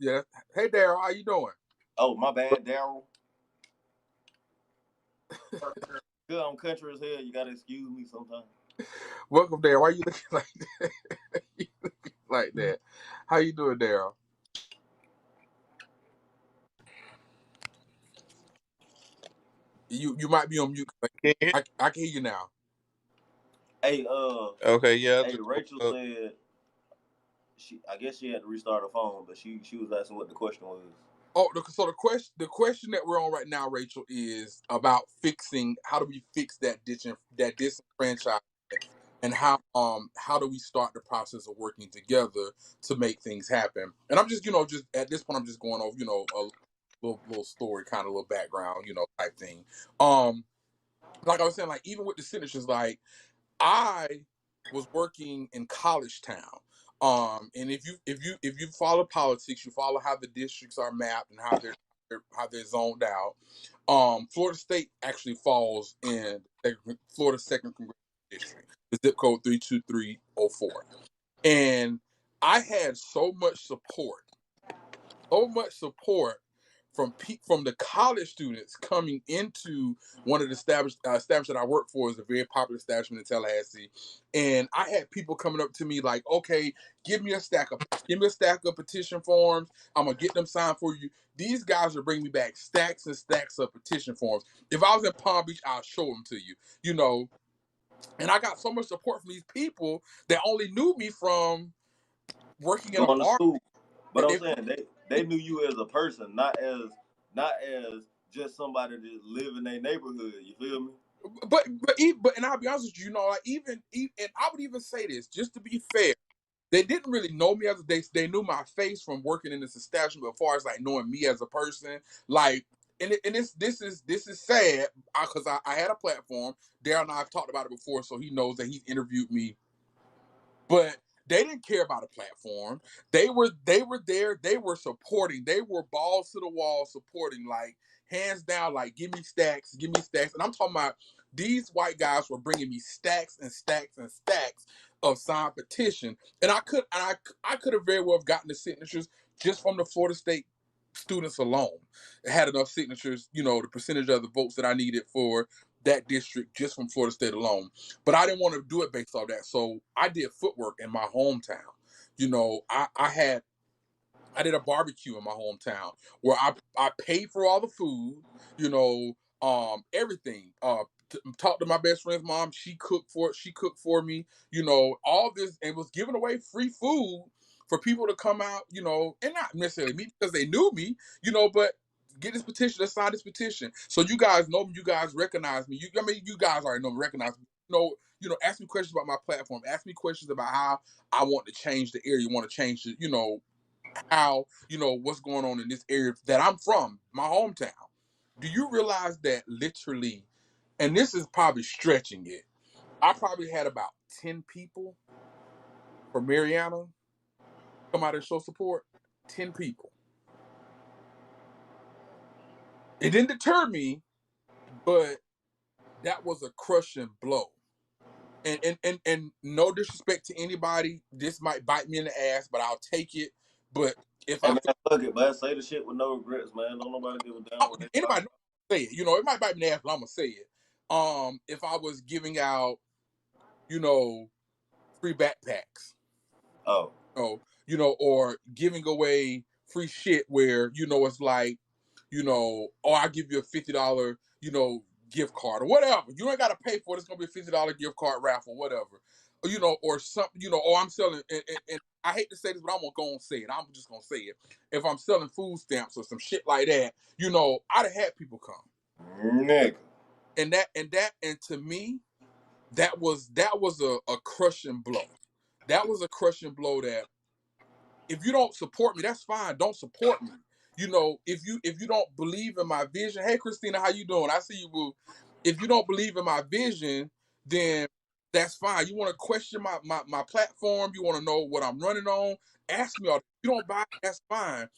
Yeah. Hey, Daryl, how you doing? Oh, my bad, Daryl. Good, I'm country as hell. You gotta excuse me sometimes. Welcome, Daryl. Why you looking like that? You looking like that? How you doing, Daryl? You might be on mute. Can you I can hear you now. Hey, Okay, yeah. hey, Rachel said I guess she had to restart her phone, but she was asking what the question was. Oh, so the question that we're on right now, Rachel, is about fixing. How do we fix that disenfranchisement, and how do we start the process of working together to make things happen? And I'm just at this point, I'm just going over a little story, kind of little background, type thing. Um, like I was saying, like even with the signatures, like I was working in College Town. And if you follow politics, you follow how the districts are mapped and how they're zoned out. Florida State actually falls in Florida Second Congressional District, the zip code 32304. And I had so much support from the college students coming into one of the establishments that I work for is a very popular establishment in Tallahassee, and I had people coming up to me like, "Okay, give me a stack of petition forms. I'm gonna get them signed for you." These guys are bringing me back stacks and stacks of petition forms. If I was in Palm Beach, I'll show them to you. You know, and I got so much support from these people that only knew me from working in a Going to bar. school, but I'm They saying they knew you as a person, not as just somebody that live in their neighborhood. You feel me? but and I'll be honest with you, like and I would even say this just to be fair, they didn't really know me as they knew my face from working in this establishment. But as far as like knowing me as a person, like this is sad because I had a platform. Darren and I have talked about it before, so he knows that he's interviewed me, but they didn't care about a platform. They were there. They were supporting. They were balls to the wall supporting, like hands down, like give me stacks, give me stacks. And I'm talking about these white guys were bringing me stacks and stacks and stacks of signed petition, and I could have very well have gotten the signatures just from the Florida State students alone. It had enough signatures, the percentage of the votes that I needed for that district just from Florida State alone. But I didn't want to do it based off that. So I did footwork in my hometown. I did a barbecue in my hometown where I paid for all the food, everything. Talked to my best friend's mom. She cooked for me. All this, and was giving away free food for people to come out. And not necessarily me because they knew me. But get this petition, let's sign this petition. So you guys know me, you guys recognize me. You guys already know me, recognize me. Ask me questions about my platform. Ask me questions about how I want to change the area. Want to change the, how, what's going on in this area that I'm from, my hometown. Do you realize that literally, and this is probably stretching it, I probably had about 10 people from Mariana come out and show support? 10 people. It didn't deter me, but that was a crushing blow. And no disrespect to anybody, this might bite me in the ass, but I'll take it. But if Hey I man, fuck it, man. Say the shit with no regrets, man. Don't nobody give a damn what they thought. anybody say it, it might bite me in the ass, but I'm gonna say it. If I was giving out, free backpacks, Oh, or giving away free shit where, it's like, or I give you a $50, gift card or whatever. You ain't gotta pay for it. It's gonna be a $50 gift card raffle, whatever. Or something, or I'm selling and I hate to say this, but I'm gonna go and say it. I'm just gonna say it. If I'm selling food stamps or some shit like that, I'd have had people come. nigga. And to me, that was a crushing blow. That was a crushing blow that if you don't support me, that's fine. Don't support me. If you don't believe in my vision, hey Christina, how you doing? I see you, boo. If you don't believe in my vision, then that's fine. You want to question my platform, you want to know what I'm running on, ask me all. If you don't buy it, that's fine.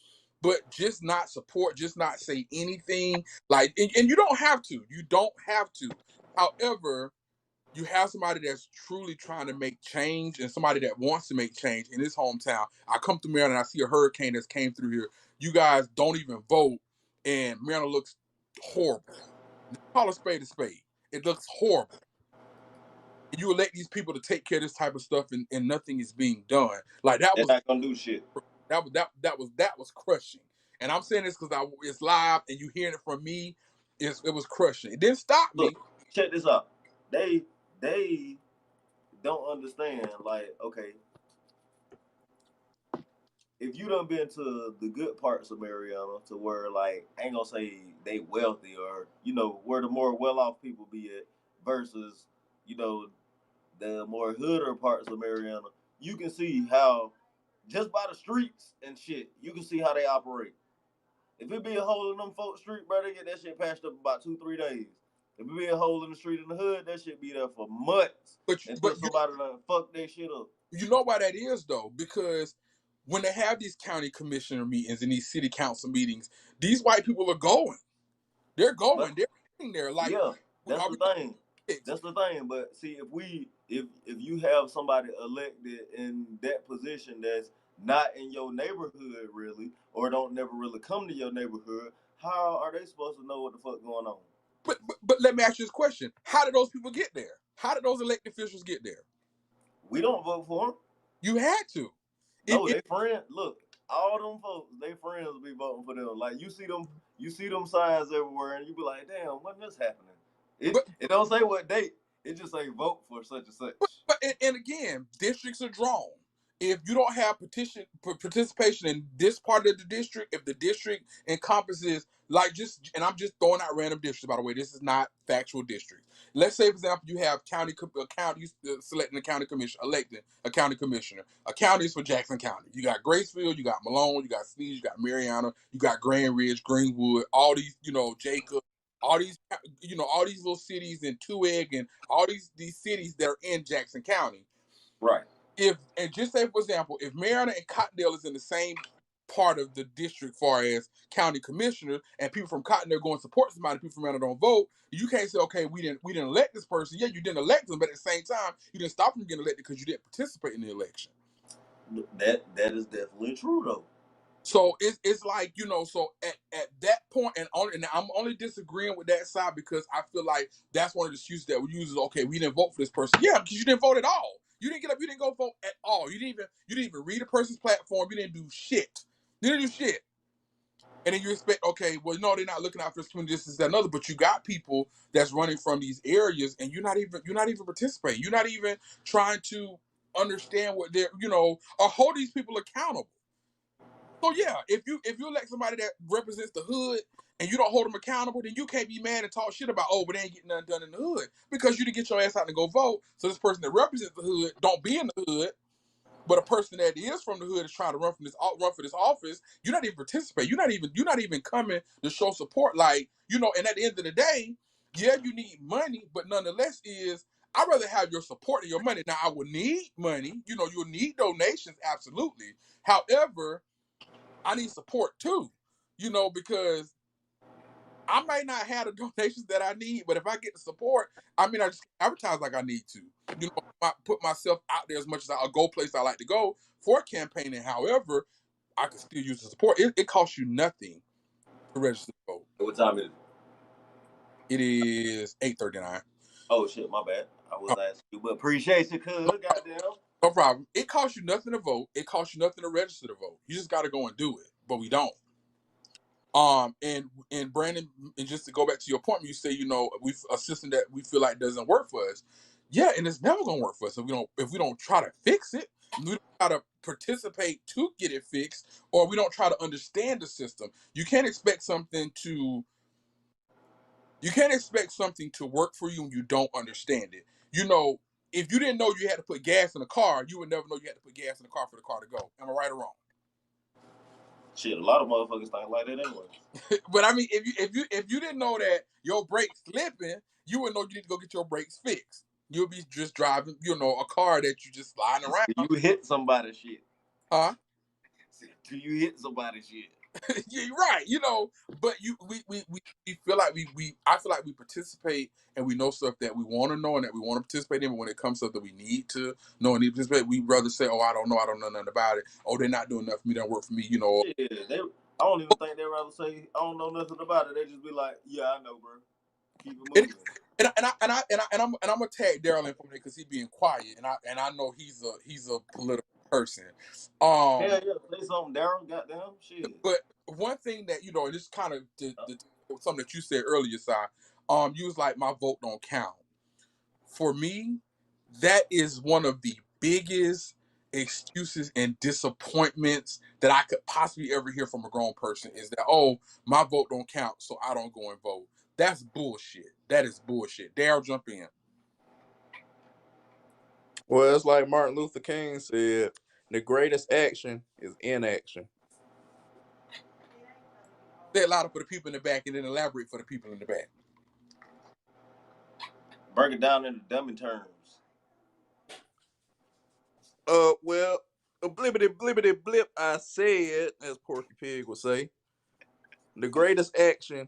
But just not support, just not say anything. Like, and you don't have to. You don't have to. However, you have somebody that's truly trying to make change and somebody that wants to make change in his hometown. I come to Maryland and I see a hurricane that's came through here. You guys don't even vote, and Maryland looks horrible. Call a spade a spade. It looks horrible. And you elect these people to take care of this type of stuff, and nothing is being done. Like that They're was not gonna do shit. that was crushing. And I'm saying this because it's live and you hearing it from me. It was crushing. It didn't stop me. Look, check this out. They don't understand. Like, okay, if you done been to the good parts of Mariana, to where, like, I ain't gonna say they wealthy, or where the more well off people be at, versus the more hooder parts of Mariana, you can see how, just by the streets and shit, you can see how they operate. If it be a hole in them folks' street, bro, they get that shit patched up about 2-3 days. If it be a hole in the street in the hood, that shit be there for months until somebody done fuck that shit up. You know why that is, though? Because when they have these county commissioner meetings and these city council meetings, these white people are going. They're going. They're sitting there. Like, yeah, that's the thing. That's the thing. But see, if you have somebody elected in that position that's not in your neighborhood really, or don't never really come to your neighborhood, how are they supposed to know what the fuck going on? But let me ask you this question: how did those people get there? How did those elected officials get there? We don't vote for them. You had to. No, they friends. Look, all them folks, they friends will be voting for them. Like, you see them signs everywhere, and you be like, damn, when this happening? It don't say what date. It just say vote for such and such. And again, districts are drawn. If you don't have participation in this part of the district, if the district encompasses and I'm just throwing out random districts, by the way, this is not factual districts. Let's say, for example, you have county selecting a county commissioner, electing a county commissioner. A county is for Jackson County. You got Gracefield, you got Malone, you got Sneed, you got Mariana, you got Grand Ridge, Greenwood, all these, Jacob, all these, all these little cities in Tuig and all these cities that are in Jackson County. Right. And just say, for example, if Mariana and Cottondale is in the same part of the district far as county commissioner, and people from Cottondale go and support somebody, people from Mariana don't vote, you can't say, okay, we didn't elect this person. Yeah, you didn't elect them, but at the same time, you didn't stop them getting elected because you didn't participate in the election. That is definitely true, though. So it's like, so at that point, and I'm only disagreeing with that side because I feel like that's one of the excuses that we use is, okay, we didn't vote for this person. Yeah, because you didn't vote at all. You didn't get up. You didn't go vote at all. You didn't even read a person's platform. You didn't do shit. You didn't do shit. And then you expect, okay, well, no, they're not looking out for this community, this, that, another. But you got people that's running from these areas, and you're not even participating. You're not even trying to understand what they're, or hold these people accountable. So yeah, if you elect somebody that represents the hood and you don't hold them accountable, then you can't be mad and talk shit about, oh, but they ain't getting nothing done in the hood because you didn't get your ass out and go vote. So this person that represents the hood don't be in the hood, but a person that is from the hood is trying to run for this office. You're not even participating. You're not even coming to show support. Like, and at the end of the day, yeah, you need money, but nonetheless I'd rather have your support than your money. Now I will need money. You'll need donations, absolutely. However, I need support too, because I might not have the donations that I need, but if I get the support, I just advertise like I need to. I put myself out there as much as I'll go places I like to go for campaigning. However, I can still use the support. It costs you nothing to register to vote. What time is it? It is 8:39. Oh shit, my bad. I was asking you, but appreciate you, cuz. Goddamn. No problem. It costs you nothing to vote. It costs you nothing to register to vote. You just got to go and do it, but we don't. And Brandon, and just to go back to your point, you say, we've a system that we feel like doesn't work for us. Yeah, and it's never gonna work for us if we don't try to fix it. We don't try to participate to get it fixed, or we don't try to understand the system. You can't expect something to work for you when you don't understand it. If you didn't know you had to put gas in a car, you would never know you had to put gas in the car for the car to go. Am I right or wrong? Shit, a lot of motherfuckers think like that anyway. But if you didn't know that your brakes slipping, you wouldn't know you need to go get your brakes fixed. You'll be just driving, a car that you just sliding around. Do you hit somebody's shit? Huh? Do you hit somebody's shit? Yeah, you're right. But we feel like I feel like we participate and we know stuff that we want to know and that we want to participate in. But when it comes to stuff that we need to know and need to participate, we rather say, "Oh, I don't know nothing about it. Oh, they're not doing enough for me. They don't work for me." Yeah, I don't even think they'd rather say I don't know nothing about it. They just be like, yeah, I know, bro. Keep it And moving. I'm gonna tag Daryl in for me because he's being quiet, and I know he's a political person. Hell Um, yeah, say something, Daryl. Goddamn shit. but one thing that and this kind of something that you said earlier, Si, you was like, my vote don't count. For me, that is one of the biggest excuses and disappointments that I could possibly ever hear from a grown person is that, oh, my vote don't count, so I don't go and vote. That's bullshit. That is bullshit. Daryl, jump in. Well, it's like Martin Luther King said, the greatest action is inaction. Say it louder for the people in the back and then elaborate for the people in the back. Break it down into dummy terms. Well, a blibbity blibbity blip, I said, as Porky Pig would say, the greatest action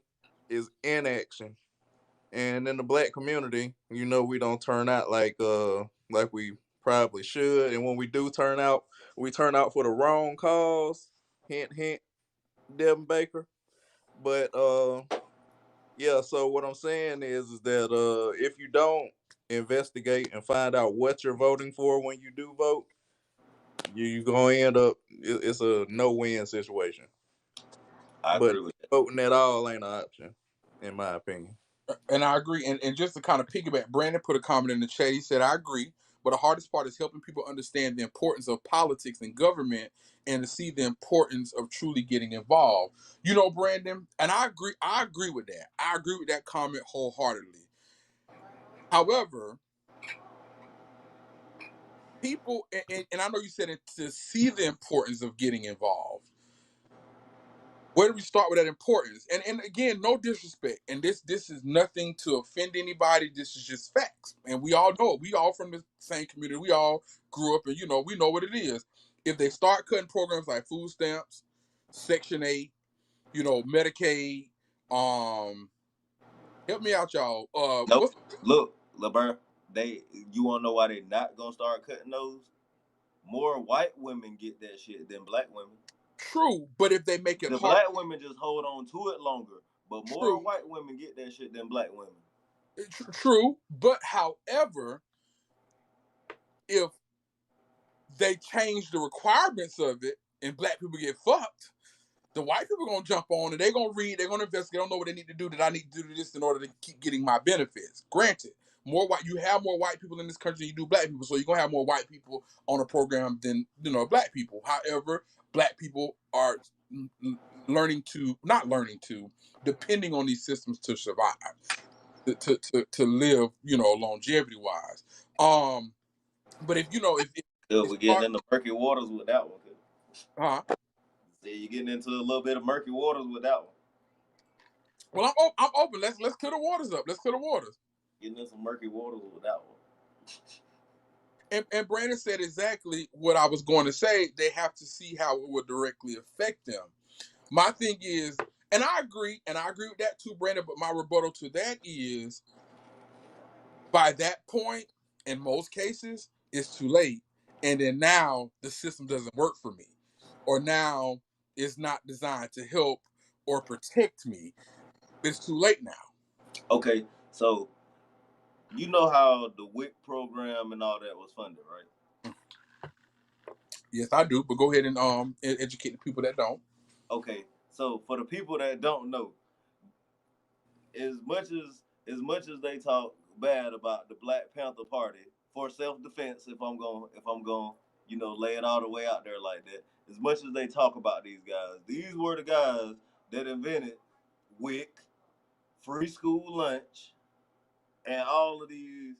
is inaction. And in the black community, we don't turn out like we probably should. And when we do turn out, we turn out for the wrong cause. Hint hint, Devin Baker. But yeah, so what I'm saying is that if you don't investigate and find out what you're voting for when you do vote, you're gonna end up it's a no-win situation. I But agree with that. voting at all ain't an option, in my opinion. And I agree. And just to kind of piggyback, Brandon put a comment in the chat. He said, I agree. But the hardest part is helping people understand the importance of politics and government and to see the importance of truly getting involved. Brandon, and I agree with that. I agree with that comment wholeheartedly. However, people, and I know you said it, to see the importance of getting involved. Where do we start with that importance? And again, no disrespect. And this is nothing to offend anybody. This is just facts. And we all know it. We all from the same community. We all grew up and we know what it is. If they start cutting programs like food stamps, Section 8, Medicaid, help me out, y'all. Nope. Look, LeBron, you wanna know why they not gonna start cutting those? More white women get that shit than black women. True, but if they make it The hard, black women just hold on to it longer, but more true, white women get that shit than black women. true. But however, if they change the requirements of it and black people get fucked, the white people are gonna jump on and they're gonna read, they're gonna investigate, don't know what they need to do, that I need to do this in order to keep getting my benefits. Granted, you have more white people in this country than you do black people, so you're gonna have more white people on a program than black people. However, black people are depending on these systems to survive, to live, longevity wise. But if We're it's getting hard, into murky waters with that one. huh? See, you're getting into a little bit of murky waters with that one. Well, I'm open. Let's clear the waters up. Let's clear the waters. Getting into some murky waters with that one. And Brandon said exactly what I was going to say. They have to see how it would directly affect them. My thing is, and I agree with that too, Brandon. But my rebuttal to that is, by that point, in most cases, it's too late. And then now the system doesn't work for me, or now it's not designed to help or protect me. It's too late now. Okay, so you know how the WIC program and all that was funded, right? Yes, I do. But go ahead and educate the people that don't. Okay, so for the people that don't know, as much as they talk bad about the Black Panther Party for self-defense, if I'm going lay it all the way out there like that, as much as they talk about these were the guys that invented WIC, free school lunch, and all of these,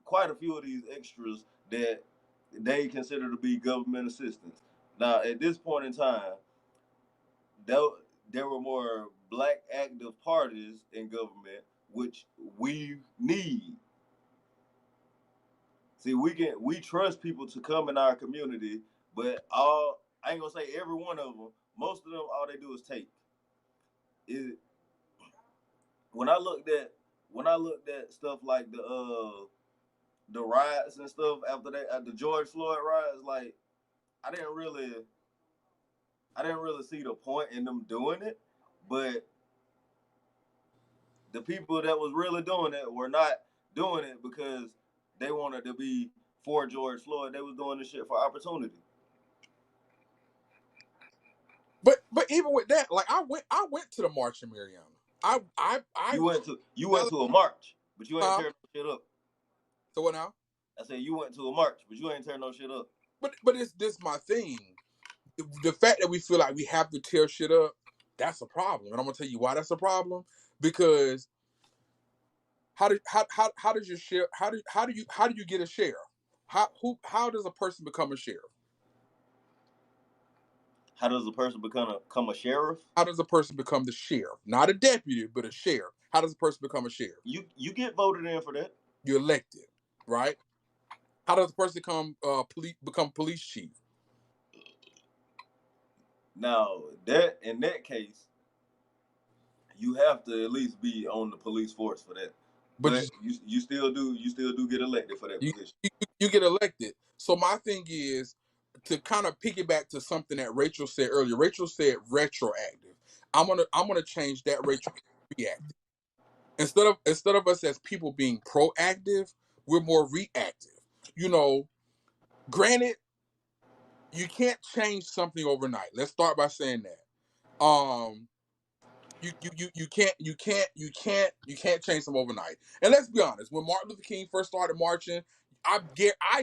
quite a few of these extras that they consider to be government assistance. Now, at this point in time, there were more black active parties in government, which we need. See, we trust people to come in our community, but I ain't gonna say every one of them, most of them, all they do is take. It, when I looked at stuff like the riots and stuff after that, at the George Floyd riots, like I didn't really see the point in them doing it, but the people that was really doing it were not doing it because they wanted to be for George Floyd. They was doing this shit for opportunity. But even with that, like I went to the march in Mariana. You went to a march, but you ain't tear no shit up. So what now? I said you went to a march, but you ain't tear no shit up. But it's this my thing. The fact that we feel like we have to tear shit up, that's a problem. And I'm gonna tell you why that's a problem. Because how does your share how do you get a sheriff? How does a person become a sheriff? How does a person become a sheriff? How does a person become the sheriff? Not a deputy, but a sheriff. How does a person become a sheriff? You get voted in for that. You're elected, right? How does a person become police chief? Now, that in that case, you have to at least be on the police force for that. But you still do get elected for that position. You get elected. So my thing is to kind of piggyback to something that Rachel said earlier. Rachel said retroactive. I'm gonna change that Rachel reactive. Instead of us as people being proactive, we're more reactive. You know, granted, you can't change something overnight. Let's start by saying that. You can't change them overnight. And let's be honest, when Martin Luther King first started marching, I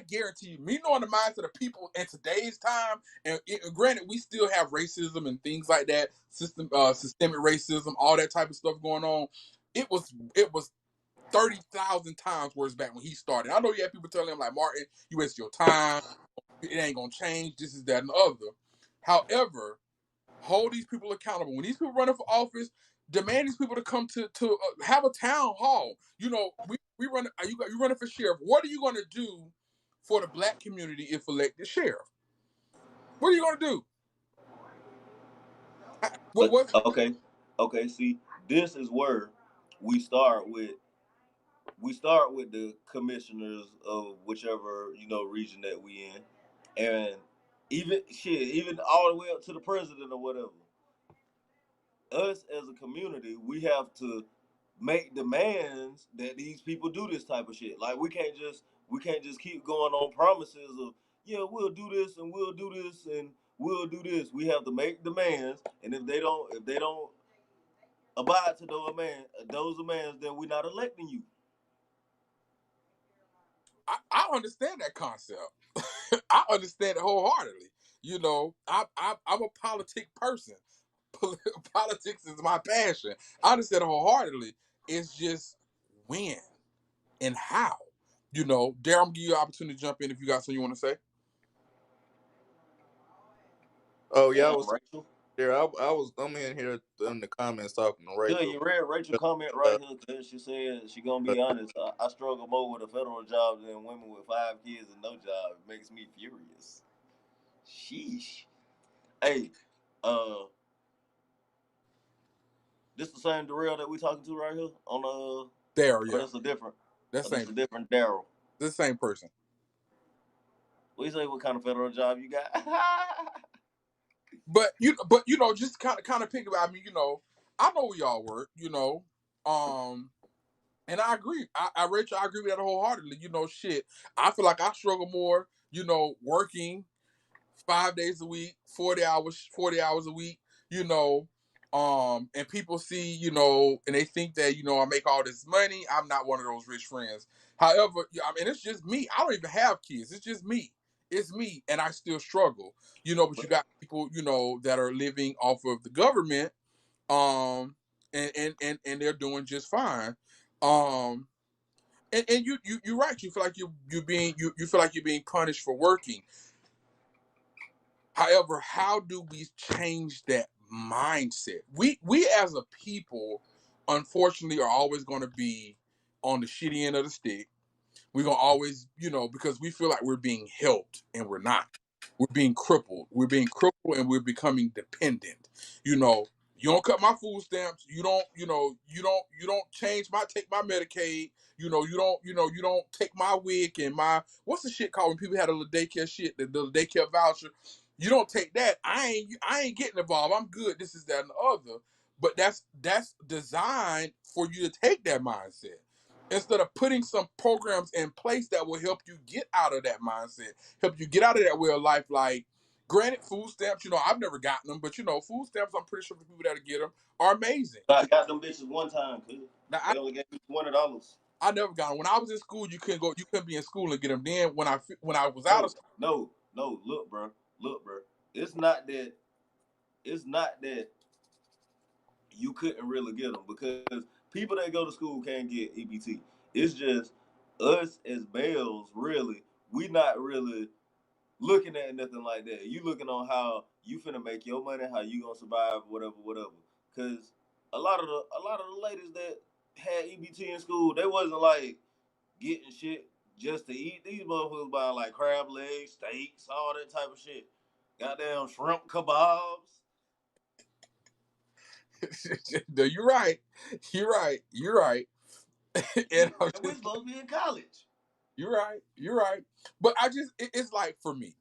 guarantee you, me knowing the mindset of people in today's time, and granted, we still have racism and things like that, systemic racism, all that type of stuff going on. It was 30,000 times worse back when he started. I know you have people telling him like, Martin, you waste your time. It ain't gonna change. This is that and the other. However, hold these people accountable. When these people running for office, demand these people to come to have a town hall. You know, we run. You running for sheriff? What are you going to do for the black community if elected sheriff? What are you going to do? Okay. See, this is where we start with the commissioners of whichever region that we in, and even all the way up to the president or whatever. Us as a community, we have to make demands that these people do this type of shit. Like we can't just keep going on promises of we'll do this and we'll do this and we'll do this. We have to make demands, and if they don't abide to those demands, then we're not electing you. I understand that concept. I understand it wholeheartedly. You know, I'm a politic person. Politics is my passion. I understand it wholeheartedly. It's just when and how. You know, Darren, I'm gonna give you an opportunity to jump in if you got something you want to say. Oh yeah, I'm in here in the comments talking to Rachel. Yeah, you read Rachel comment right here because she said she gonna be honest. I struggle more with a federal job than women with 5 kids and no job. It makes me furious. Sheesh. Hey, this the same Darrell that we talking to right here on Daryl, yeah. That's a different. That's a different Daryl. The same person. What you say? What kind of federal job you got? But just kind of think about. I mean, I know where y'all work. And I agree. Rachel, I agree with that wholeheartedly. Shit. I feel like I struggle more. Working 5 days a week, 40 hours a week. And people see, and they think that I make all this money. I'm not one of those rich friends. However, I mean, it's just me. I don't even have kids. It's just me. It's me, and I still struggle. But you got people, that are living off of the government, and they're doing just fine. And you're right. You feel like you feel like you're being punished for working. However, how do we change that mindset? We as a people, unfortunately, are always going to be on the shitty end of the stick. We're gonna always, because we feel like we're being helped and we're not. we're being crippled. We're being crippled and we're becoming dependent. You know, you don't cut my food stamps. You don't, you don't take my Medicaid. You don't take my wig and my, what's the shit called when people had a little daycare shit, the daycare voucher. You don't take that. I ain't getting involved. I'm good. This is that and the other. But that's designed for you to take that mindset instead of putting some programs in place that will help you get out of that mindset, help you get out of that way of life. Like, granted, food stamps, I've never gotten them, but food stamps, I'm pretty sure for people that get them are amazing. I got them bitches one time, cuz. Now, They only gave me $20. I never got them. When I was in school, you couldn't be in school and get them. Then when I was out of school, no, look, bro. It's not that you couldn't really get them, because people that go to school can't get EBT. It's just us as males, really, we not really looking at nothing like that. You looking on how you finna make your money, how you gonna survive, whatever. Cause a lot of the ladies that had EBT in school, they wasn't like getting shit just to eat. These motherfuckers buying like crab legs, steaks, all that type of shit. Goddamn shrimp kebabs. No, you're right. And we're supposed to be in college. You're right. But it's like, for me,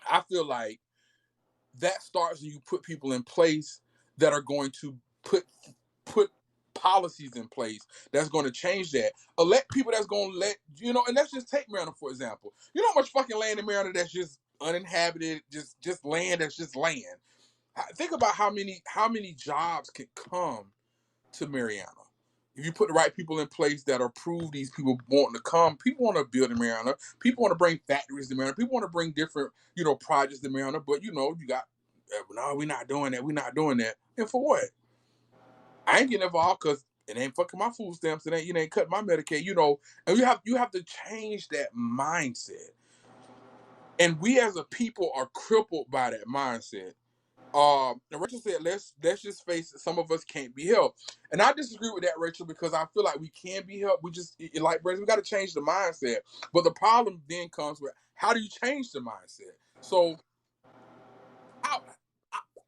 I feel like that starts when you put people in place that are going to put policies in place that's going to change that. Elect people that's going to and let's just take Maryland, for example. You know how much fucking land in Maryland that's just uninhabited, just land that's just land. Think about how many jobs can come to Mariana if you put the right people in place that approve these people wanting to come. People want to build in Mariana. People want to bring factories to Mariana. People want to bring different, projects to Mariana. But you got, no, we're not doing that. We're not doing that. And for what? I ain't getting involved because it ain't fucking my food stamps. It ain't cutting my Medicaid. And you have to change that mindset. And we as a people are crippled by that mindset. Rachel said, let's just face it, some of us can't be helped. And I disagree with that, Rachel, because I feel like we can be helped. We just, like Brandon, we got to change the mindset. But the problem then comes with, how do you change the mindset? So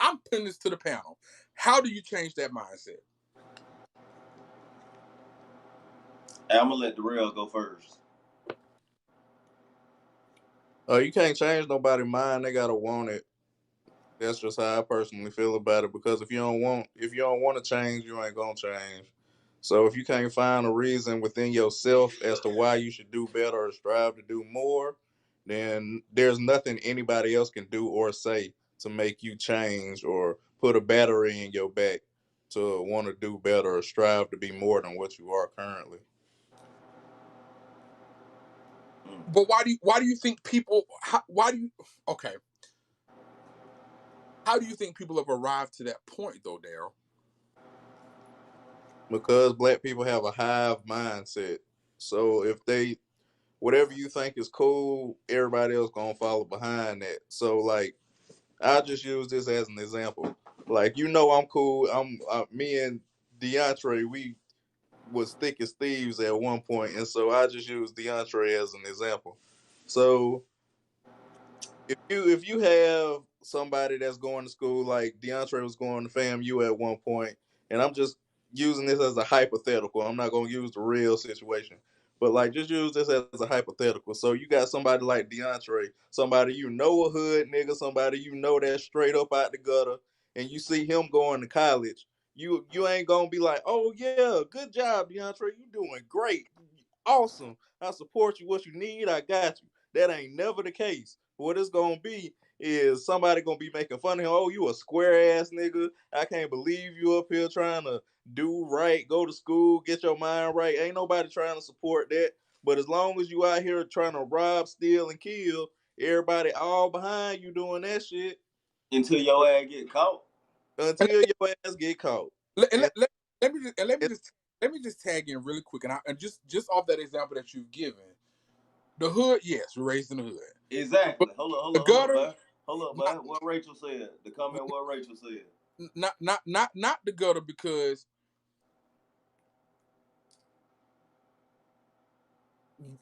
I'm putting this to the panel. How do you change that mindset? I'm going to let Darrell go first. You can't change nobody's mind. They got to want it. That's just how I personally feel about it, because if you don't want to change, you ain't gonna change. So if you can't find a reason within yourself as to why you should do better or strive to do more, then there's nothing anybody else can do or say to make you change or put a battery in your back to want to do better or strive to be more than what you are currently. But why do you think people? Okay. How do you think people have arrived to that point, though, Daryl? Because black people have a hive mindset. So if whatever you think is cool, everybody else gonna follow behind that. So like, I'll just use this as an example. Like, I'm cool. Me and DeAndre, we was thick as thieves at one point, and so I just use DeAndre as an example. So if you have somebody that's going to school, like DeAndre was going to FAMU at one point, and I'm just using this as a hypothetical. I'm not going to use the real situation, but like, just use this as a hypothetical. So you got somebody like DeAndre, somebody a hood nigga, somebody that's straight up out the gutter, and you see him going to college. You ain't gonna be like, oh yeah, good job, DeAndre, you doing great, awesome. I support you. What you need, I got you. That ain't never the case. What it's gonna be is somebody gonna be making fun of him. Oh, you a square ass nigga. I can't believe you up here trying to do right, go to school, get your mind right. Ain't nobody trying to support that. But as long as you out here trying to rob, steal, and kill, everybody all behind you doing that shit. Until your ass get caught. Until your ass get caught. Let me just tag in really quick, and just off that example that you've given. The hood, yes, we're raised in the hood. Exactly. But hold up, bud. What Rachel said. The comment what Rachel said. Not the gutter, because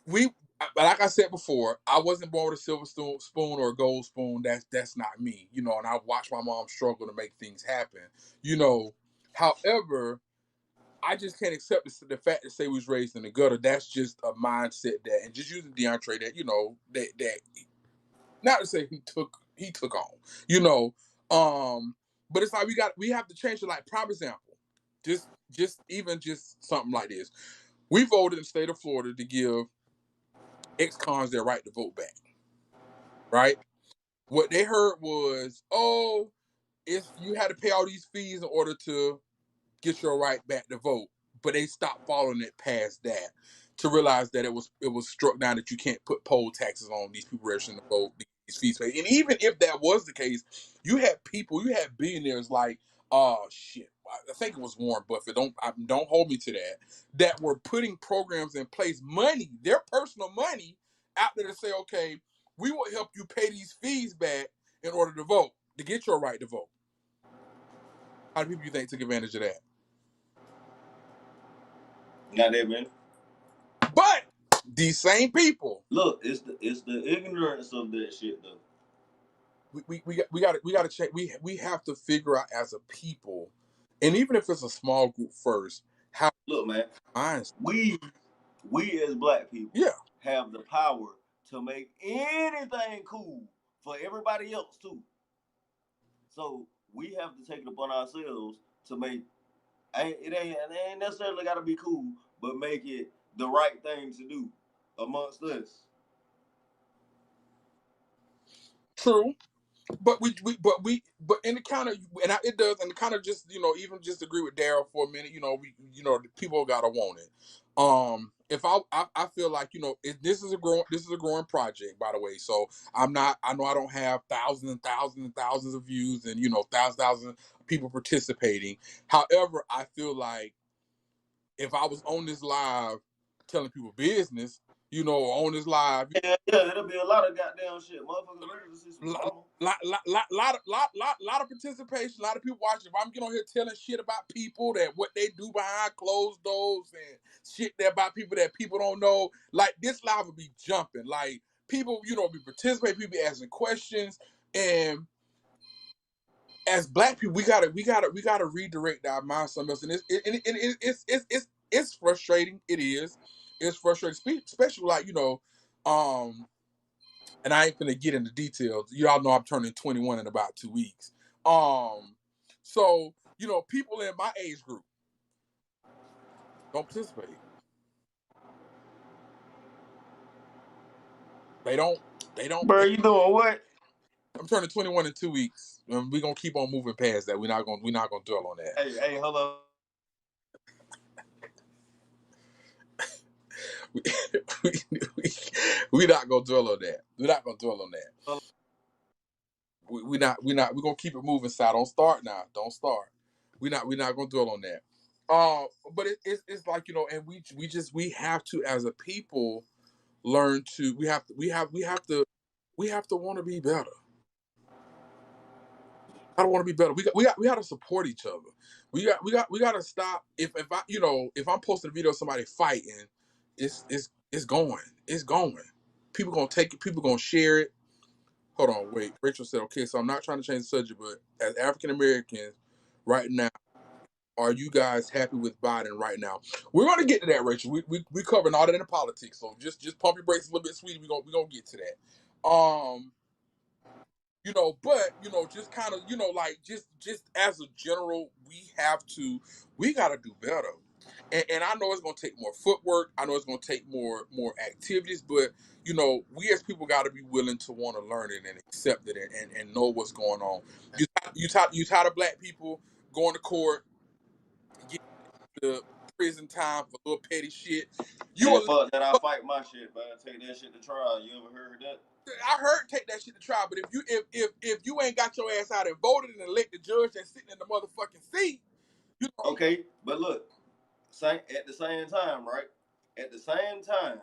we But like I said before, I wasn't born with a silver spoon or a gold spoon. That's not me, you know. And I watched my mom struggle to make things happen, you know. However, I just can't accept the fact that say we was raised in the gutter. That's just a mindset that, and just using DeAndre, that you know that not to say he took on, you know. But it's like we have to change it. Like prime example, just something like this. We voted in the state of Florida to give ex-cons their right to vote back, right? What they heard was, oh, if you had to pay all these fees in order to get your right back to vote, but they stopped following it past that to realize that it was struck down that you can't put poll taxes on these people registering to vote, these fees paid. And even if that was the case, you had billionaires like, oh shit, I think it was Warren Buffett. Don't hold me to that. That were putting programs in place, money, their personal money, out there to say, okay, we will help you pay these fees back in order to vote, to get your right to vote. How do people you think took advantage of that? Not that many. But these same people, Look, it's the ignorance of that shit though. we got to check. We have to figure out as a people, and even if it's a small group first, how Look, man, minds. we as black people Yeah, have the power to make anything cool for everybody else too. So we have to take it upon ourselves to make it ain't necessarily gotta be cool, but make it the right thing to do amongst us. true. But but in the kind of it does, and kind of just even just agree with Daryl for a minute. The people gotta want it. If I feel like this is a growing project, by the way. So I know I don't have thousands and thousands and thousands of views and thousands of people participating. However, I feel like if I was on this live telling people business, on this live, Yeah, it'll be a lot of goddamn shit. Motherfuckers ready to see some drama. lot of participation, a lot of people watching. If I'm getting on here telling shit about people that what they do behind closed doors and shit that about people that people don't know, like this live will be jumping. Like people, be participating, people be asking questions, and as black people, we gotta redirect our mind something else, and it's frustrating. It's frustrating, especially like and I ain't gonna get into details. Y'all know I'm turning 21 in about 2 weeks. So people in my age group don't participate. They don't. Bro, you doing what? I'm turning 21 in 2 weeks, and we're gonna keep on moving past that. We're not gonna dwell on that. Hey, hold on. We're not gonna dwell on that. We're not gonna dwell on that. We're gonna keep it moving. So don't start now. Don't start. We're not gonna dwell on that. But it's like and we have to, as a people, learn to we have to want to be better. I don't want to be better. We got to support each other. We got to stop. If I if I'm posting a video of somebody fighting, it's going. People gonna take it. People gonna share it. Hold on, wait. Rachel said, okay, so I'm not trying to change the subject, but as African Americans, right now, are you guys happy with Biden right now? We're gonna get to that, Rachel. We covering all that in the politics, so just pump your brakes a little bit, sweetie. We gonna get to that. But just kind of, like just as a general, we gotta do better. And I know it's gonna take more footwork. I know it's gonna take more activities, but we as people got to be willing to want to learn it and accept it and know what's going on. You tired of black people going to court, getting the prison time for little petty shit. Fuck that, I fight my shit, man. Take that shit to trial. You ever heard that? I heard take that shit to trial, but if you ain't got your ass out and voted and elected judge that's sitting in the motherfucking seat, Okay, but look, at the same time, right? At the same time,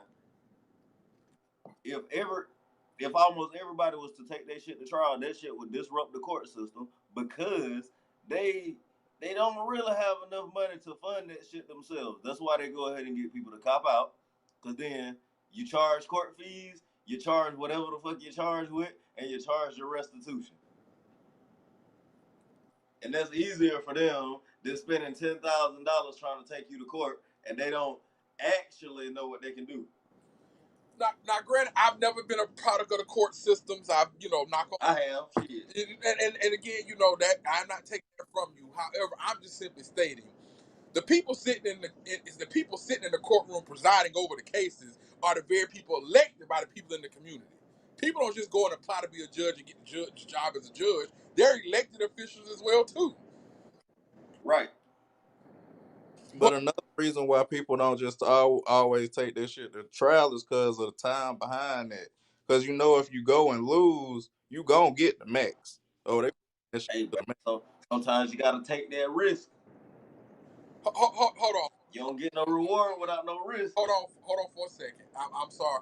if almost everybody was to take that shit to trial, that shit would disrupt the court system because they don't really have enough money to fund that shit themselves. That's why they go ahead and get people to cop out, because then You charge court fees, you charge whatever the fuck you charge with, and you charge your restitution. And that's easier for them than spending $10,000 trying to take you to court, and they don't actually know what they can do. Now, granted, I've never been a product of the court systems. I've, knock on. I have, shit. And again, that I'm not taking that from you. However, I'm just simply stating the people sitting in the courtroom presiding over the cases are the very people elected by the people in the community. People don't just go and apply to be a judge and get the job as a judge. They're elected officials as well too. Right. But another reason why people don't just always take this shit to trial is because of the time behind that. Because if you go and lose, you gonna get the max. Oh, they. Hey, so sometimes you gotta take that risk. Hold on. You don't get no reward without no risk. Hold on for a second. I'm sorry.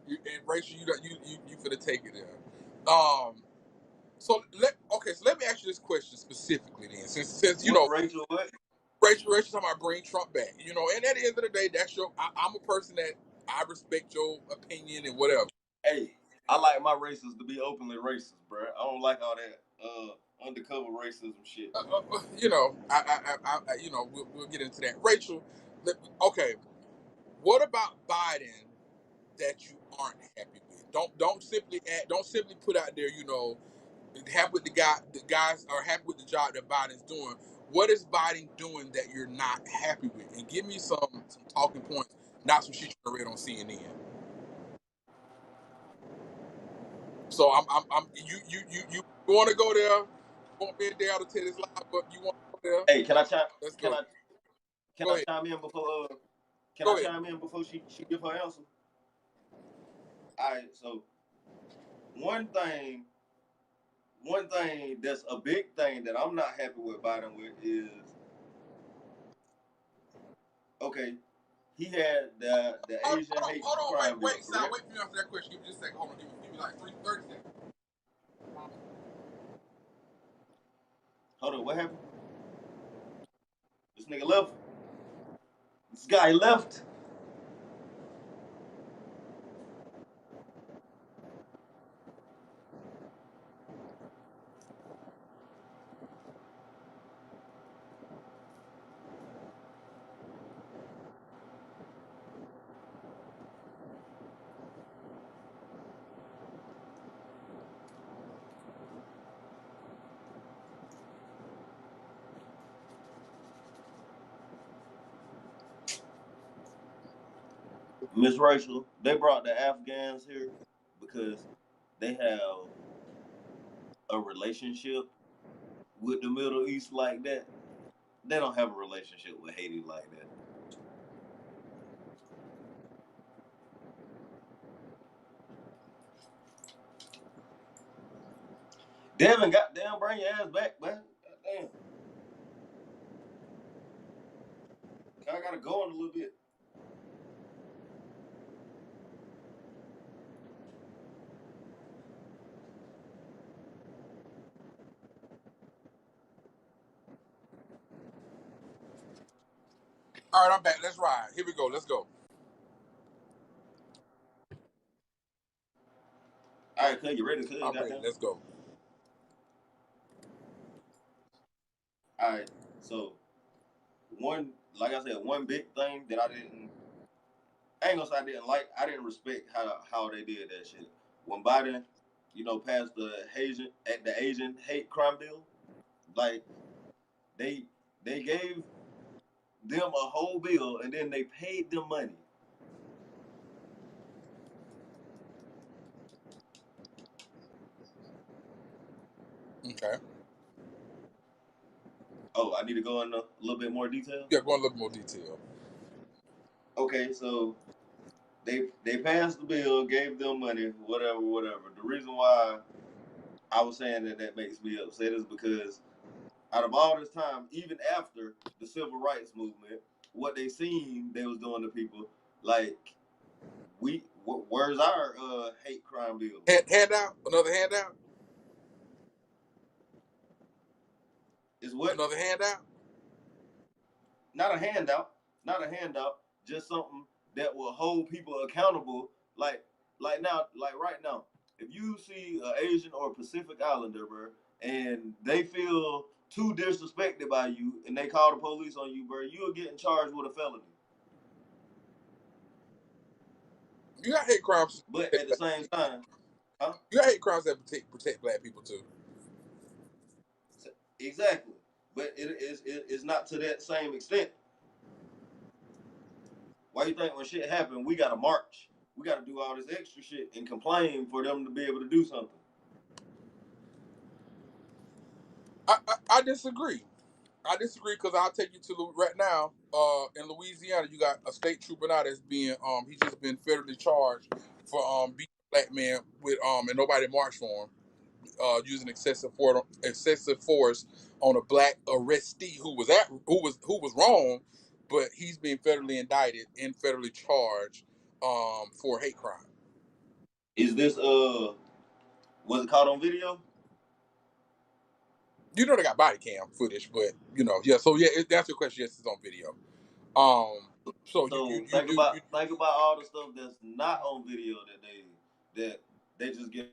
And Rachel, you finna take it there. So let me ask you this question specifically then, since Rachel, what? Rachel talking about bring Trump back, and at the end of the day, that's I'm a person that I respect your opinion and whatever. Hey, I like my racists to be openly racist, bro. I don't like all that undercover racism shit. We'll get into that. Rachel, okay, what about Biden that you aren't happy with? Don't simply put out there, happy with the guys are happy with the job that Biden's doing. What is Biden doing that you're not happy with? And give me some talking points, not some shit you read on CNN. So you want to go there? You want me and Dale to tell this live, but you want to go there? Hey, can I chime? Let's go. Can I chime in before? Can I chime in before she give her answer? All right. So one thing that's a big thing that I'm not happy with Biden with is, okay, he had the Asian hate crime bill. Wait for me after that question. Give me just a second. Hold on. Give me like 30 seconds. Hold on. What happened? This nigga left. This guy left. Miss Rachel, they brought the Afghans here because they have a relationship with the Middle East like that. They don't have a relationship with Haiti like that. Devin, goddamn, bring your ass back, man. Goddamn. I gotta go in a little bit. All right, I'm back. Let's ride. Here we go. Let's go. All right, cuz, you ready? I'm ready. Let's go. All right. So, like I said, one big thing that I ain't gonna say I didn't like. I didn't respect how they did that shit. When Biden, passed the Asian hate crime bill, like they gave them a whole bill and then they paid them money. Okay. Oh, I need to go in a little bit more detail? Yeah, go in a little more detail. Okay, so they passed the bill, gave them money, whatever. The reason why I was saying that makes me upset is because out of all this time, even after the civil rights movement, what they seen they was doing to people, like, where's our hate crime bill? Handout? Another handout? Is what? Another handout? Not a handout. Just something that will hold people accountable. Like right now, if you see an Asian or Pacific Islander, bro, and they feel too disrespected by you, and they call the police on you, bro, you're getting charged with a felony. You got hate crimes. But at the same time, huh? You got hate crimes that protect black people too. Exactly. But it's not to that same extent. Why you think when shit happen, we gotta march? We gotta do all this extra shit and complain for them to be able to do something. I disagree. I disagree because I'll take you to right now. In Louisiana, you got a state trooper now that's being he's just been federally charged for beating a black man with and nobody marched for him. Using excessive force on a black arrestee who was wrong, but he's being federally indicted and federally charged for hate crime. Is this was it caught on video? You know they got body cam footage, but yeah. So yeah, that's your question. Yes, it's on video. So you think about all the stuff that's not on video that they just get.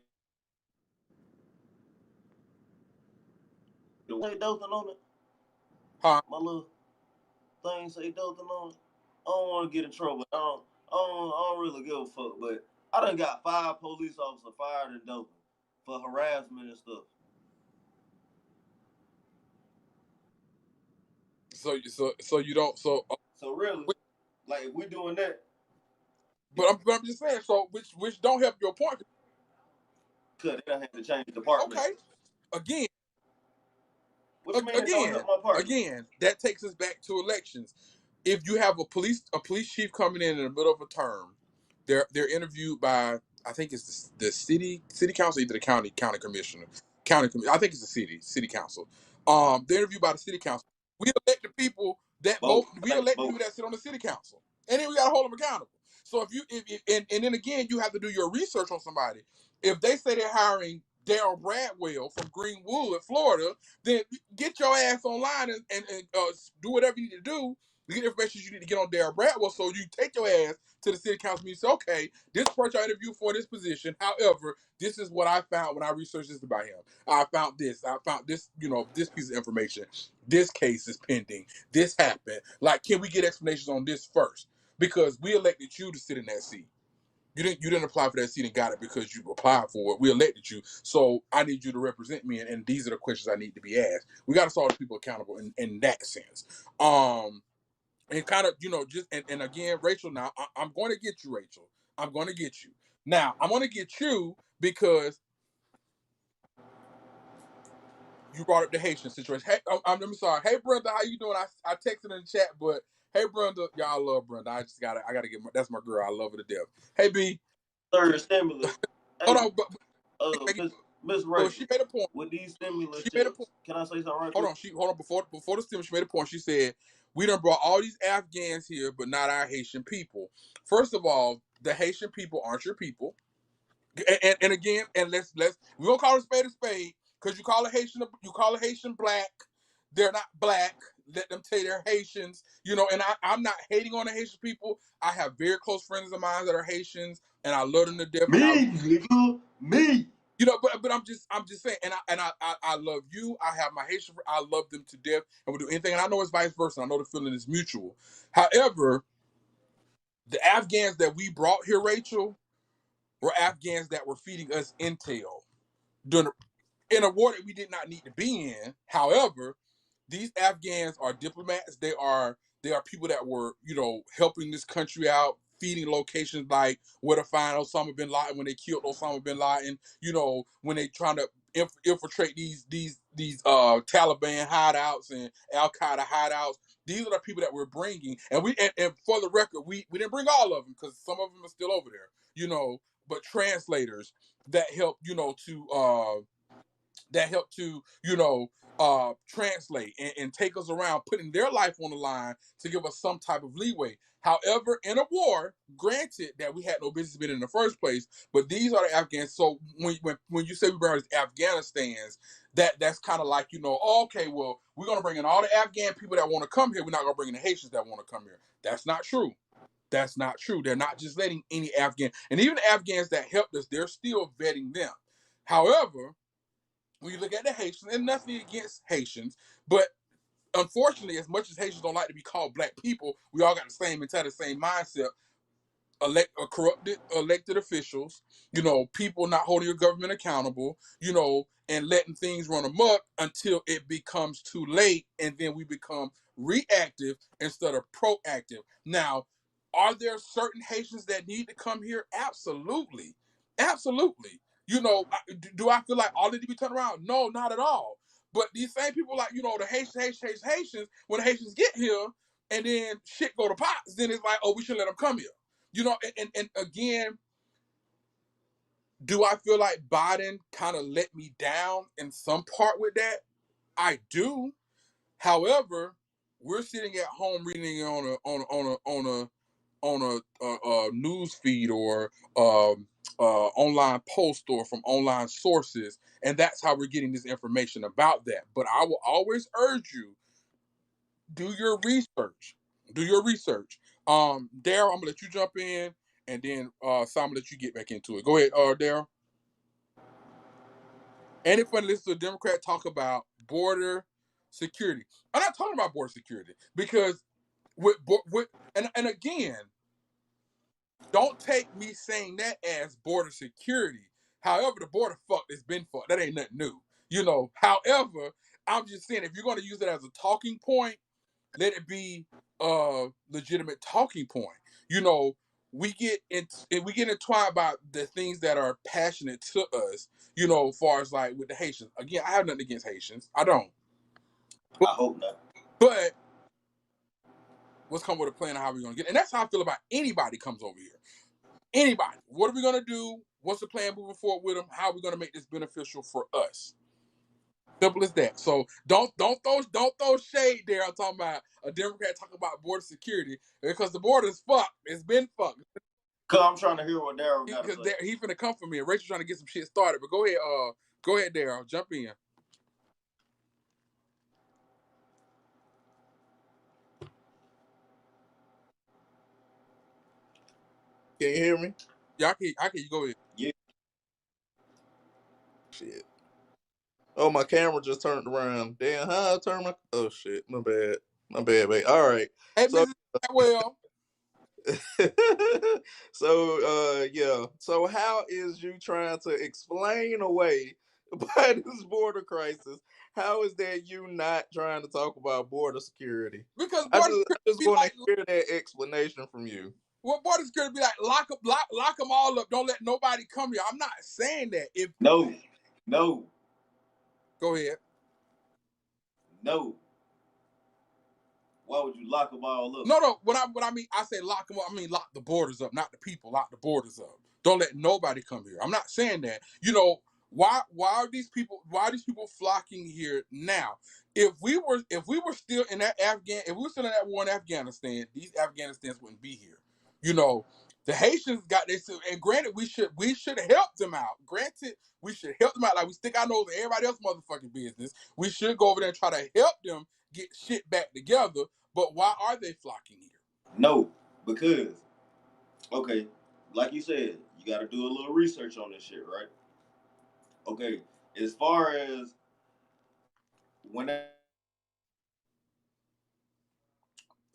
Say Dothan on it. Huh? My little thing say Dothan on it. I don't want to get in trouble. I don't really give a fuck. But I done got 5 police officers fired in Dothan for harassment and stuff. So you don't so really, like if we doing that. But I'm just saying. So which don't help your point. Cause they don't have to change department. Okay. Again. Again, that takes us back to elections. If you have a police chief coming in the middle of a term, they're interviewed by, I think it's the city council, either the county commissioner, I think it's the city council. They're interviewed by the city council. We elect the people that vote. We elect people that sit on the city council, and then we gotta hold them accountable. So and then again, you have to do your research on somebody. If they say they're hiring Daryl Bradwell from Greenwood, Florida, then get your ass online and do whatever you need to do to get the information you need to get on Daryl Bradwell. So you take your ass to the city council meeting and say, okay, this person I interviewed for this position. However, this is what I found when I researched this about him. I found this, this piece of information. This case is pending. This happened. Like, can we get explanations on this first? Because we elected you to sit in that seat. You didn't apply for that seat and got it because you applied for it. We elected you, so I need you to represent me, and these are the questions I need to be asked. We got to hold people accountable in that sense. And kind of just and again, Rachel. Now I'm going to get you, Rachel. I'm going to get you. Now I'm going to get you because you brought up the Haitian situation. Hey, I'm sorry. Hey, Brenda, how you doing? I texted in the chat, but hey, Brenda, y'all love Brenda. I gotta get that's my girl. I love her to death. Hey, B. Third stimulus. Hold on, but Miss Ray, she made a point. With these stimulus, she made a point. Can I say something right hold quick? on. Before the stimulus, she made a point. She said, we done brought all these Afghans here, but not our Haitian people. First of all, the Haitian people aren't your people. And again, and let's we gonna call a spade because you call a Haitian black. They're not black. Let them tell you they're Haitians. And I'm not hating on the Haitian people. I have very close friends of mine that are Haitians, and I love them to death. Me. But I'm just saying, and I love you. I have my Haitian. I love them to death, and we'll do anything. And I know it's vice versa. I know the feeling is mutual. However, the Afghans that we brought here, Rachel, were Afghans that were feeding us intel in a war that we did not need to be in. However, these Afghans are diplomats. They are people that were, helping this country out, feeding locations like where to find Osama bin Laden when they killed Osama bin Laden. When they trying to infiltrate these Taliban hideouts and Al Qaeda hideouts. These are the people that we're bringing, and for the record, we didn't bring all of them because some of them are still over there. But translators that help, translate and take us around, putting their life on the line to give us some type of leeway. However, in a war, granted that we had no business being in the first place, but these are the Afghans. So when you say we bring Afghanistan's, that's kind of like, okay, well, we're going to bring in all the Afghan people that want to come here. We're not going to bring in the Haitians that want to come here. That's not true. That's not true. They're not just letting any Afghan, and even the Afghans that helped us, they're still vetting them. However, when you look at the Haitians, and nothing against Haitians, but unfortunately, as much as Haitians don't like to be called black people, we all got the same mentality, same mindset. Corrupted elected officials, people not holding your government accountable, and letting things run amok until it becomes too late, and then we become reactive instead of proactive. Now, are there certain Haitians that need to come here? Absolutely, absolutely. Do I feel like all need to be turned around? No, not at all. But these same people, like the Haitians, when the Haitians get here, and then shit go to pots, then it's like, oh, we should let them come here. And again, do I feel like Biden kind of let me down in some part with that? I do. However, we're sitting at home reading on a news feed or online post or from online sources, and that's how we're getting this information about that. But I will always urge you, do your research. Do your research. Daryl, I'm gonna let you jump in, and then Sam, I'm gonna let you get back into it. Go ahead, Daryl. And if I listen to a Democrat talk about border security, I'm not talking about border security because with and again, don't take me saying that as border security. However, the border fucked, it's been fucked. That ain't nothing new. However, I'm just saying if you're gonna use it as a talking point, let it be a legitimate talking point. We get entwined about the things that are passionate to us. As far as like with the Haitians. Again, I have nothing against Haitians. I don't. I hope not. But let's come with a plan of how we're gonna get. And that's how I feel about anybody comes over here. Anybody. What are we gonna do? What's the plan moving forward with them? How are we gonna make this beneficial for us? Simple as that. So don't throw shade there. I'm talking about a Democrat talking about border security because the border is fucked. It's been fucked. Cause I'm trying to hear what Daryl got to say. He finna come for me. And Rachel's trying to get some shit started. But go ahead, Daryl. Jump in. Can you hear me? Yeah, I can. You go ahead. Yeah. Shit. Oh, my camera just turned around. Damn, how I turn my... Oh, shit. My bad, babe. All right. Hey, so, Mrs. Well. Yeah. So how is you trying to explain away Biden's border crisis? How is that you not trying to talk about border security? Because I border just be want like, to hear that explanation from you. well, border security be like lock them all up. Don't let nobody come here. I'm not saying that. No. Go ahead. No. Why would you lock them all up? No. What I mean, I say lock them up. I mean lock the borders up, not the people. Lock the borders up. Don't let nobody come here. I'm not saying that. Why are these people flocking here now? If we were still in that war in Afghanistan, these Afghanistans wouldn't be here. The Haitians got this, and granted, we should help them out. Granted, we should help them out like we stick our nose in everybody else's motherfucking business. We should go over there and try to help them get shit back together. But why are they flocking here? No, because okay, like you said, you got to do a little research on this shit, right? Okay, as far as when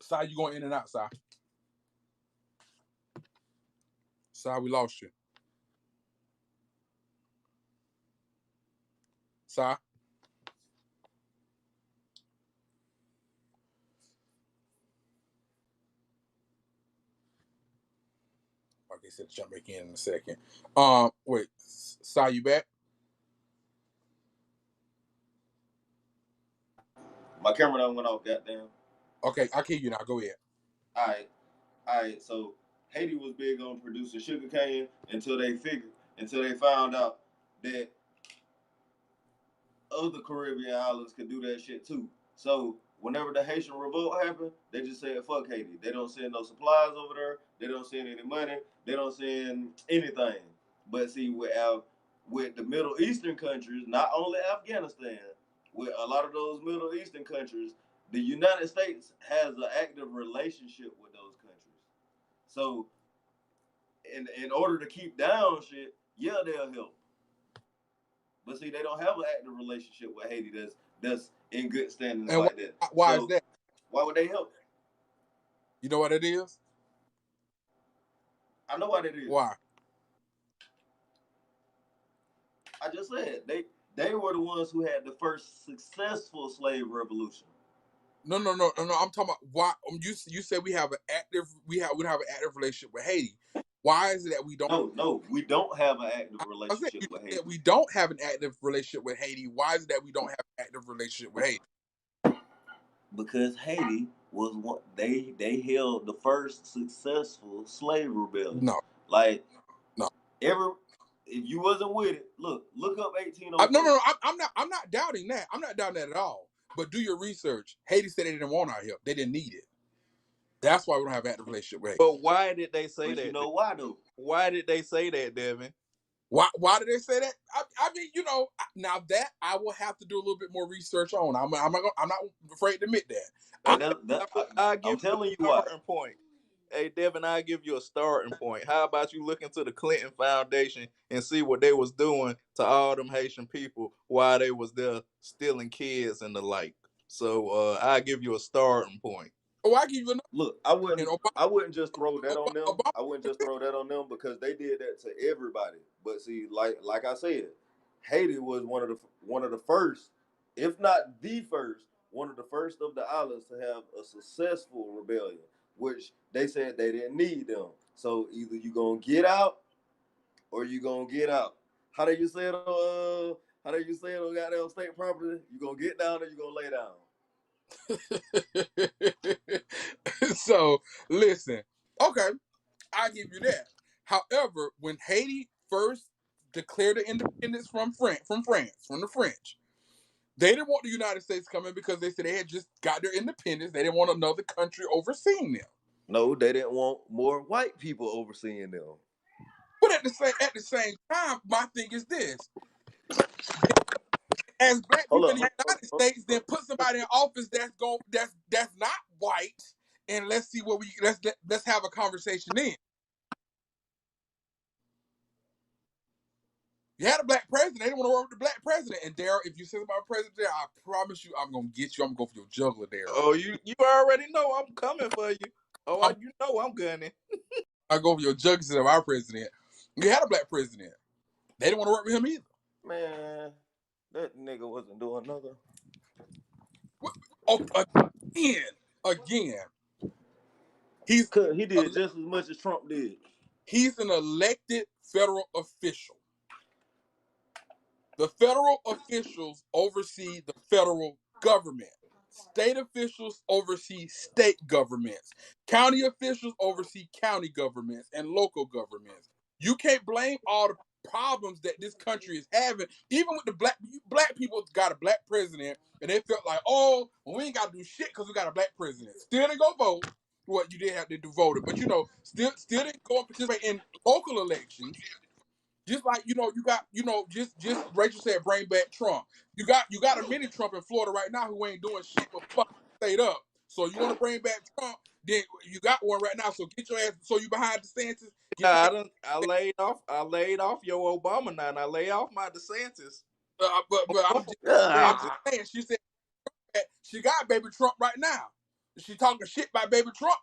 Si, you going in and out, Si. Si, we lost you. Si. Okay, said jump back in a second. Wait, Si, you back? my camera done went off, goddamn. Okay, I can hear you now. Go ahead. All right. So Haiti was big on producing sugarcane until they found out that other Caribbean islands could do that shit too. So whenever the Haitian revolt happened, they just said fuck Haiti. They don't send no supplies over there. They don't send any money. They don't send anything. But see, with the Middle Eastern countries, not only Afghanistan, with a lot of those Middle Eastern countries, the United States has an active relationship with those countries. So, in order to keep down shit, yeah, they'll help. But see, they don't have an active relationship with Haiti that's in good standings And like that. why So is that? why would they help? You know what it is? I know what it is. Why? I just said they were the ones who had the first successful slave revolution. No. I'm talking about why. You said we have an active relationship with Haiti. Why is it that we don't? No, we don't have an active I said relationship you with said Haiti we don't have an active relationship with Haiti. Why is it that we don't have an active relationship with Haiti? because Haiti was one. They held the first successful slave rebellion. No. Like No. if you wasn't with it, look up 1804. No. I'm not doubting that. I'm not doubting that at all. But do your research. Haiti said they didn't want our help. They didn't need it. That's why we don't have an active relationship with Haiti. But why did they say that? You know why though? Why did they say that, Devin? Why did they say that? I mean, now that I will have to do a little bit more research on. I'm not afraid to admit that. I'll give I'm telling you a why. starting point. Hey, Devin, I'll give you a starting point. How about you look into the Clinton Foundation and see what they was doing to all them Haitian people while they was there stealing kids and the like. So I'll give you a starting point. Oh, I give you another. Look, I wouldn't just throw that on them. I wouldn't just throw that on them because they did that to everybody. But see, like I said, Haiti was one of the first, if not the first, one of the first of the islands to have a successful rebellion, which they said they didn't need them. So either you gonna get out or you gonna get out. How do you say it on goddamn state property? You gonna get down or you gonna lay down? So listen, okay, I give you that. However, when Haiti first declared their independence from the French, they didn't want the United States coming because they said they had just got their independence. They didn't want another country overseeing them. No, they didn't want more white people overseeing them. But at the same time, my thing is this: as black people in the United States, then put somebody in office that's not white, and let's see what let's have a conversation then. You had a black president. They didn't want to work with the black president. And Daryl, if you say about president, I promise you, I'm gonna get you. I'm gonna go for your juggler, Daryl. Oh, you already know I'm coming for you. Oh, you know I'm gunning. I go for your juggler of our president. You had a black president. They didn't want to work with him either. Man, that nigga wasn't doing nothing. Oh, again. He did just as much as Trump did. He's an elected federal official. The federal officials oversee the federal government. State officials oversee state governments. County officials oversee county governments and local governments. You can't blame all the problems that this country is having. Even with the black people got a black president, and they felt like, oh, well, we ain't got to do shit because we got a black president. Still didn't go vote. What you did have to do voted, but still didn't go and participate in local elections. Just like you got just Rachel said, bring back Trump. You got a mini Trump in Florida right now who ain't doing shit but fucking stayed up. So you want to bring back Trump? Then you got one right now. So get your ass. So you behind DeSantis? I laid off your Obama now, and I lay off my DeSantis. But I'm just saying. She said she got baby Trump right now. She talking shit about baby Trump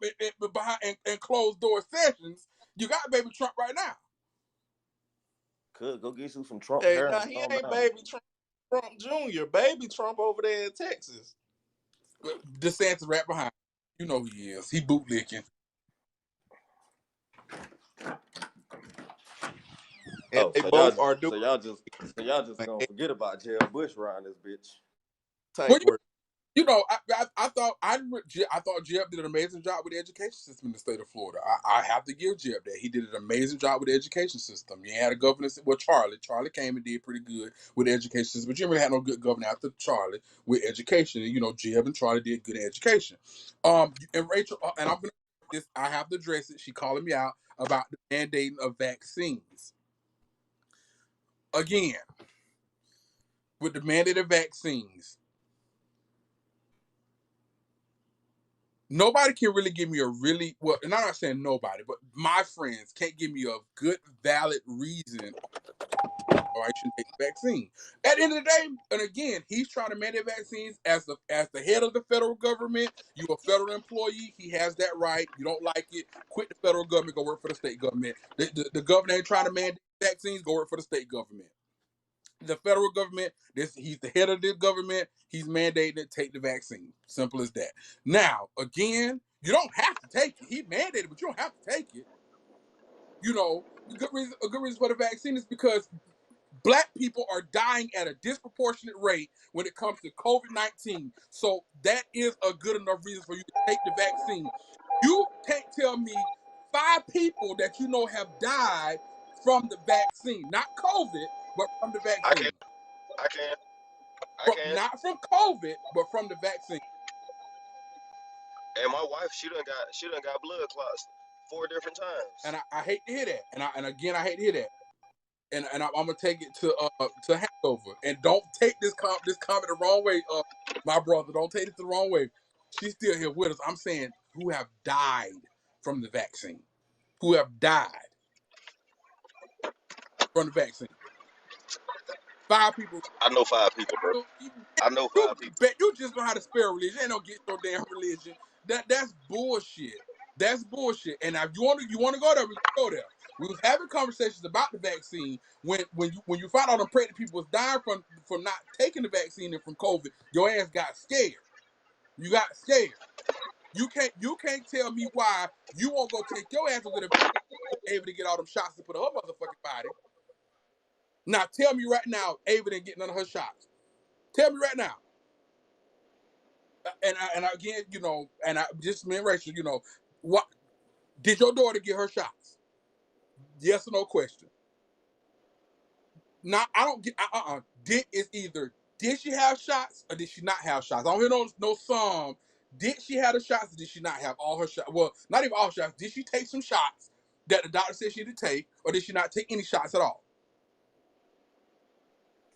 behind and closed door sessions. You got baby Trump right now. Could go get you some Trump. Hey, now he ain't baby Trump Jr. Baby Trump over there in Texas. DeSantis right behind. You know who he is. He bootlicking. So y'all just gonna forget about Jeb Bush around this bitch. I thought Jeb did an amazing job with the education system in the state of Florida. I have to give Jeb that. He did an amazing job with the education system. You had a governor, Charlie. Charlie came and did pretty good with the education system, but you really had no good governor after Charlie with education. And, Jeb and Charlie did good in education. And Rachel, and I'm gonna this. I have to address it. She calling me out about the mandating of vaccines. Again, with the mandate of vaccines. nobody can really give me a really well. And I'm not saying nobody, but my friends can't give me a good, valid reason or I shouldn't take the vaccine. At the end of the day, and again, he's trying to mandate vaccines as the head of the federal government. You're a federal employee. He has that right. You don't like it, quit the federal government, go work for the state government. The governor ain't trying to mandate vaccines, go work for the state government. The federal government, he's the head of the government. He's mandating it, take the vaccine. Simple as that. Now, again, you don't have to take it. He mandated, but you don't have to take it. You know, a good reason for the vaccine is because Black people are dying at a disproportionate rate when it comes to COVID-19. So that is a good enough reason for you to take the vaccine. You can't tell me 5 people that you know have died from the vaccine, not COVID, but from the I can, vaccine. I can. Not from COVID, but from the vaccine. And my wife, she done got blood clots 4 different times. And I hate to hear that. And again, I hate to hear that. And I'm gonna take it to Handover. And don't take this comment the wrong way, my brother. Don't take it the wrong way. She's still here with us. I'm saying who have died from the vaccine. Who have died from the vaccine. 5 people. I know 5 people, bro. I know 5 people. You just know how to spell religion. Ain't no get no damn religion. That's bullshit. That's bullshit. And if you want to go there, we can go there. We was having conversations about the vaccine when you found out them pregnant people was dying from not taking the vaccine and from COVID. Your ass got scared. You got scared. You can't tell me why you won't go take your ass to the able to get all them shots to put in her motherfucking body. Now tell me right now, Ava didn't get none of her shots. Tell me right now. And again, you know, and just me and Rachel, you know, what did your daughter get her shots? Yes or no question. Now I don't get It's either did she have shots or did she not have shots? I don't hear no sum. Did she have the shots or did she not have all her shots? Well, not even all shots. Did she take some shots that the doctor said she had to take, or did she not take any shots at all?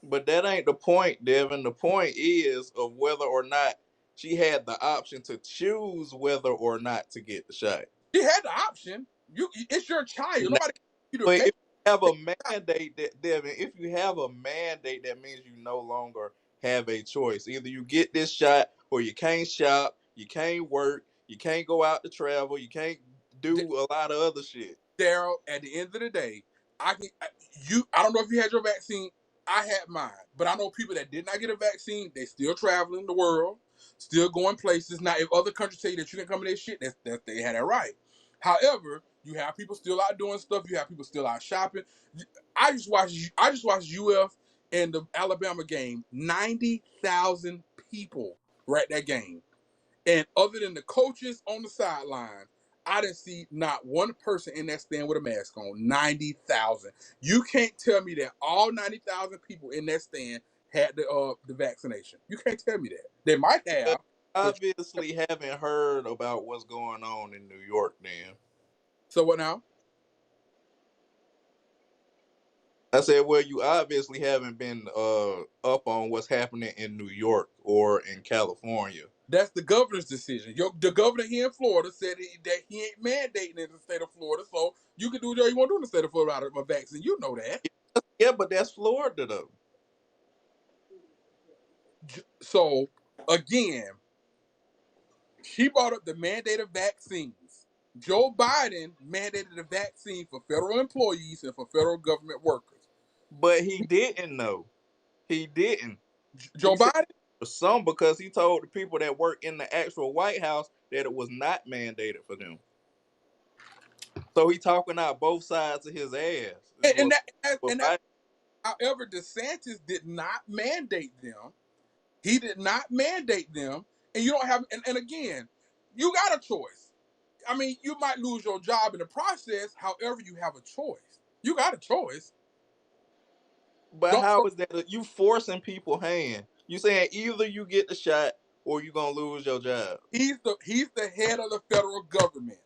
But that ain't the point, Devin. The point is of whether or not she had the option to choose whether or not to get the shot. She had the option. It's your child. Nobody you to But take. if you have a mandate, Devin, if you have a mandate, that means you no longer have a choice. Either you get this shot or you can't shop, you can't work, you can't go out to travel, you can't do a lot of other shit. Daryl, at the end of the day, I don't know if you had your vaccine. I had mine, but I know people that did not get a vaccine. They still traveling the world, still going places. Now, if other countries tell you that you didn't come in their shit, that they had that right. However, you have people still out doing stuff. You have people still out shopping. I just watched UF and the Alabama game. 90,000 people were at that game, and other than the coaches on the sideline, I didn't see not one person in that stand with a mask on. 90,000. You can't tell me that all 90,000 people in that stand had the vaccination. You can't tell me that. They might have. Obviously, haven't heard about what's going on in New York, then. So what now? I said, well, you obviously haven't been up on what's happening in New York or in California. That's the governor's decision. The governor here in Florida said that he ain't mandating in the state of Florida, so you can do whatever you want to do in the state of Florida out of a vaccine. You know that. Yeah, but that's Florida, though. So, again, she brought up the mandate of vaccines. Joe Biden mandated a vaccine for federal employees and for federal government workers. But he didn't, though. He didn't. Joe Biden? For some, because he told the people that work in the actual White House that it was not mandated for them. So he talking out both sides of his ass. However, DeSantis did not mandate them. He did not mandate them. And you don't have, and again, you got a choice. I mean, you might lose your job in the process. However, you have a choice. You got a choice. But how is that? You forcing people's hand. You saying either you get the shot or you're going to lose your job. He's the head of the federal government.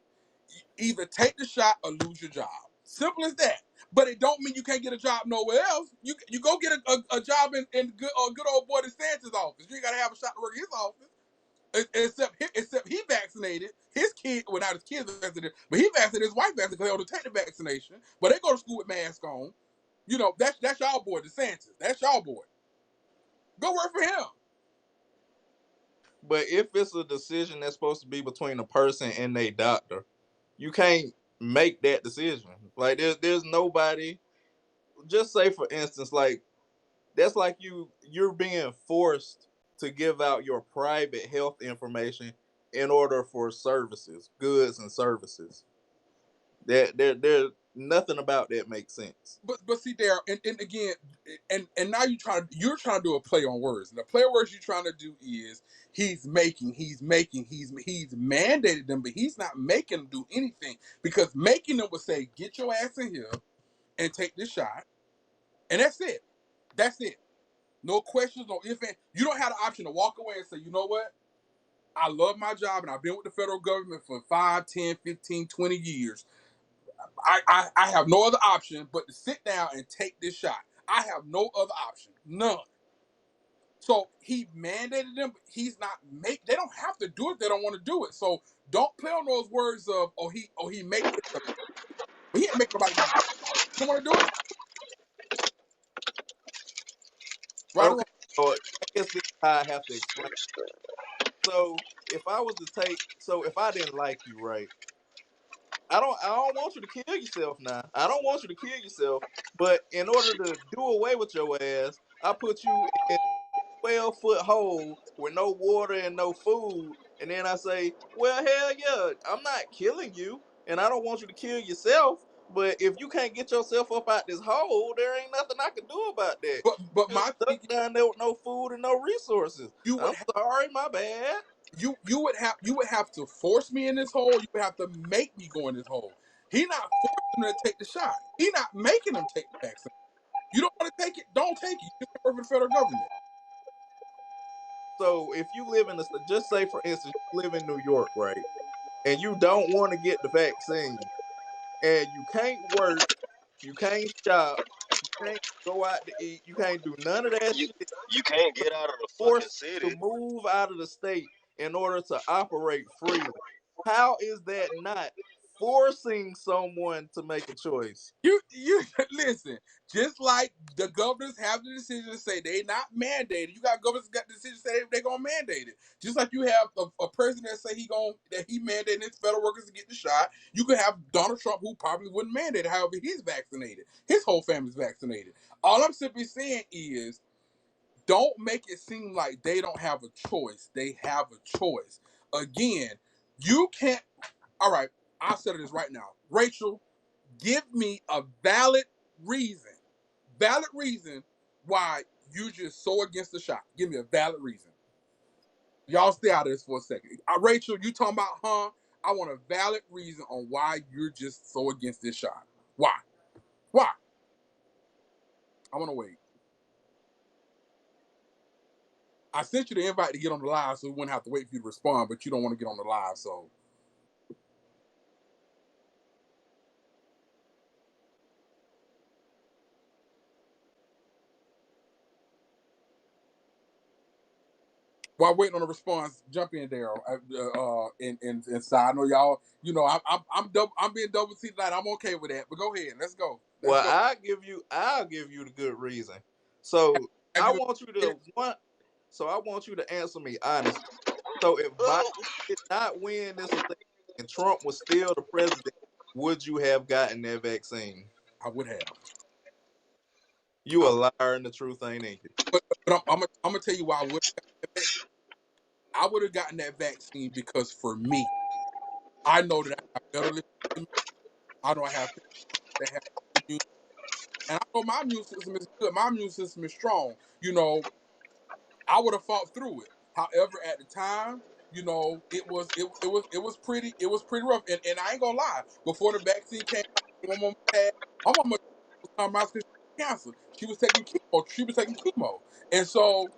Either take the shot or lose your job. Simple as that. But it don't mean you can't get a job nowhere else. You go get a job in good old boy DeSantis' office. You ain't got to have a shot to work in his office. Except he vaccinated his kid. Well, not his kids vaccinated, but he vaccinated his wife vaccinated because they don't take the vaccination. But they go to school with masks on. You know, that's y'all boy, DeSantis. That's y'all boy. Go work for him. But if it's a decision that's supposed to be between a person and their doctor, you can't make that decision. Like there's nobody. Just say for instance, like that's like you're being forced to give out your private health information in order for services, goods and services. There nothing about that makes sense. But see there, and again, and now you're trying to do a play on words. And the play on words you're trying to do is he's mandated them, but he's not making them do anything because making them would say, get your ass in here and take this shot, and that's it. That's it. No questions, no ifs. You don't have the option to walk away and say, you know what? I love my job and I've been with the federal government for 5, 10, 15, 20 years. I have no other option but to sit down and take this shot. I have no other option. None. So he mandated them, but he's not they don't have to do it, they don't want to do it. So don't play on those words of he makes it. But he ain't making nobody do it. You don't want to do it? Right or Okay, wrong? so I guess this is how I have to explain. So if I didn't like you, right? I don't want you to kill yourself now. I don't want you to kill yourself. But in order to do away with your ass, I put you in 12-foot hole with no water and no food. And then I say, well, hell yeah, I'm not killing you. And I don't want you to kill yourself. But if you can't get yourself up out this hole, there ain't nothing I can do about that. But You're my stuck thing, down there with no food and no resources. you would I'm sorry, my bad. you would have to force me in this hole. You would have to make me go in this hole. He not forcing them to take the shot. He not making them take the vaccine. You don't want to take it, don't take it. You just work for the federal government. So if you live in just say for instance, you live in New York, right? And you don't want to get the vaccine, and you can't work, you can't shop, you can't go out to eat, you can't do none of that You shit. you can't You're get out of the fucking forced to city. move out of the state in order to operate freely. How is that not forcing someone to make a choice? You listen. Just like the governors have the decision to say they not mandated. You got governors got the decision to say they gonna mandate it. Just like you have a president that say he mandated his federal workers to get the shot. You could have Donald Trump who probably wouldn't mandate it. However, he's vaccinated. His whole family's vaccinated. All I'm simply saying is don't make it seem like they don't have a choice. They have a choice. Again, you can't. All right, I'll settle this right now. Rachel, give me a valid reason why you just so against the shot. Give me a valid reason. Y'all stay out of this for a second. Rachel, you talking about, huh? I want a valid reason on why you're just so against this shot. Why? Why? I want to wait. I sent you the invite to get on the live so we wouldn't have to wait for you to respond, but you don't want to get on the live, so. While waiting on the response, jump in there. Inside. I know y'all. You know, I'm being double T tonight. I'm okay with that. But go ahead. Let's go. Let's Well, go. I'll give you the good reason. So Have I you want you been- to I want you to answer me honestly. So if Biden did not win this election and Trump was still the president, would you have gotten that vaccine? I would have. You I, a liar and the truth ain't in you. but I'm gonna tell you why I would have gotten that vaccine. I would have gotten that vaccine because for me, I know that I have better living. I know I have people that have immune, and I know my immune system is good. My immune system is strong. You know, I would have fought through it. However, at the time, you know, it was pretty rough. And I ain't gonna lie, before the vaccine came out, my mama was talking about cancer. She was taking chemo. She was taking chemo, and so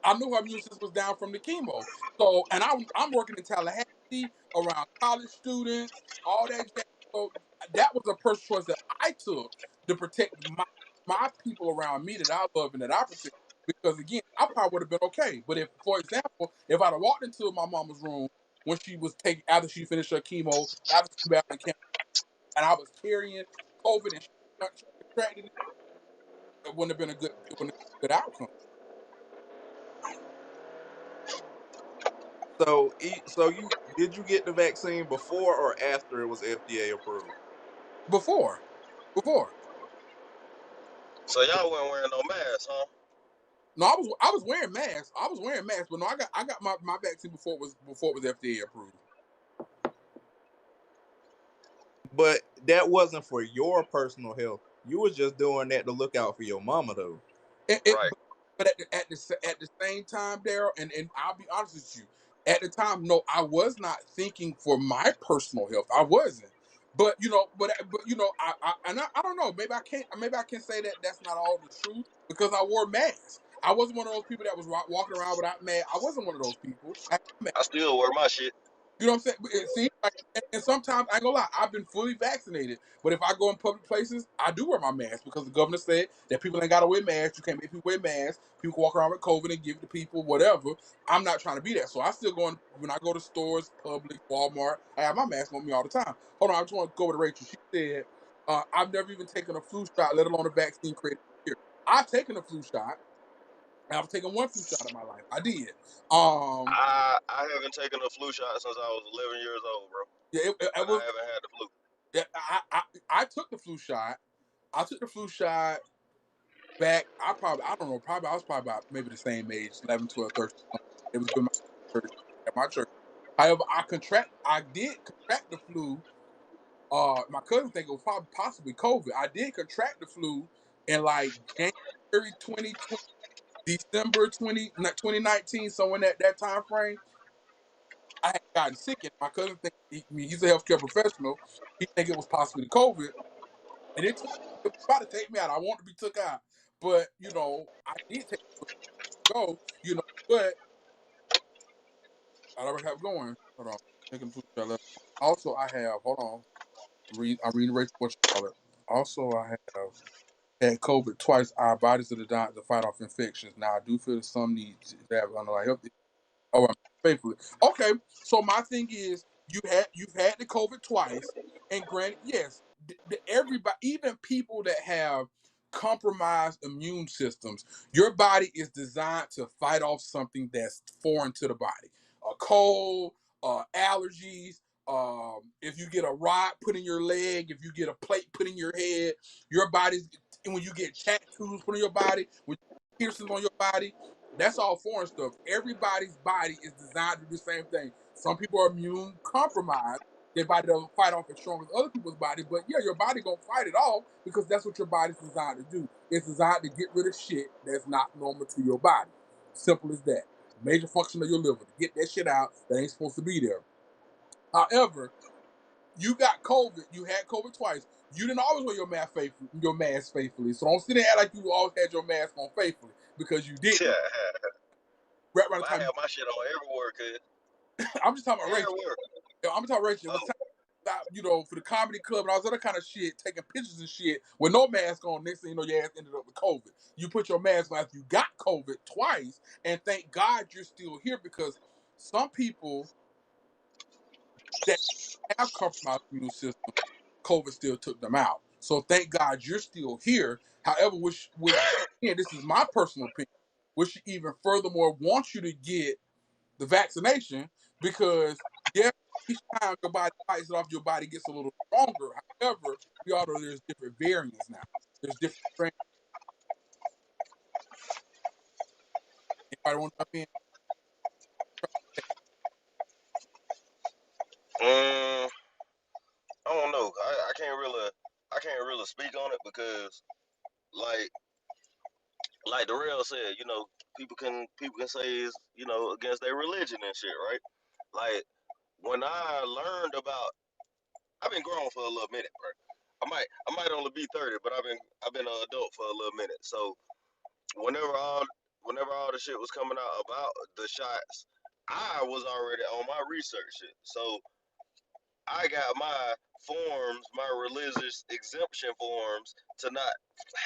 I knew her immune system was down from the chemo. So, and I'm working in Tallahassee around college students, all that jazz. So that was a personal choice that I took to protect my people around me that I love and that I protect because again, I probably would have been okay. But if, for example, if I'd have walked into my mama's room when she was taking after she finished her chemo, after she came back on camp, and I was carrying COVID and she contracted it wouldn't have been a good good outcome. So, so you did you get the vaccine before or after it was FDA approved? Before. So y'all wasn't wearing no mask, huh? No, I was wearing masks. But no, I got my vaccine before it was FDA approved. But that wasn't for your personal health. You was just doing that to look out for your mama, though. Right. But at the same time, Daryl, and I'll be honest with you, at the time, no, I was not thinking for my personal health. I wasn't. But I don't know. Maybe I can say that that's not all the truth because I wore masks. I wasn't one of those people that was walking around without mask. I wasn't one of those people. I still wear my shit. You know what I'm saying? It seems like, and sometimes I ain't gonna lie, I've been fully vaccinated, but if I go in public places, I do wear my mask because the governor said that people ain't gotta wear masks. You can't make people wear masks. People can walk around with COVID and give it to people, whatever. I'm not trying to be that, so I still go in when I go to stores, Publix, Walmart. I have my mask on me all the time. Hold on, I just want to go with Rachel. She said, "I've never even taken a flu shot, let alone a vaccine created here. I've taken a flu shot. I've taken one flu shot in my life. I did. I haven't taken a flu shot since I was 11 years old, bro. Yeah, it And was. I haven't had the flu. Yeah, I took the flu shot. I took the flu shot back. I don't know, probably I was probably about maybe the same age, 11, 12, 13. It was doing my church at my church. However, I did contract the flu. My cousin think it was probably possibly COVID. I did contract the flu in like January 2020, December 2019, so in that time frame. I had gotten sick, and my cousin think he's a healthcare professional. He think it was possibly COVID. And it was about to take me out. I want to be took out. But, I did take it to go, but I already have going. Hold on. Taking food shot left. Also, I have, hold on. I'm reading Rachel what you call it. Also, I have had COVID twice. Our bodies are designed to fight off infections. Now, I do feel that some need to have underlying health. Oh, I'm faithfully. Okay, so my thing is, you've had the COVID twice, and granted, yes, everybody, even people that have compromised immune systems, your body is designed to fight off something that's foreign to the body. A cold, allergies. If you get a rod put in your leg, if you get a plate put in your head, your body's and when you get tattoos put on your body, when piercings on your body, that's all foreign stuff. Everybody's body is designed to do the same thing. Some people are immune compromised. Their body doesn't fight off as strong as other people's body, but yeah, your body gonna fight it off because that's what your body's designed to do. It's designed to get rid of shit that's not normal to your body. Simple as that. Major function of your liver to get that shit out that ain't supposed to be there. However, you got COVID. You had COVID twice. You didn't always wear your mask faithfully. So don't sit there and act like you always had your mask on faithfully because you didn't. Right around the I time have my shit on everywhere, cuz. I'm just talking about Rachel. Everywhere. I'm talking about Rachel. It was Oh, time, for the comedy club and all this other kind of shit, taking pictures and shit with no mask on. Next thing you know, your ass ended up with COVID. You put your mask on after you got COVID twice, and thank God you're still here because some people that have compromised immune system, COVID still took them out. So thank God you're still here. However, which again, this is my personal opinion, which even furthermore wants you to get the vaccination because yeah, each time your body fights it off, your body gets a little stronger. However, we all know there's different variants now. There's different strains. Anybody want to jump in? mm, I don't know. I can't really speak on it because like Darrell said, people can say it's against their religion and shit, right? Like when I learned about, I've been grown for a little minute, bro. I might only be 30, but I've been an adult for a little minute. So whenever all whenever all the shit was coming out about the shots, I was already on my research shit. So I got my forms, my religious exemption forms to not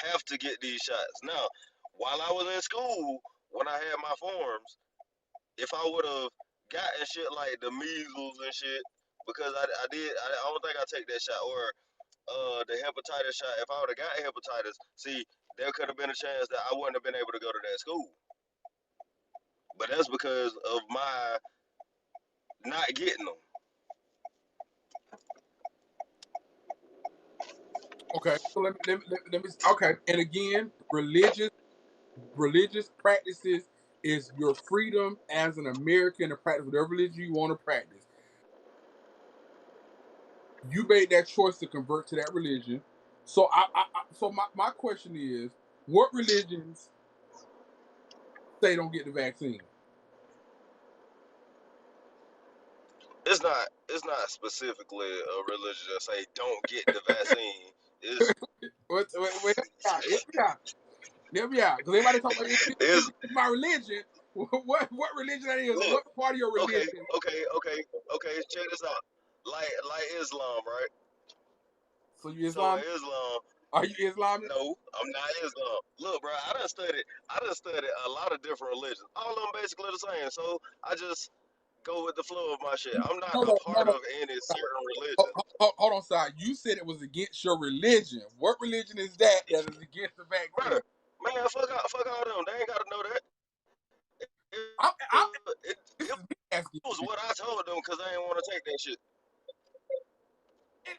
have to get these shots. Now, while I was in school, when I had my forms, if I would have gotten shit like the measles and shit, because I don't think I take that shot, or the hepatitis shot. If I would have got hepatitis, see, there could have been a chance that I wouldn't have been able to go to that school. But that's because of my not getting them. Okay, so let me okay. And again, religious practices is your freedom as an American to practice whatever religion you want to practice. You made that choice to convert to that religion. So so my question is, what religions say don't get the vaccine? It's not specifically a religion that say don't get the vaccine. It's Wait, help me out. Because everybody talking about it's it's my religion. What religion that is? look, What part of your okay, religion? okay, check this out. Like Islam, right? So you So Islam? Islam, Are you Islamic? no, I'm not Islam. Look, bro, I done studied a lot of different religions. All of them basically the same. So I just go with the flow of my shit. I'm not No, a no, no, part no. of any certain religion. Hold on, side. You said it was against your religion. What religion is that that is against the Bro, vaccine? man, fuck all them. They ain't gotta know that. I'm, this It is me asking was you. what I told them because they ain't want to take that shit.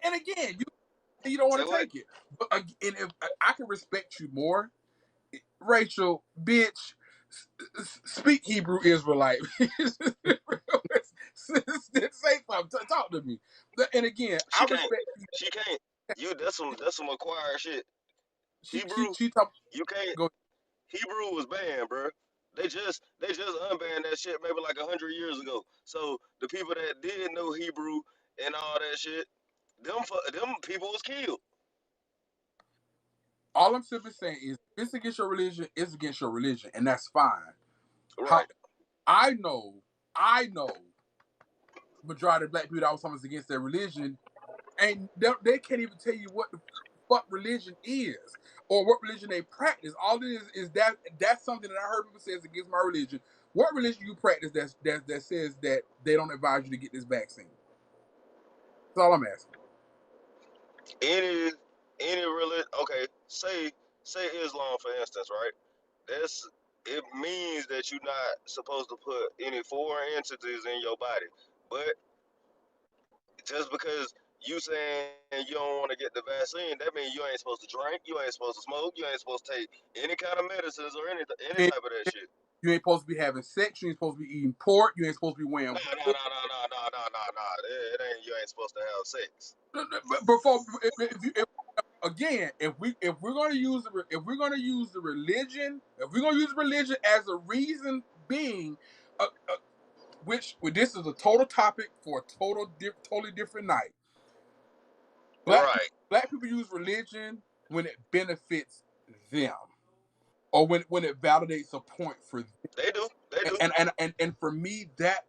And again, you don't Say want to what? take it. But and if I can respect you more, Rachel, bitch, speak Hebrew Israelite. Say something. Talk to me. And again, She I can't. respect. She can't. You that's some acquired shit. Hebrew, She talk. you can't. Go. Hebrew was banned, bro. They just unbanned that shit maybe like 100 years ago. So the people that did know Hebrew and all that shit, them people was killed. All I'm simply saying is, if it's against your religion, it's against your religion, and that's fine. How Right. I know, majority of black people that was something against their religion, and they can't even tell you what the fuck religion is or what religion they practice. All it is that's something that I heard people say is against my religion. What religion you practice that says that they don't advise you to get this vaccine? That's all I'm asking. Any any religion. Okay. Say Islam for instance, right? That's it means that you're not supposed to put any foreign entities in your body. But just because you saying you don't want to get the vaccine, that means you ain't supposed to drink, you ain't supposed to smoke, you ain't supposed to take any kind of medicines or any You type of that shit. ain't supposed to be having sex. You ain't supposed to be eating pork. You ain't supposed to be wearing. Nah. It ain't you ain't supposed to have sex. Before, again, if we're going to use if we're going to use the religion, if we're going to use religion as a reason being, which this is a total topic for a totally different night. Black Right. black people use religion when it benefits them, or when it validates a point for them. They do. They do. And for me, that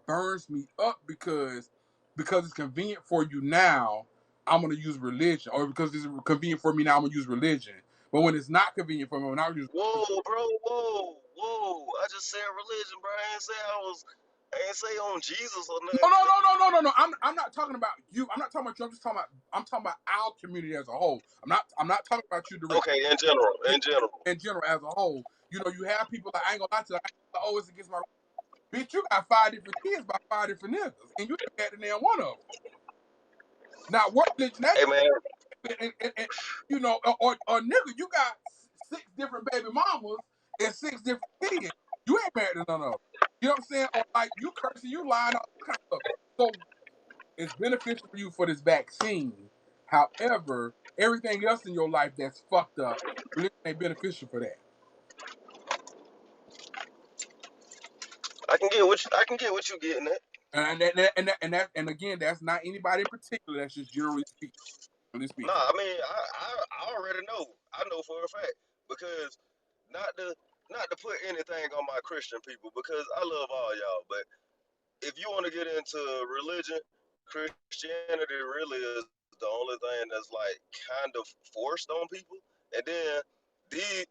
burns me up because it's convenient for you now. I'm gonna use religion, or because it's convenient for me now, I'm gonna use religion. But when it's not convenient for me, when I use Whoa, bro, whoa. I just said religion, bro. I ain't say on Jesus or no, nothing. no, no, no, no, no, no. I'm not talking about you. I'm not talking about you. I'm talking about our community as a whole. I'm not talking about you directly. Okay, in general. In general. In general, as a whole, you have people that I ain't gonna lie to. Like, oh, it's against my bitch. You got 5 different kids by 5 different niggas, and you ain't had the damn one of them. Now, what religion that Hey man, and, or nigga, you got 6 different baby mamas and 6 different kids. You ain't married to none of them. You know what I'm saying? Or like you cursing, you lying, all kind of stuff. So it's beneficial for you for this vaccine. However, everything else in your life that's fucked up, religion ain't beneficial for that. I can get what you getting at. And again, that's not anybody in particular. That's just generally speaking. Generally Nah, speaking. I mean, I already know. I know for a fact because not to not to put anything on my Christian people because I love all y'all. But if you want to get into religion, Christianity really is the only thing that's like kind of forced on people. And then these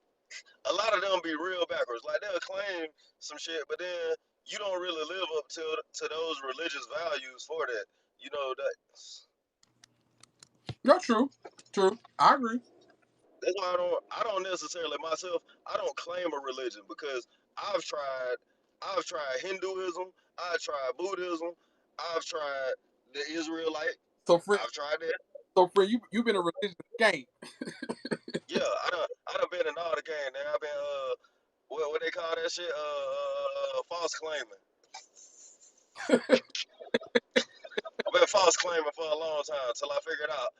a lot of them be real backwards. Like they'll claim some shit, but then you don't really live up to those religious values for that. You know that. No, true. I agree. That's why I don't necessarily myself. I don't claim a religion because I've tried. I've tried Hinduism. I've tried Buddhism. I've tried the Israelite. So, friend, I've tried that. you've been a religious skank. Yeah, I done been in all the game. Now I've been what they call that shit false claiming. I've been false claiming for a long time till I figured out.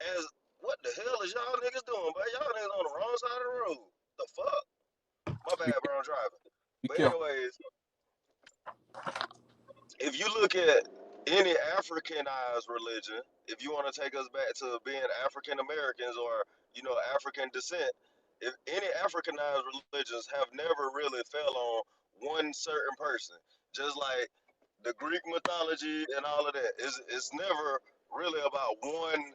As what the hell is y'all niggas doing, but y'all niggas on the wrong side of the road. The fuck? My Be, bad, bro. I'm driving. be But careful. anyways, if you look at any Africanized religion, if you want to take us back to being African Americans or African descent, if any Africanized religions have never really fell on one certain person, just like the Greek mythology and all of that, it's never really about one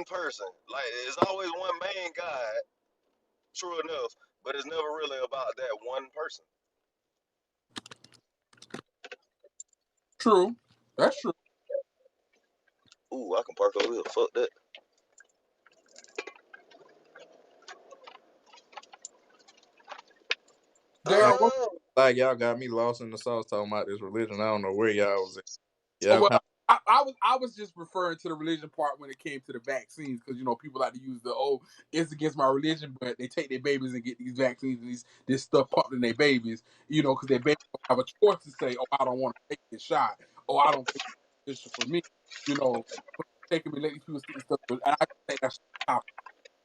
person. Like it's always one main god, true enough, but it's never really about that one person. True. That's true. Ooh, I can park over here. Fuck that. Daryl, what, Like y'all got me lost in the sauce talking about this religion. I don't know where y'all was at. oh, Yeah, well, I was just referring to the religion part when it came to the vaccines because people like to use it's against my religion, but they take their babies and get these vaccines and this stuff pumped in their babies, because their babies don't have a choice to say, oh, I don't want to take this shot, oh, I don't think this is for me, taking me let these people stick this stuff, and I think that's topic.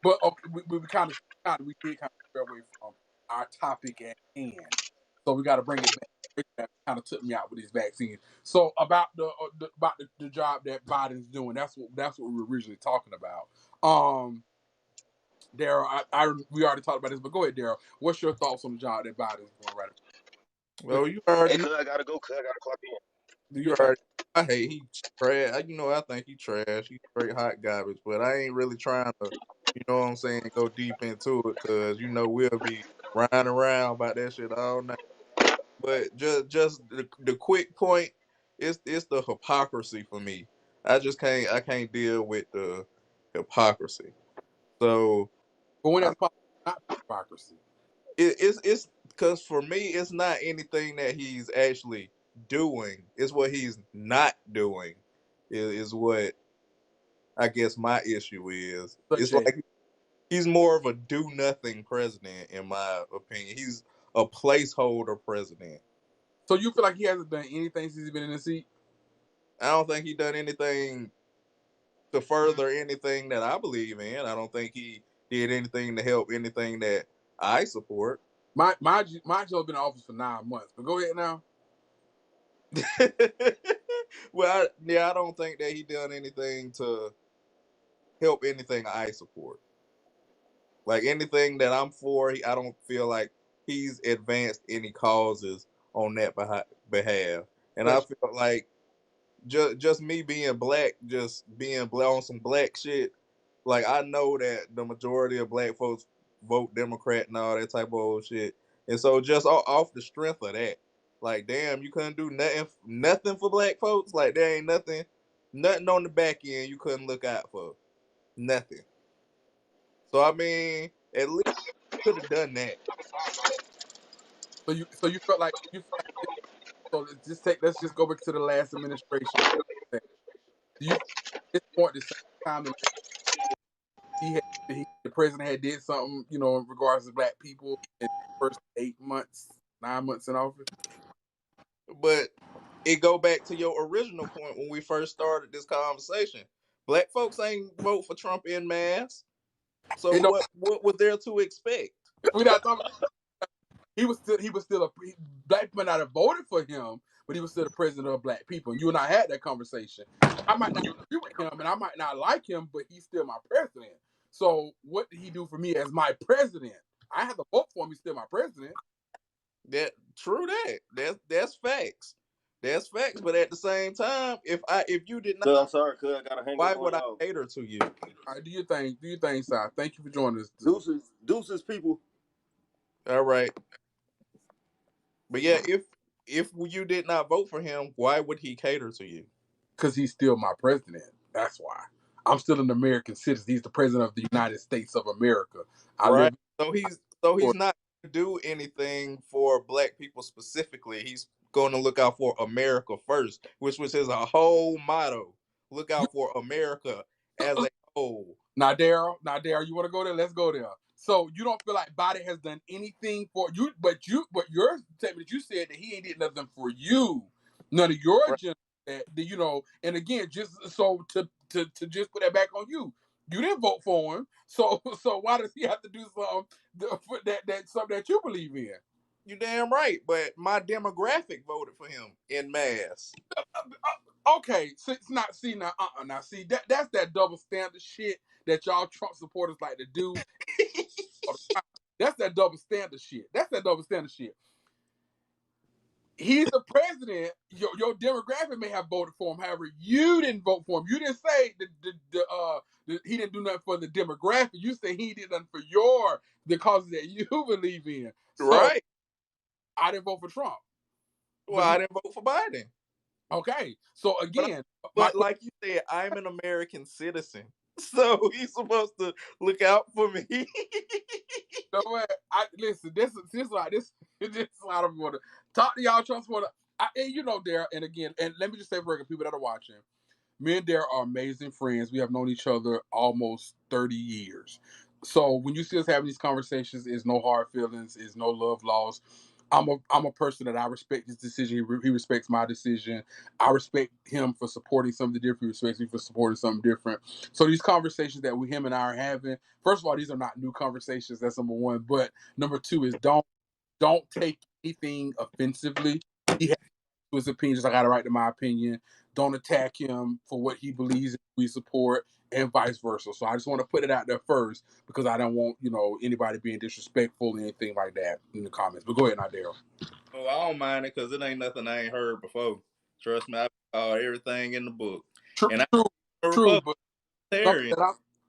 But okay, we did kind of stray away from our topic at hand, so we got to bring it back. That kind of took me out with these vaccines. So about the job that Biden's doing, that's what we were originally talking about. Daryl, we already talked about this, but go ahead, Daryl. What's your thoughts on the job that Biden's doing right now? well, you Hey, already know. cuz I gotta go. Cuz I gotta clock in. You already. I hate he trash. I think he trash. He's straight hot garbage. But I ain't really trying to, you know what I'm saying, go deep into it because we'll be riding around about that shit all night. But just the quick point, it's the hypocrisy for me. I can't deal with the hypocrisy. So But when I, that's not hypocrisy. it's because for me it's not anything that he's actually doing. It's what he's not doing is what I guess my issue is. It's Such a like he's more of a do nothing president in my opinion. He's a placeholder president. So you feel like he hasn't done anything since he's been in the seat? I don't think he done anything to further anything that I believe in. I don't think he did anything to help anything that I support. My Joe been in office for 9 months, but go ahead now. Well, I don't think that he done anything to help anything I support. Like anything that I'm for, I don't feel like he's advanced any causes on that behalf. And I But feel like just me being black, just being black on some black shit. Like I know that the majority of black folks vote Democrat and all that type of old shit, and so just off the strength of that, like damn, you couldn't do nothing for black folks. Like there ain't nothing on the back end you couldn't look out for, nothing. So I mean, at least could have done that. so you felt like so let's just go back to the last administration. Do you at this point the same time that the president had did something, in regards to black people in the first 9 months in office? But it go back to your original point when we first started this conversation. Black folks ain't vote for Trump in mass. So what was there to expect? We not talking. He was still black people might not have voted for him, but he was still the president of black people. And you and I had that conversation. I might not agree with him, and I might not like him, but he's still my president. So what did he do for me as my president? I have to vote for him. He's still my president. That's facts. That's facts, but at the same time, if you did not, I'm sorry, cuz I gotta hang why up on would I y'all. cater to you? All right, do your thing. Do your thing, Si. Thank you for joining us. Deuces, people. All right, but yeah, if you did not vote for him, why would he cater to you? Because he's still my president. That's why. I'm still an American citizen. He's the president of the United States of America. I Right. live. So he's not going to do anything for black people specifically. He's going to look out for America first, which was his whole motto. Look out for America as a whole. Now, Daryl, you want to go there? Let's go there. So you don't feel like Biden has done anything for you, but your statement that you said that he ain't did nothing for you, none of your Right. agenda. That, and again, just so to just put that back on you, you didn't vote for him. So why does he have to do something something that you believe in? You damn right, but my demographic voted for him in mass. Okay, so it's not see now. Now see that's that double standard shit that y'all Trump supporters like to do. That's that double standard shit. He's the president. Your demographic may have voted for him. However, you didn't vote for him. You didn't say he didn't do nothing for the demographic. You say he did nothing for the causes that you believe in. So Right. I didn't vote for Trump. Well, I didn't vote for Biden. Okay. So again, but like you said, I'm an American citizen. So he's supposed to look out for me. You know what? Listen. This is like this. This I don't want to talk to y'all. Trust what Darryl. And again, and let me just say for the people that are watching, me and Darryl are amazing friends. We have known each other almost 30 years. So when you see us having these conversations, it's no hard feelings, it's no love lost. I'm a person that I respect his decision. He respects my decision. I respect him for supporting something different. He respects me for supporting something different. So these conversations that him and I are having, first of all, these are not new conversations. That's number one. But number two is don't take anything offensively. He has his opinion, just like I got a right to my opinion. Don't attack him for what he believes we support, and vice versa. So I just want to put it out there first because I don't want anybody being disrespectful or anything like that in the comments. But go ahead, now, Daryl. Oh, I don't mind it because it ain't nothing I ain't heard before. Trust me, I saw everything in the book. True, and true, but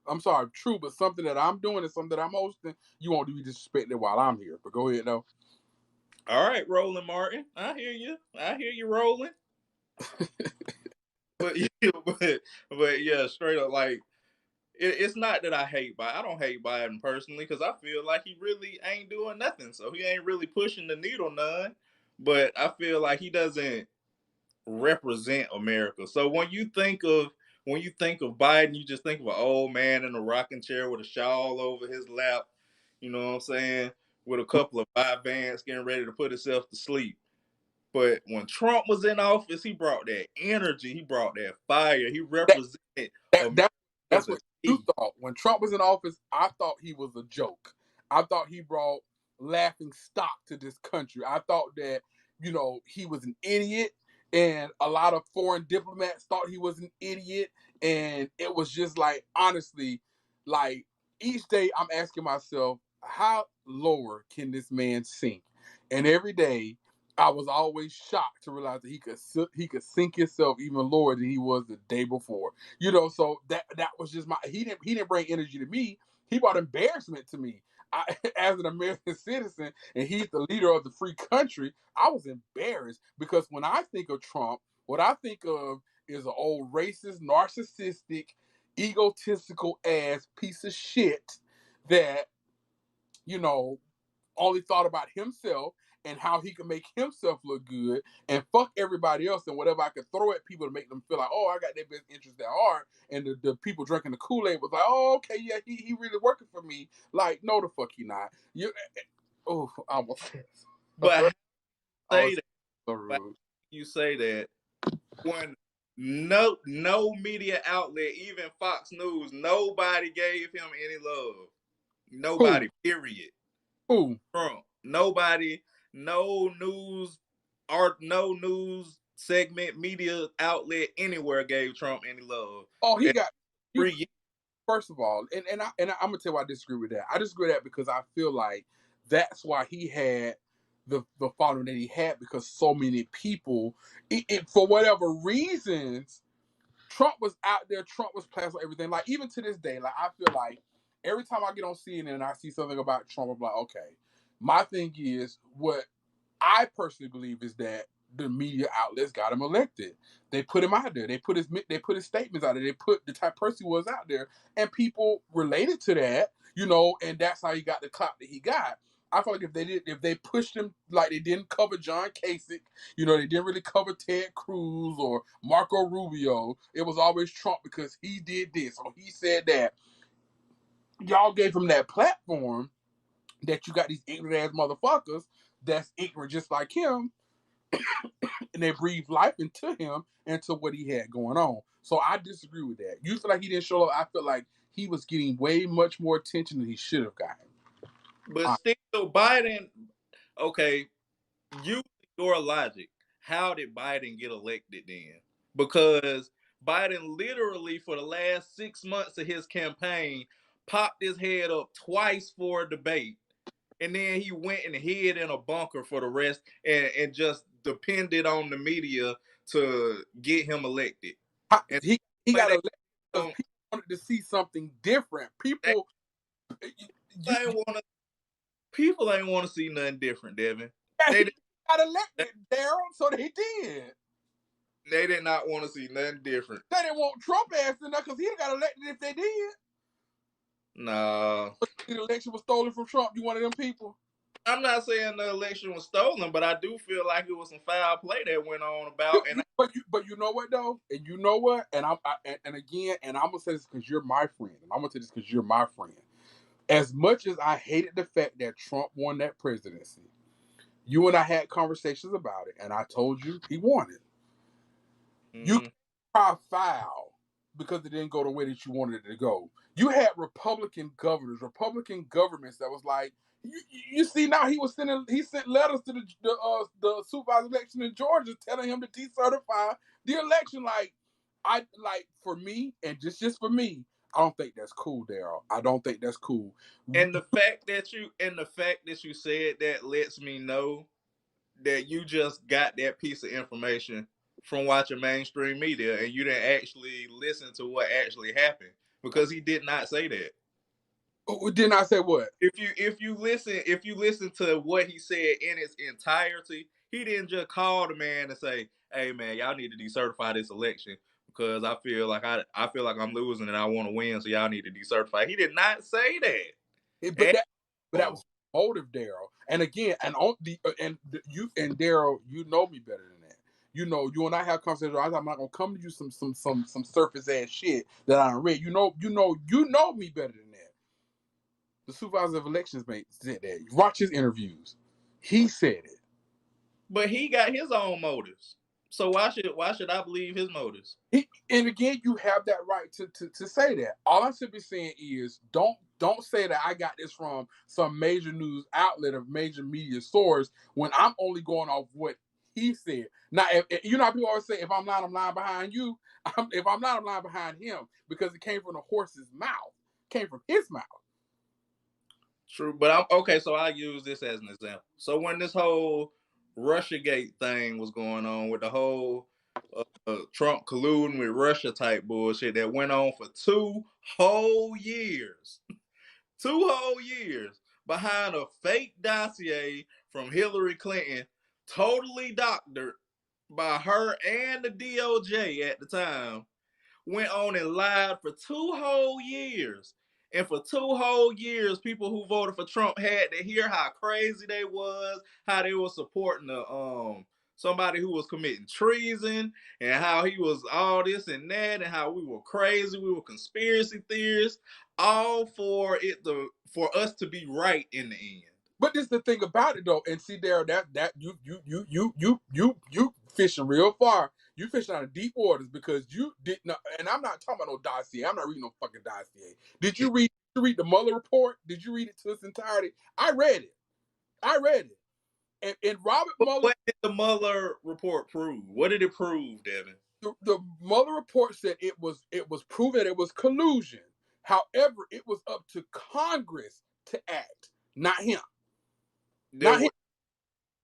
I'm sorry, true, but something that I'm doing is something that I'm hosting. You won't be disrespected while I'm here. But go ahead, though. All right, Roland Martin. I hear you rolling. but yeah, straight up, like it's not that I hate Biden. I don't hate Biden personally because I feel like he really ain't doing nothing. So he ain't really pushing the needle none. But I feel like he doesn't represent America. So when you think of Biden, you just think of an old man in a rocking chair with a shawl over his lap. You know what I'm saying? With a couple of Vyvanse getting ready to put himself to sleep. But when Trump was in office, he brought that energy. He brought that fire. He represented That's what you thought. When Trump was in office, I thought he was a joke. I thought he brought laughing stock to this country. I thought that, he was an idiot. And a lot of foreign diplomats thought he was an idiot. And it was just like, honestly, like each day I'm asking myself, how lower can this man sink? And every day I was always shocked to realize that he could sink himself even lower than he was the day before. So that was just he didn't bring energy to me. He brought embarrassment to me. As an American citizen, and he's the leader of the free country, I was embarrassed because when I think of Trump, what I think of is an old racist, narcissistic, egotistical ass piece of shit that only thought about himself and how he could make himself look good and fuck everybody else and whatever I could throw at people to make them feel like, oh, I got their best interest at heart. And the people drinking the Kool-Aid was like, oh, okay, yeah, he really working for me. Like, no, the fuck he not. I almost But say that. So rude. You say that when no media outlet, even Fox News, nobody gave him any love. Nobody, period. Who? Trump. Nobody, no news segment, media outlet anywhere gave Trump any love. Oh, he got 3 years. First of all, and I'm gonna tell you why I disagree with that. I disagree with that because I feel like that's why he had the following that he had because so many people, for whatever reasons, Trump was out there. Trump was playing on everything. Like even to this day, like I feel like every time I get on CNN and I see something about Trump, I'm like, okay. My thing is what I personally believe is that the media outlets got him elected. They put him out there. They put his statements out there. They put the type of person he was out there, and people related to that, and that's how he got the clout that he got. I feel like if they pushed him like they didn't cover John Kasich, they didn't really cover Ted Cruz or Marco Rubio. It was always Trump because he did this or he said that. Y'all gave him that platform that you got these ignorant ass motherfuckers that's ignorant just like him, and they breathe life into him and to what he had going on. So I disagree with that. You feel like he didn't show up. I feel like he was getting way much more attention than he should have gotten. But still, Biden, okay, use your logic. How did Biden get elected then? Because Biden literally for the last 6 months of his campaign popped his head up twice for a debate. And then he went and hid in a bunker for the rest and just depended on the media to get him elected. He got elected because people wanted to see something different. People ain't want to see nothing different, Devin. They got elected, Daryl, so they did. They did not want to see nothing different. They didn't want Trump ass in there because he got elected if they did. No. The election was stolen from Trump. You one of them people? I'm not saying the election was stolen, but I do feel like it was some foul play that went on about. But you know what though, and you know what, and I'm gonna say this because you're my friend, and I'm gonna say this because you're my friend. As much as I hated the fact that Trump won that presidency, you and I had conversations about it, and I told you he won it. Mm-hmm. You cry foul because it didn't go the way that you wanted it to go. You had Republican governors, Republican governments that was like, you see now he sent letters to the supervisor election in Georgia telling him to decertify the election. For me, and just for me, I don't think that's cool, Daryl. I don't think that's cool. And the fact that you said that lets me know that you just got that piece of information from watching mainstream media and you didn't actually listen to what actually happened, because he did not say that. Did not say what? If you listen to what he said in its entirety, he didn't just call the man and say, "Hey man, y'all need to decertify this election because I feel like I'm losing and I want to win, so y'all need to decertify." He did not say that. But that was motive, Daryl. And again, you and Daryl, you know me better than that. You and I have conversations. I'm not gonna come to you some surface ass shit that I don't read. You know me better than that. The supervisor of elections said that. Watch his interviews. He said it. But he got his own motives. So why should I believe his motives? And again, you have that right to say that. All I'm simply saying is don't say that I got this from some major news outlet or major media source when I'm only going off what he said. Now, if, you know how people always say, if I'm lying behind you. If I'm not, I'm lying behind him because it came from the horse's mouth. It came from his mouth. True, but okay. So I use this as an example. So when this whole Russiagate thing was going on with the whole Trump colluding with Russia type bullshit that went on for 2 whole years, 2 whole years behind a fake dossier from Hillary Clinton, totally doctored by her and the DOJ at the time, went on and lied for 2 whole years. And for 2 whole years, people who voted for Trump had to hear how crazy they was, how they were supporting somebody who was committing treason, and how he was all this and that, and how we were crazy, we were conspiracy theorists, all for us to be right in the end. But this is the thing about it though, and see there that you fishing real far. You fishing out of deep waters because you did not, and I'm not talking about no dossier. I'm not reading no fucking dossier. Did you read the Mueller report? Did you read it to its entirety? I read it. And Robert Mueller. What did the Mueller report prove? What did it prove, Devin? The Mueller report said it was proven it was collusion. However, it was up to Congress to act, not him.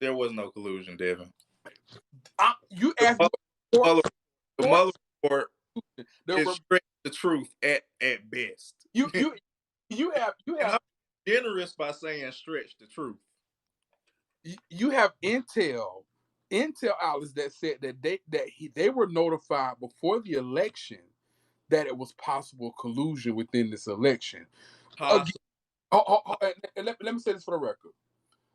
There was no collusion, Devin. You asked me The Mueller report the is straight the truth at best. you have And I'm generous by saying stretch the truth. you have intel outlets that said that they were notified before the election that it was possible collusion within this election. Again, and let me say this for the record.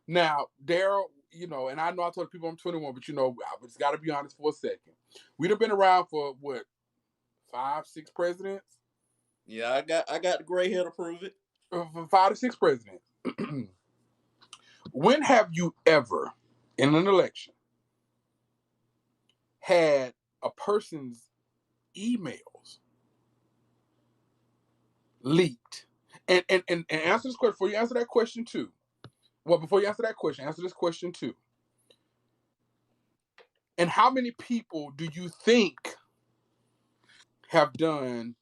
Now, Daryl, you know, and I know I told people I'm 21, but you know, I just got to be honest for a second. We'd have been around for what, 5, 6 presidents? Yeah, I got the gray hair to prove it. For 5 to 6 presidents. When have you ever, in an election, had a person's emails leaked? And answer this question. Before you answer that question too. Well, before you answer that question, answer this question too. And how many people do you think have done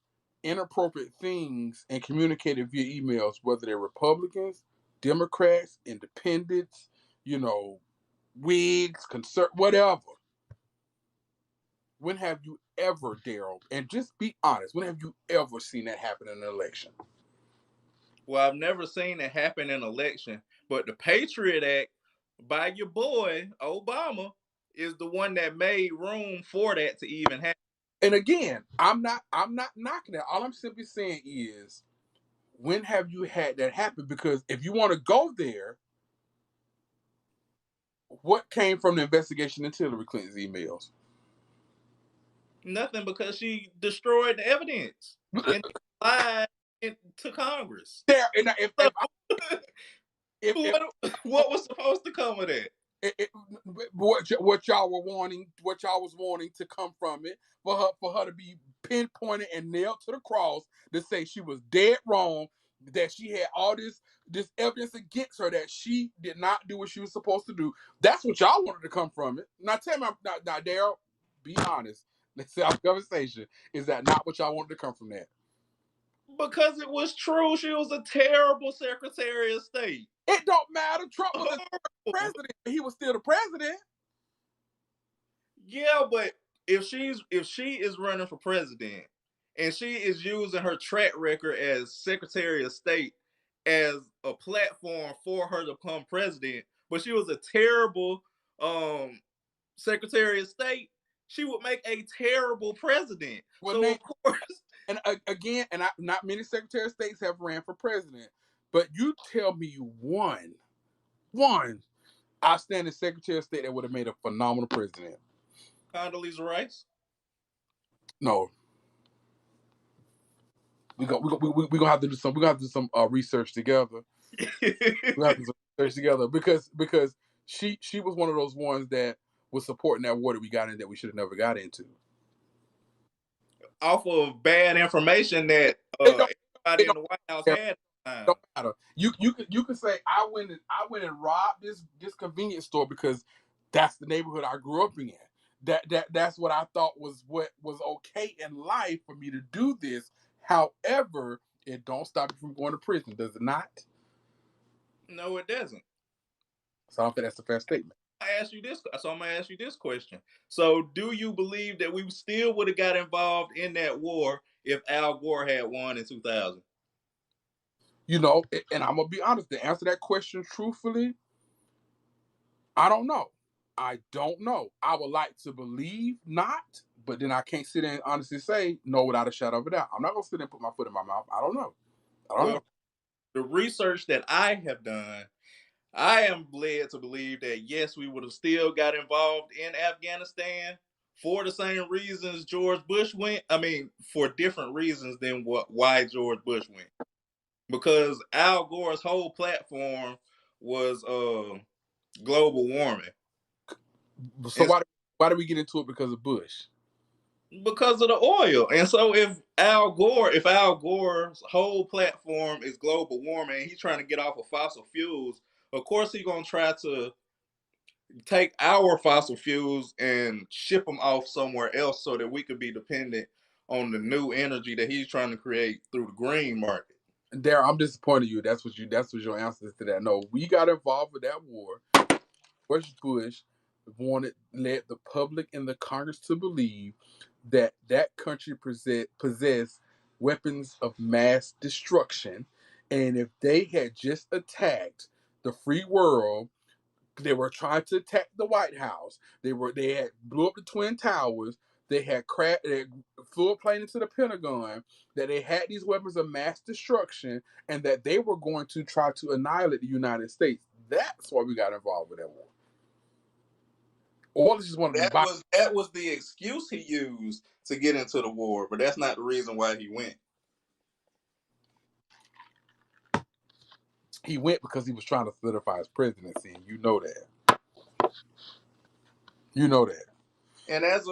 inappropriate things and communicated via emails, whether they're Republicans, Democrats, Independents, you know, Whigs, whatever? When have you ever, Daryl, and just be honest, when have you ever seen that happen in an election? Well, I've never seen it happen in an election, but the Patriot Act by your boy Obama is the one that made room for that to even happen. And again, I'm not knocking that. All I'm simply saying is, when have you had that happen? Because if you want to go there, what came from the investigation into Hillary Clinton's emails? Nothing, because she destroyed the evidence and lied to Congress. There, and what was supposed to come of that? What y'all was wanting to come from it, for her to be pinpointed and nailed to the cross, to say she was dead wrong, that she had all this evidence against her, that she did not do what she was supposed to do. That's what y'all wanted to come from it. Now tell me, now Daryl, be honest. Let's have a conversation. Is that not what y'all wanted to come from that? Because it was true. She was a terrible Secretary of State. It don't matter. Trump was the president. He was still the president. Yeah, but if she is running for president and she is using her track record as Secretary of State as a platform for her to become president, but she was a terrible Secretary of State, she would make a terrible president. Well, so of course. And again, not many Secretary of States have ran for president, but you tell me one outstanding Secretary of State that would have made a phenomenal president. Condoleezza Rice? No. We're gonna have to do some research together. We'll have to do some research together because she was one of those ones that was supporting that war that we got in, that we should have never got into. Off of bad information that everybody in the White House had. Don't matter. You could say I went and robbed this convenience store because that's the neighborhood I grew up in. That's what I thought was what was okay in life for me to do this. However, it don't stop you from going to prison, does it not? No, it doesn't. So I don't think that's a fair statement. I'm gonna ask you this question. So do you believe that we still would have got involved in that war if Al Gore had won in 2000? You know, and I'm gonna be honest, to answer that question truthfully, I don't know. I would like to believe not, but then I can't sit there and honestly say no without a shadow of a doubt. I'm not gonna sit there and put my foot in my mouth. I don't know. The research that I have done, I am led to believe that yes, we would have still got involved in Afghanistan for the same reasons George Bush went. I mean, for different reasons than why George Bush went. Because Al Gore's whole platform was global warming. So why did we get into it because of Bush? Because of the oil. And so if Al Gore's whole platform is global warming and he's trying to get off of fossil fuels, of course he's going to try to take our fossil fuels and ship them off somewhere else so that we could be dependent on the new energy that he's trying to create through the green market. Darryl, I'm disappointed in you. That's what your answer is to that. No, we got involved with that war Bush led the public and the Congress to believe that that country possessed weapons of mass destruction, and if they had just attacked the free world, they were trying to attack the White House. They had blew up the Twin Towers. They had flew a plane into the Pentagon. That they had these weapons of mass destruction, and that they were going to try to annihilate the United States. That's why we got involved with that war. Or just want to be that was the excuse he used to get into the war, but that's not the reason why he went. He went because he was trying to solidify his presidency, and you know that. You know that. And as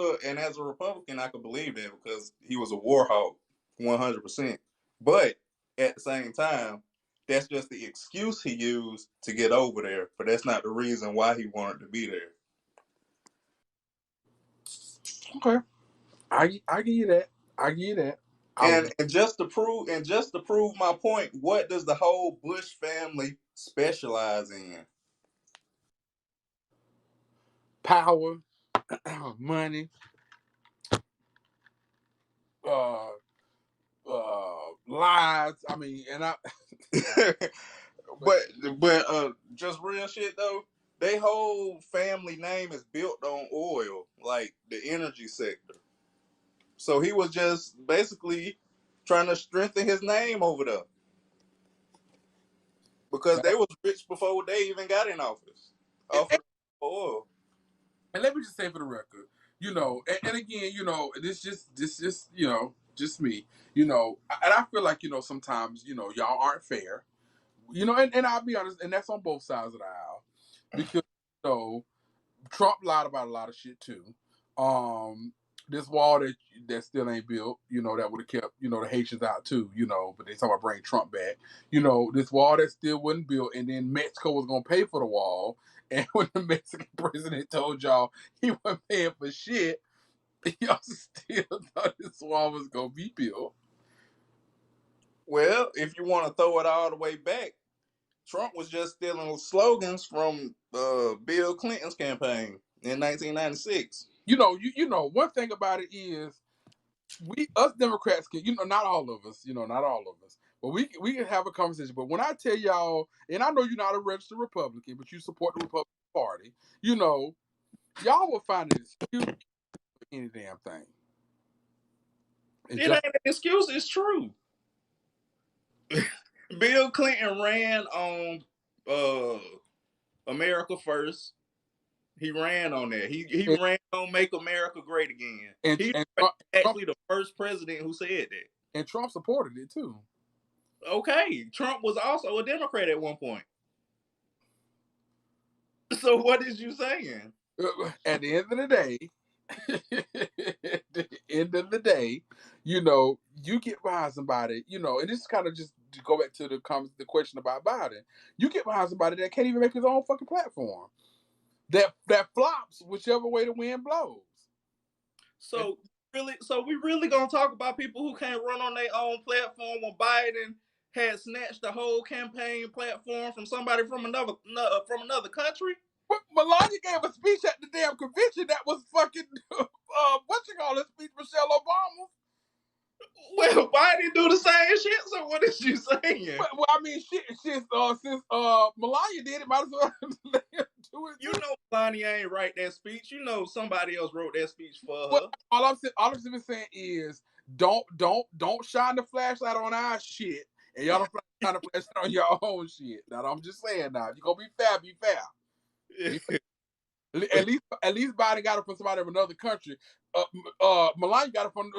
a Republican, I could believe that because he was a war hawk, 100%. But at the same time, that's just the excuse he used to get over there. But that's not the reason why he wanted to be there. Okay, I give you that. I give you that. And just to prove my point, what does the whole Bush family specialize in? Power, money, lies. I mean, and I. but just real shit though. Their whole family name is built on oil, like the energy sector. So he was just basically trying to strengthen his name over there. Because they was rich before they even got in office. Off of oil. And let me just say for the record, you know, and again, you know, this just, you know, just me, you know, and I feel like, you know, sometimes, you know, y'all aren't fair, you know, and I'll be honest, and that's on both sides of the aisle, because, you know, Trump lied about a lot of shit too. This wall that still ain't built, you know, that would have kept, you know, the Haitians out too, you know, but they talking about bringing Trump back. You know, this wall that still wasn't built, and then Mexico was gonna pay for the wall. And when the Mexican president told y'all he wasn't paying for shit, y'all still thought this wall was gonna be built. Well, if you want to throw it all the way back, Trump was just stealing slogans from Bill Clinton's campaign in 1996. You know, one thing about it is us Democrats can, you know, not all of us, but we can have a conversation. But when I tell y'all, and I know you're not a registered Republican, but you support the Republican Party, you know, y'all will find an excuse for any damn thing. It ain't an excuse, it's true. Bill Clinton ran on America First. He ran on that. He ran on Make America Great Again. He's actually the first president who said that. And Trump supported it too. Okay, Trump was also a Democrat at one point. So what is you saying? At the end of the day, you know, you get behind somebody, you know, and this is kind of just to go back to the question about Biden. You get behind somebody that can't even make his own fucking platform. That flops whichever way the wind blows. So we really gonna talk about people who can't run on their own platform when Biden had snatched the whole campaign platform from somebody from another country? But Melania gave a speech at the damn convention that was fucking speech, Michelle Obama. Well, Biden do the same shit. So what is you saying? Well, I mean, since Melania did it, might as well let him do it. You know, Melania ain't write that speech. You know, somebody else wrote that speech for her. Well, all I'm simply saying is, don't shine the flashlight on our shit, and y'all don't shine the flashlight on your own shit. Now, I'm just saying, now if you gonna be fair, be fair. At least Biden got it from somebody from another country. Melania got it from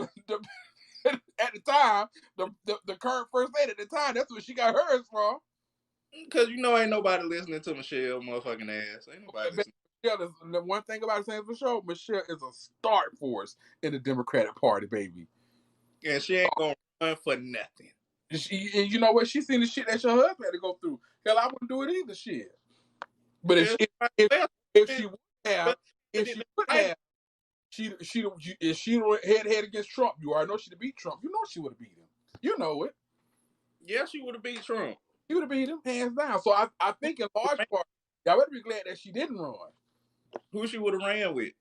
at the time, the current first lady at the time. That's where she got hers from. Because you know, ain't nobody listening to Michelle motherfucking ass. Ain't nobody listening. Michelle is, the one thing about saying for sure, Michelle is a start force in the Democratic Party, baby. And she ain't gonna run for nothing. And you know what? She's seen the shit that your husband had to go through. Hell, I wouldn't do it either, shit. But if she would have, she head against Trump. You already know she'd have beat Trump. You know she would have beat him. You know it. Yeah, she would have beat Trump. She would have beat him hands down. So I think in large part, Y'all better be glad that she didn't run. Who she would have ran with?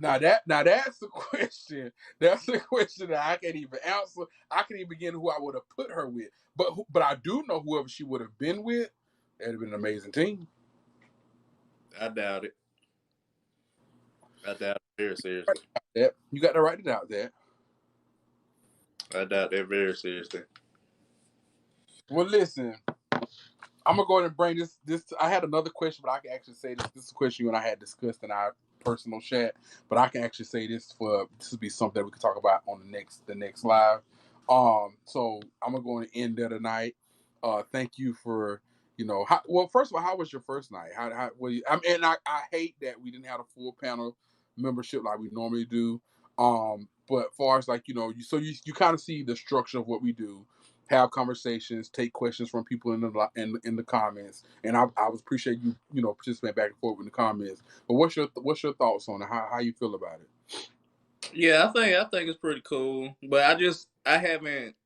Now that's the question. That's the question that I can't even answer. I can't even begin who I would have put her with. But I do know whoever she would have been with, it'd have been an amazing team. I doubt it. I doubt it very seriously. Yep, you got to write it out there. I doubt that very seriously. Well, listen, I'm gonna go ahead and bring this. I had another question, but I can actually say this. This is a question you and I had discussed in our personal chat, but I can actually say this will be something that we can talk about on the next live. So I'm gonna go and end there tonight. Thank you for well, first of all, how was your first night? How were you? I hate that we didn't have a full panel membership like we normally do. But as far as you kind of see the structure of what we do. Have conversations, take questions from people in the comments, and I would appreciate you participating back and forth in the comments. But what's your thoughts on it? How you feel about it? Yeah, I think it's pretty cool, but I haven't.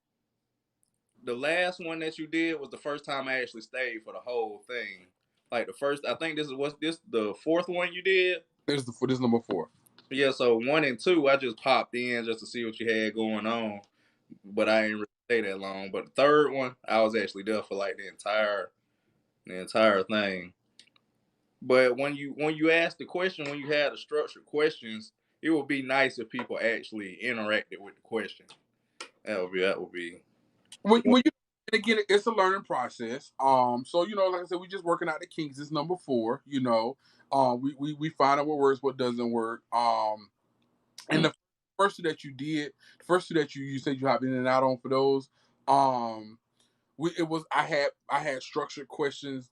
The last one that you did was the first time I actually stayed for the whole thing. Like the first, I think this the fourth one you did. This is number 4. Yeah, so 1 and 2, I just popped in just to see what you had going on, but I didn't really stay that long. But the third one, I was actually there for like the entire thing. But when you asked the question, when you had the structured questions, it would be nice if people actually interacted with the question. That would be. When you and again, it's a learning process. So like I said, we're just working out the kinks. It's number 4. We find out what works, what doesn't work. And the first two that you did, the first two that you said you hopped in and out on for those, I had structured questions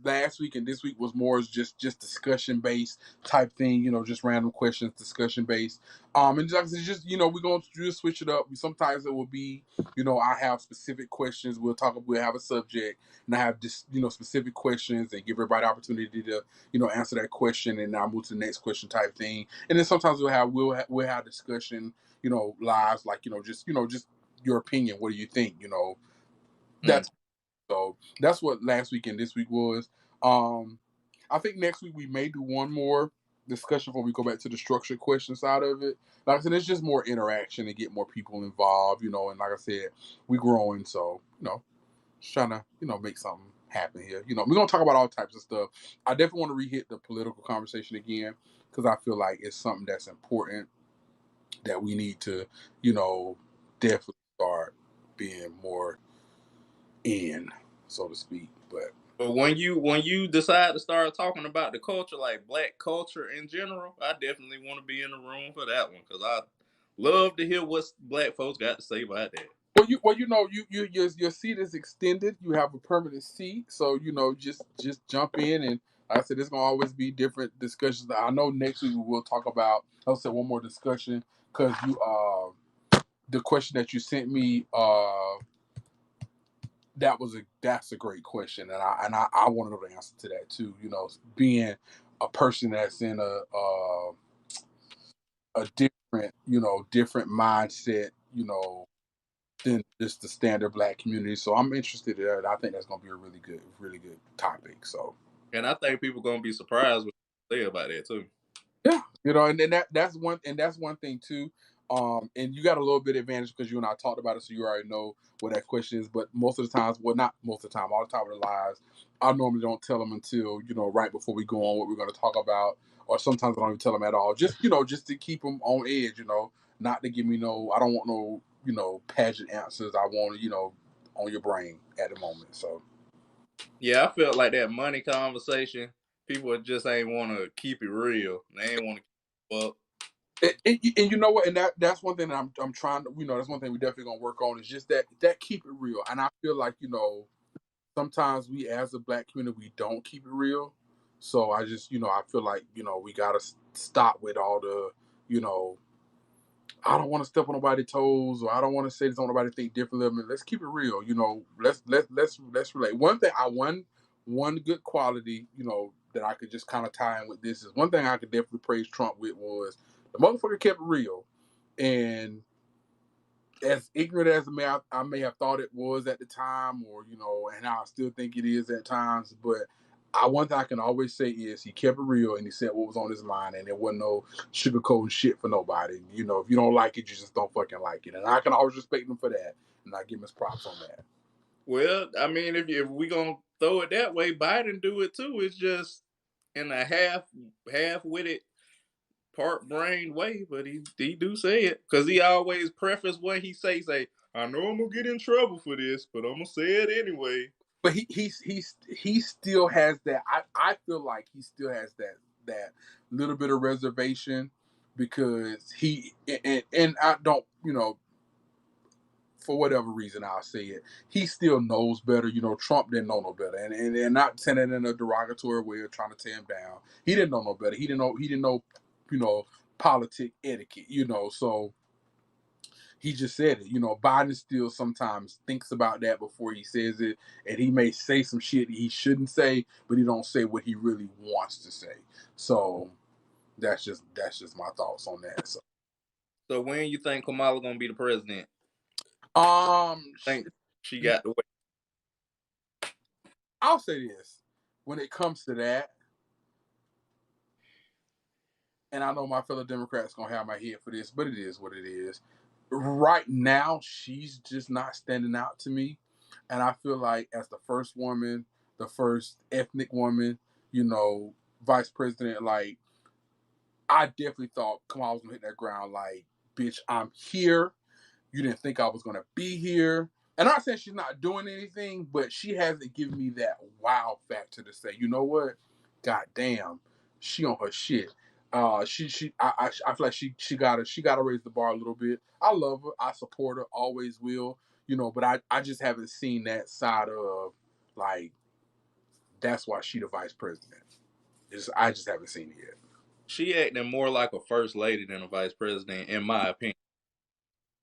last week, and this week was more just discussion based type thing, just random questions, discussion based. And just we're going to just switch it up. Sometimes it will be, I have specific questions. We'll have a subject, and I have just specific questions, and give everybody opportunity to answer that question, and I'll move to the next question type thing. And then sometimes we'll have discussion, lives, like just your opinion. What do you think? That's that's what last week and this week was. I think next week we may do one more discussion before we go back to the structured question side of it. Like I said, it's just more interaction and get more people involved, and like I said, we growing, so just trying to make something happen here. We're gonna talk about all types of stuff. I definitely want to re-hit the political conversation again because I feel like it's something that's important that we need to definitely start being more in, so to speak. But when you decide to start talking about the culture, like black culture in general, I definitely want to be in the room for that one because I love to hear what black folks got to say about that. Your seat is extended. You have a permanent seat, so just jump in. And like I said, there's gonna always be different discussions. I know next week we will talk about. I'll say one more discussion because the question that you sent me that's a great question, and I want to know the answer to that too. Being a person that's in a different mindset, than just the standard black community. So I'm interested in that. I think that's going to be a really good topic. So, and I think people gonna be surprised what you say about that too. Yeah, and then that's one thing too. And you got a little bit of advantage because you and I talked about it, so you already know what that question is. But most of the times, well, not most of the time, all the time with the lives, I normally don't tell them until right before we go on what we're going to talk about, or sometimes I don't even tell them at all. Just just to keep them on edge. Not to give me I don't want no pageant answers. I want on your brain at the moment. So. Yeah, I felt like that money conversation. People just ain't want to keep it real. They ain't want to keep up. And you know what? And that's one thing that I'm trying to. That's one thing we definitely gonna work on is just that keep it real. And I feel like sometimes we as a black community we don't keep it real. So I just I feel like we gotta stop with all the I don't want to step on nobody's toes, or I don't want to say this on nobody think differently. I mean, let's keep it real. Let's relate. One thing one good quality that I could just kind of tie in with this is one thing I could definitely praise Trump with was the motherfucker kept it real, and as ignorant as I may have thought it was at the time, or and I still think it is at times, but one thing I can always say is he kept it real and he said what was on his mind, and there wasn't no sugarcoating shit for nobody. You know, if you don't like it, you just don't fucking like it, and I can always respect him for that, and I give him his props on that. Well, I mean, if we gonna throw it that way, Biden do it too. It's just in a half-witted, part-brained way, but he do say it because he always preface what he say. I know I'm gonna get in trouble for this, but I'm gonna say it anyway. But he still has that. I feel like he still has that little bit of reservation because he and I don't, you know, for whatever reason I'll say it. He still knows better. You know, Trump didn't know no better, and not saying it in a derogatory way or trying to tear him down. He didn't know no better. He didn't know, you know, politic etiquette. You know, so he just said it. You know, Biden still sometimes thinks about that before he says it, and he may say some shit he shouldn't say, but he don't say what he really wants to say. So that's just my thoughts on that. So when you think Kamala gonna be the president? Think she got the way. I'll say this: when it comes to that, and I know my fellow Democrats gonna have my head for this, but it is what it is. Right now, she's just not standing out to me, and I feel like as the first woman, the first ethnic woman, you know, vice president, like I definitely thought Kamala was gonna hit that ground. Like, bitch, I'm here. You didn't think I was gonna be here. And I'm not saying she's not doing anything, but she hasn't given me that wow factor to say, you know what? God damn, she on her shit. I feel like she gotta raise the bar a little bit. I love her. I support her. Always will. You know, but I just haven't seen that side of like that's why she the vice president. I just haven't seen it yet. She acting more like a first lady than a vice president, in my opinion.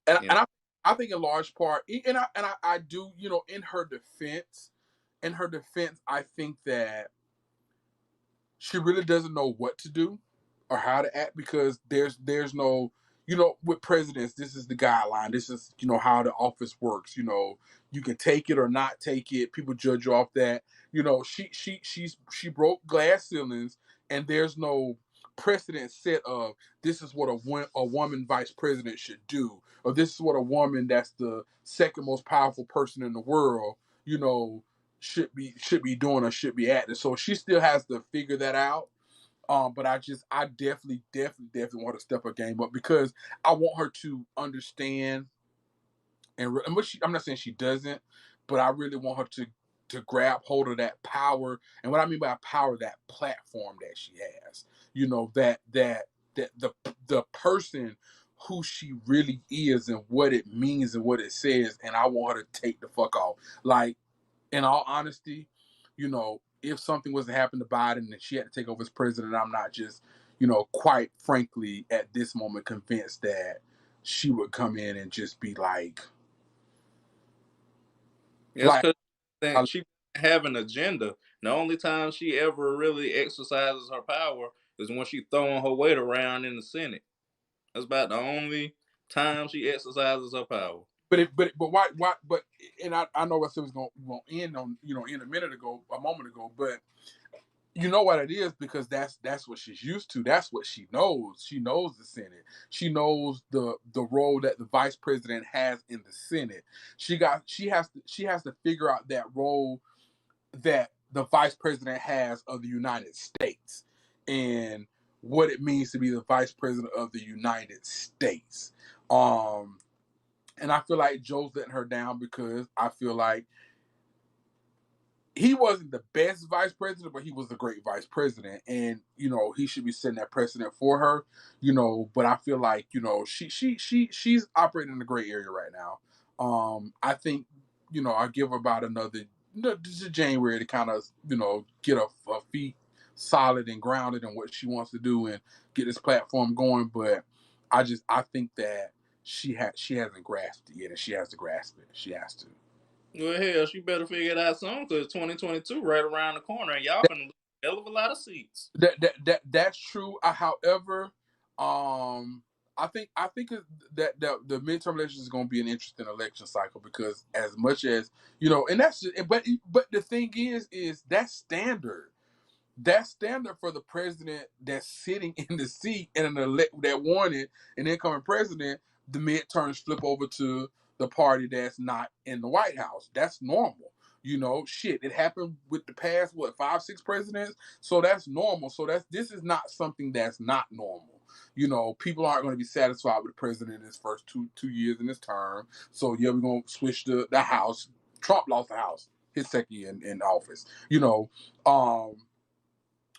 And I think in large part, and I do, you know, in her defense, I think that she really doesn't know what to do or how to act because there's no, you know, with presidents, this is the guideline. This is, you know, how the office works. You know, you can take it or not take it. People judge you off that. You know, she broke glass ceilings, and there's no precedent set of this is what a woman vice president should do, or this is what a woman that's the second most powerful person in the world, you know, should be doing or should be acting. So she still has to figure that out. But I definitely want to step her game up because I want her to understand and I'm not saying she doesn't, but I really want her to grab hold of that power. And what I mean by power, that platform that she has. You know, that the person who she really is and what it means and what it says. And I want her to take the fuck off. Like, in all honesty, you know, if something was to happen to Biden and she had to take over as president, I'm not just, you know, quite frankly, at this moment convinced that she would come in and just be like, because she have an agenda. The only time she ever really exercises her power is when she throwing her weight around in the Senate. That's about the only time she exercises her power. But why? But and I know what I was going to end on, you know, in a moment ago. But you know what it is because that's what she's used to. That's what she knows. She knows the Senate. She knows the role that the vice president has in the Senate. She has to figure out that role that the vice president has of the United States and what it means to be the vice president of the United States. And I feel like Joe's letting her down because I feel like he wasn't the best vice president, but he was a great vice president. And, you know, he should be setting that precedent for her, you know, but I feel like, you know, she's operating in a gray area right now. I think, you know, I'll give her about another January to kind of, you know, get her feet solid and grounded in what she wants to do and get this platform going. But I think that she hasn't grasped it yet, and she has to grasp it. She has to. Well, hell, she better figure it out soon because 2022 right around the corner, and y'all finna lose a hell of a lot of seats. That's true. However, I think that the midterm elections is going to be an interesting election cycle because as much as, you know, and that's just, but the thing is that's standard. That's standard for the president that's sitting in the seat and that won it, an incoming president. The midterms flip over to the party that's not in the White House. That's normal. Shit. It happened with the past 5, 6 presidents. So that's normal. So this is not something that's not normal. People aren't going to be satisfied with the president in his first two years in his term. So yeah, we're going to switch the House. Trump lost the House his second year in office.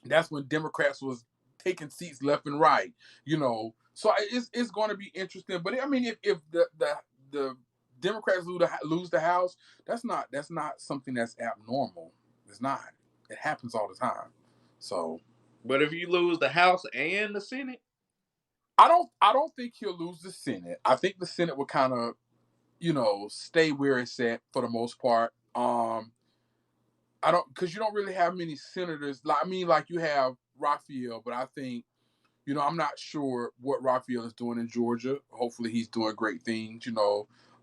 That's when Democrats was taking seats left and right. So it's going to be interesting. But I mean, if the Democrats lose the House, that's not something that's abnormal. It's not. It happens all the time. So, but if you lose the House and the Senate, I don't think he'll lose the Senate. I think the Senate will kind of, stay where it's at for the most part. Because you don't really have many senators. Like you have Raphael, but I think, I'm not sure what Raphael is doing in Georgia. Hopefully, he's doing great things.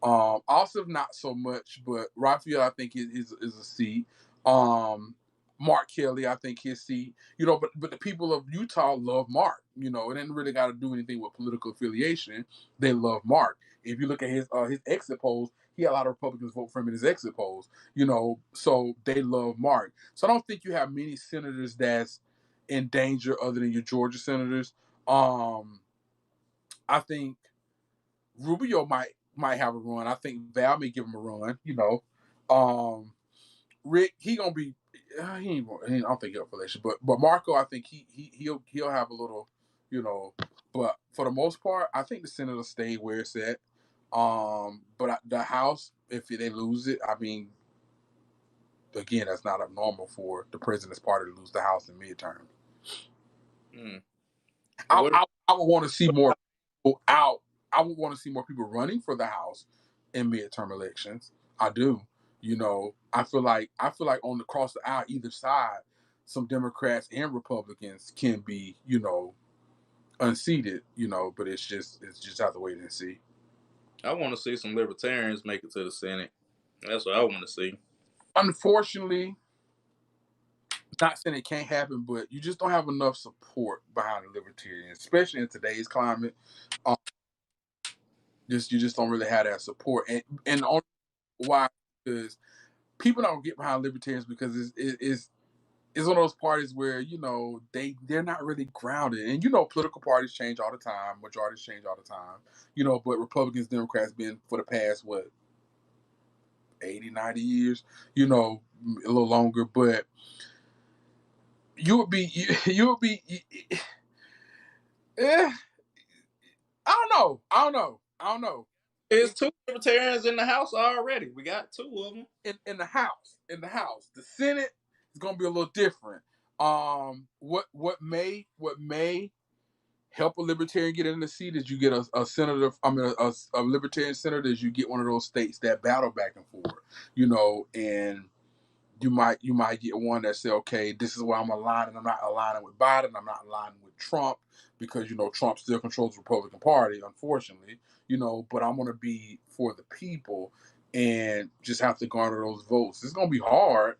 Ossoff not so much, but Raphael, I think is a seat. Mark Kelly, I think his seat. But the people of Utah love Mark. It didn't really got to do anything with political affiliation. They love Mark. If you look at his exit polls, he had a lot of Republicans vote for him in his exit polls. So they love Mark. So I don't think you have many senators that's in danger other than your Georgia senators. I think Rubio might have a run. I think Val may give him a run. Rick, he gonna be. I don't think he'll for election, but Marco, I think he'll have a little, But for the most part, I think the Senate will stay where it's at. But the House, if they lose it, I mean, again, that's not abnormal for the president's party to lose the House in midterm. I would want to see more people out. I would want to see more people running for the House in midterm elections. I do. I feel like on across the aisle, either side, some Democrats and Republicans can be, unseated. But it's just have to wait and see. I want to see some libertarians make it to the Senate. That's what I want to see. Unfortunately, not saying it can't happen, but you just don't have enough support behind the libertarians, especially in today's climate. You just don't really have that support, and only why, because people don't get behind libertarians because it's one of those parties where they're not really grounded, and political parties change all the time, majorities change all the time, but Republicans, Democrats been for the past 80, 90 years, a little longer, but you would be. I don't know. There's 2 libertarians in the House already. We got 2 of them in the House. The Senate is going to be a little different. What may help a libertarian get in the seat is you get a senator. A libertarian senator is you get one of those states that battle back and forth. And you might get one that say, okay, this is where I'm aligning. I'm not aligning with Biden. I'm not aligning with Trump because Trump still controls the Republican Party, unfortunately. But I'm going to be for the people and just have to garner those votes. It's going to be hard,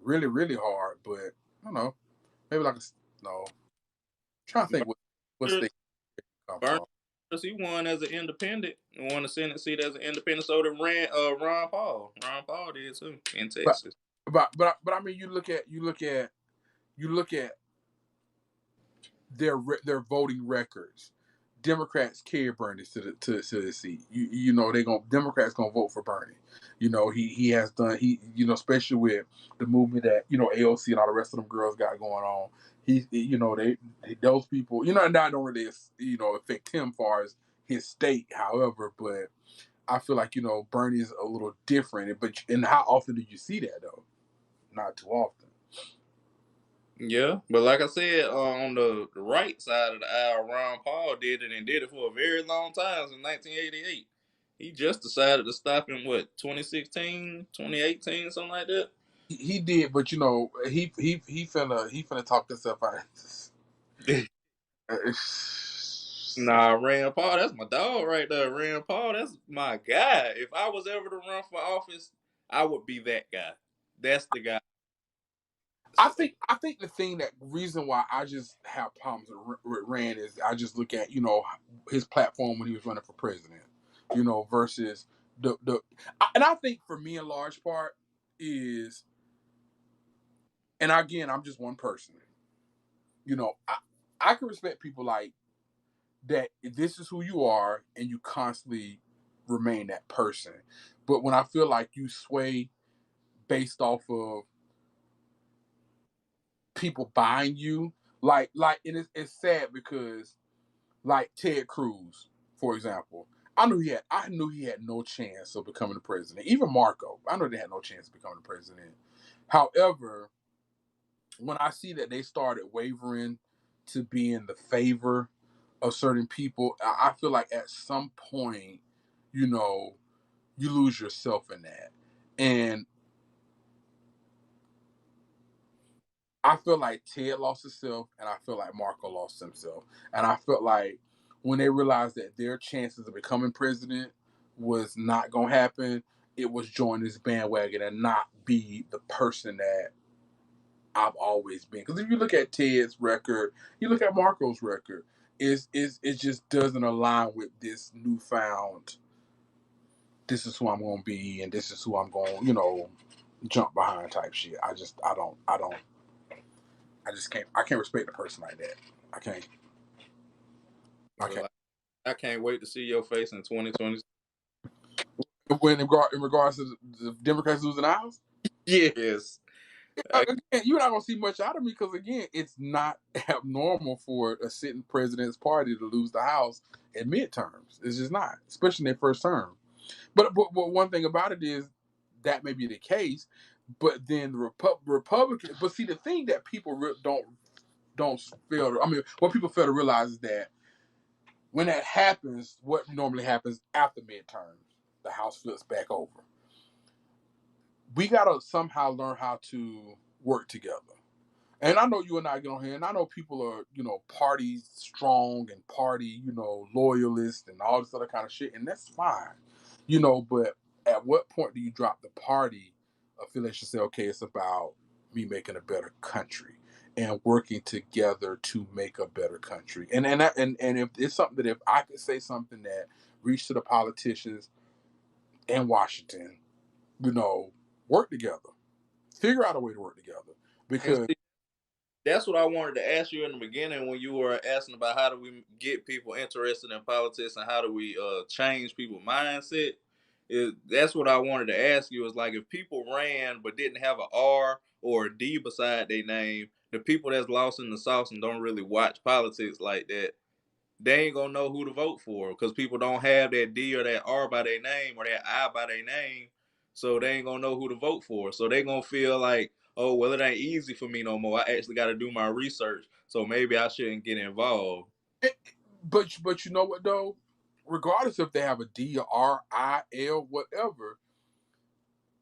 really, really hard. But I don't know, maybe I'm trying to think what state. He won as an independent. He won the Senate seat as an independent. So did Ron Paul. Ron Paul did too in Texas. But I mean, you look at their voting records. Democrats carry Bernie to the seat. Democrats gonna vote for Bernie. He has done especially with the movement that AOC and all the rest of them girls got going on. Those people and that don't really affect him far as his state. However, but I feel like Bernie is a little different. And how often do you see that though? Not too often. Yeah, but like I said, on the right side of the aisle, Ron Paul did it and did it for a very long time since 1988. He just decided to stop in 2016, 2018, something like that. He did, but he finna talk himself out. Nah, Rand Paul, that's my dog right there. Rand Paul, that's my guy. If I was ever to run for office, I would be that guy. That's the guy. I think the thing that reason why I just have problems with Rand is I just look at his platform when he was running for president, versus and I think for me in large part is, and again I'm just one person, I can respect people like that. This is who you are, and you constantly remain that person. But when I feel like you sway based off of people buying you, and it's sad because like Ted Cruz, for example, I knew he had no chance of becoming the president. Even Marco, I know they had no chance of becoming the president. However, when I see that they started wavering to be in the favor of certain people, I feel like at some point, you lose yourself in that. And I feel like Ted lost himself, and I feel like Marco lost himself. And I felt like when they realized that their chances of becoming president was not going to happen, it was join this bandwagon and not be the person that I've always been. Because if you look at Ted's record, you look at Marco's record, it just doesn't align with this newfound, this is who I'm going to be, and this is who I'm going, jump behind type shit. I just can't. I can't respect a person like that. I can't. Well, I can't wait to see your face in 2020. When in regards to the Democrats losing the House, Yes. again, you're not gonna see much out of me because again, it's not abnormal for a sitting president's party to lose the House in midterms. It's just not, especially in their first term. But one thing about it is that may be the case, but then the Republicans. But see, the thing that people don't fail. What people fail to realize is that when that happens, what normally happens after midterms, the House flips back over. We gotta somehow learn how to work together. And I know you and I get on here, and I know people are, party strong and party, loyalists and all this other kind of shit, and that's fine, But at what point do you drop the party affiliation? Say, okay, it's about me making a better country and working together to make a better country. And if it's something that if I could say something that reached to the politicians in Washington, work together, figure out a way to work together, because that's what I wanted to ask you in the beginning when you were asking about how do we get people interested in politics and how do we change people's mindset. That's what I wanted to ask you is like if people ran but didn't have an R or a D beside their name, the people that's lost in the sauce and don't really watch politics like that, they ain't gonna know who to vote for because people don't have that D or that R by their name or that I by their name, so they ain't gonna know who to vote for. So they gonna feel like, oh well, it ain't easy for me no more. I actually got to do my research, so maybe I shouldn't get involved. But you know what though, regardless if they have a D or R, I, L, whatever,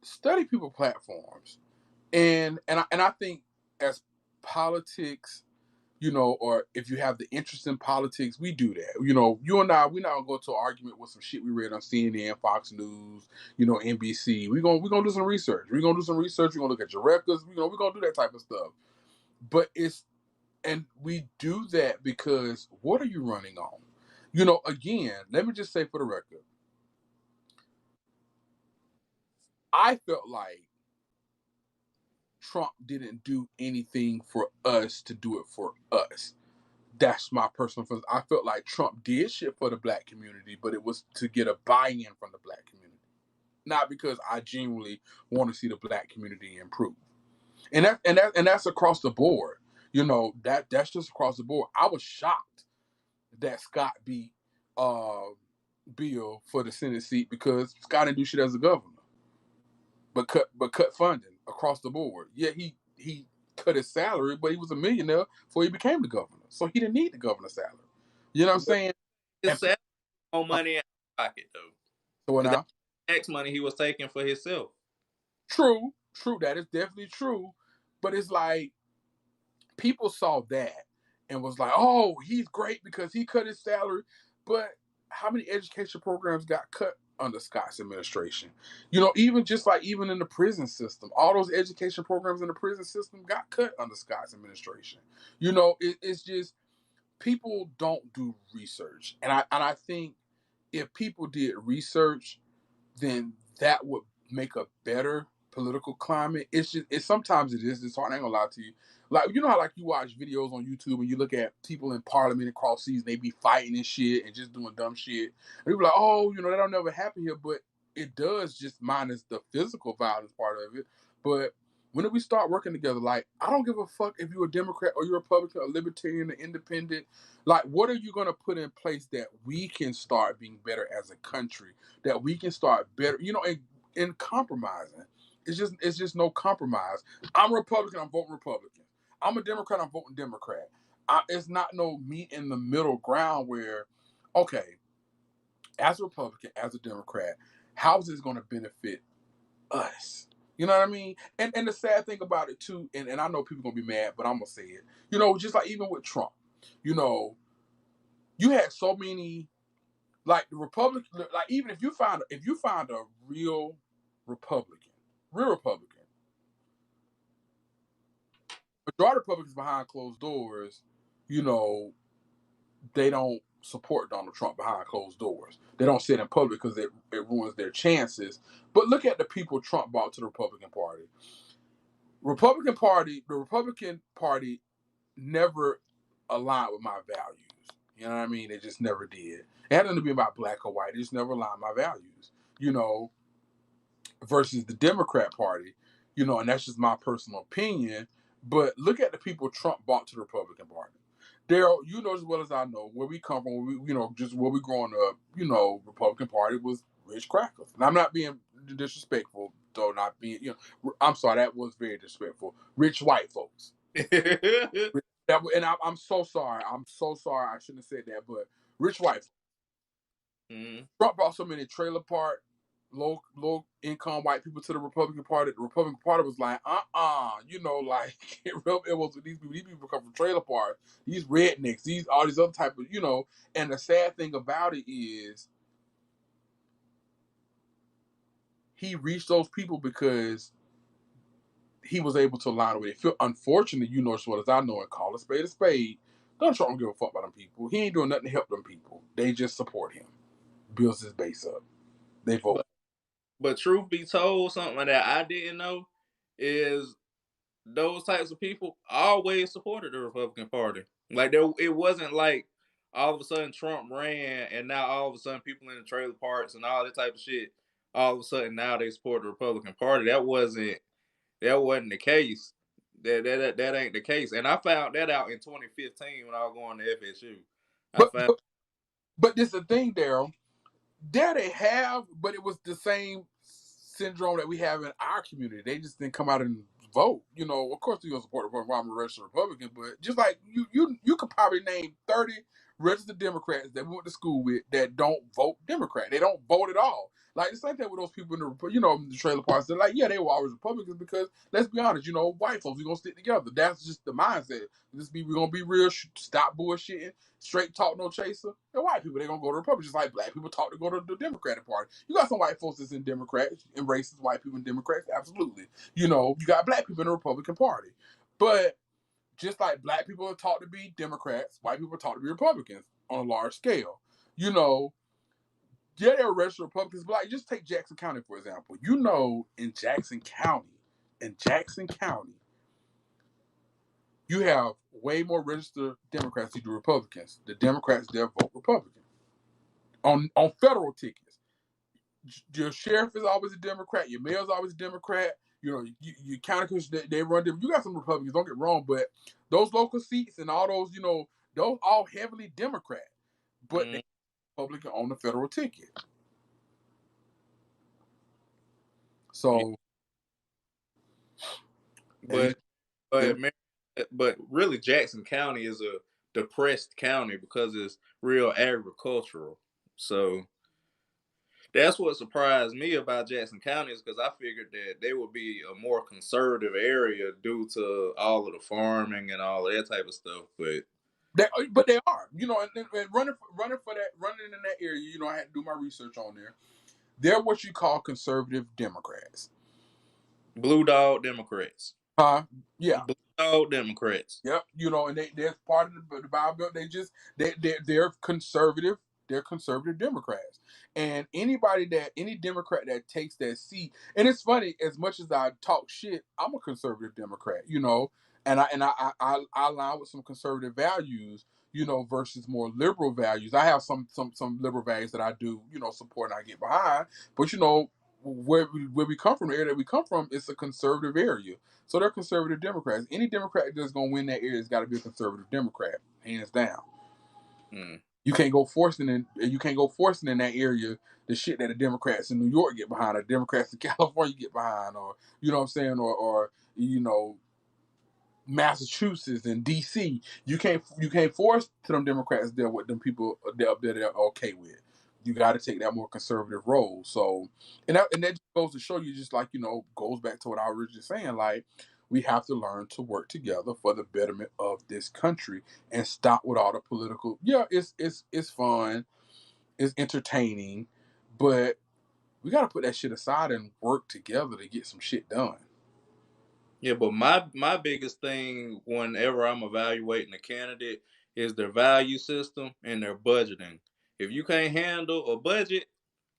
study people platforms, and I think as politics, or if you have the interest in politics, we do that. You and I, we're not gonna go to an argument with some shit we read on CNN, Fox News, NBC. We're gonna do some research. We're gonna look at your records. We're gonna do that type of stuff. But and we do that because what are you running on? Again, let me just say for the record, I felt like Trump didn't do anything for us to do it for us. That's my personal feeling. I felt like Trump did shit for the black community, but it was to get a buy-in from the black community, not because I genuinely want to see the black community improve. And that's across the board. That's just across the board. I was shocked that Scott beat Bill for the Senate seat because Scott didn't do shit as a governor, but cut funding across the board. Yeah, he cut his salary, but he was a millionaire before he became the governor, so he didn't need the governor's salary. You know what I'm saying? His salary on money in his pocket though. So what now? Tax money he was taking for himself. True. That is definitely true. But it's like people saw that and was like, "Oh, he's great because he cut his salary." But how many education programs got cut under Scott's administration. You know, even just like even in the prison system, all those education programs in the prison system got cut under Scott's administration. You know, it's just people don't do research, and I think if people did research, then that would make a better political climate. It's sometimes it is. It's hard. I ain't gonna lie to you. Like you know how like you watch videos on YouTube and you look at people in Parliament across seas, they be fighting and shit and just doing dumb shit. And people like, oh, you know, that'll never happen here, but it does, just minus the physical violence part of it. But when do we start working together? Like, I don't give a fuck if you're a Democrat or you're a Republican or Libertarian or Independent. Like, what are you gonna put in place that we can start being better as a country? That we can start better, you know, in compromising. It's just no compromise. I'm a Republican, I'm voting Republican. I'm a Democrat, I'm voting Democrat. It's not no meet in the middle ground where, okay, as a Republican, as a Democrat, how is this going to benefit us? You know what I mean? And the sad thing about it too, and I know people gonna be mad, but I'm gonna say it. You know, just like even with Trump, you know, you had so many like the Republican, like even if you find a real Republican, majority of Republicans behind closed doors, you know, they don't support Donald Trump behind closed doors. They don't sit in public because it ruins their chances. But look at the people Trump brought to the Republican Party. The Republican Party never aligned with my values. You know what I mean? It just never did. It had nothing to be about black or white. It just never aligned with my values. You know, versus the Democrat Party, you know, and that's just my personal opinion. But look at the people Trump brought to the Republican Party. Daryl, you know as well as I know where we come from. You know, just where we growing up. You know, Republican Party was rich crackers, and I'm not being disrespectful, though. Not being, you know, I'm sorry, that was very disrespectful. Rich white folks. And I'm so sorry. I'm so sorry. I shouldn't have said that, but rich white. Trump brought so many trailer park, low income white people to the Republican Party. The Republican Party was like, you know, like it was with these people. These people come from trailer parks, these rednecks, these all these other type of, you know. And the sad thing about it is, he reached those people because he was able to align with it. Unfortunately, you know as well as I know, and call a spade a spade. Donald Trump don't give a fuck about them people. He ain't doing nothing to help them people. They just support him. Builds his base up. They vote. But truth be told, something that I didn't know is those types of people always supported the Republican Party. Like it wasn't like all of a sudden Trump ran and now all of a sudden people in the trailer parks and all that type of shit, all of a sudden now they support the Republican Party. That wasn't the case. That ain't the case. And I found that out in 2015 when I was going to FSU. But this is the thing, Daryl. There they have, but it was the same syndrome that we have in our community. They just didn't come out and vote. You know, of course you're gonna support I'm a registered Republican, but just like you could probably name 30 registered Democrats that we went to school with that don't vote Democrat. They don't vote at all. Like the same thing with those people in the trailer parks. They're like, yeah, they were always Republicans because let's be honest, you know, white folks, we're gonna stick together. That's just the mindset. We're gonna be real, stop bullshitting, straight talk, no chaser. And white people, they're gonna go to Republicans just like black people talk to go to the Democratic Party. You got some white folks that's in Democrats, and racist white people in Democrats, absolutely. You know, you got black people in the Republican Party. But just like black people are taught to be Democrats, white people are taught to be Republicans on a large scale. You know, yeah, they're registered Republicans, but like just take Jackson County, for example. You know, in Jackson County, you have way more registered Democrats than you do Republicans. The Democrats there vote Republican. On federal tickets. Your sheriff is always a Democrat, your mayor's always a Democrat, you know, your county commissioners, they run them. You got some Republicans, don't get wrong, but those local seats and all those, you know, those all heavily Democrat. But they Republican on the federal ticket. So but really Jackson County is a depressed county because it's real agricultural. So that's what surprised me about Jackson County is because I figured that they would be a more conservative area due to all of the farming and all of that type of stuff. But they are, you know, and running in that area, you know, I had to do my research on there. They're what you call conservative Democrats. Blue Dog Democrats. Huh? Yeah. Blue Dog Democrats. Yep. And they're part of the Bible Belt. They're conservative. They're conservative Democrats. And any Democrat that takes that seat, and it's funny, as much as I talk shit, I'm a conservative Democrat, and I align with some conservative values, versus more liberal values. I have some liberal values that I do, support and I get behind. But where we come from, the area that we come from, it's a conservative area. So they're conservative Democrats. Any Democrat that's going to win that area has got to be a conservative Democrat, hands down. You can't go forcing in that area the shit that the Democrats in New York get behind, or Democrats in California get behind, or you know what I'm saying, or Massachusetts and DC. You can't force to them Democrats there what them people up there they're okay with. You got to take that more conservative role. So, and that just goes to show you, just like goes back to what I was just saying. Like, we have to learn to work together for the betterment of this country and stop with all the political. Yeah, it's fun, it's entertaining, but we got to put that shit aside and work together to get some shit done. Yeah, but my biggest thing whenever I'm evaluating a candidate is their value system and their budgeting. If you can't handle a budget,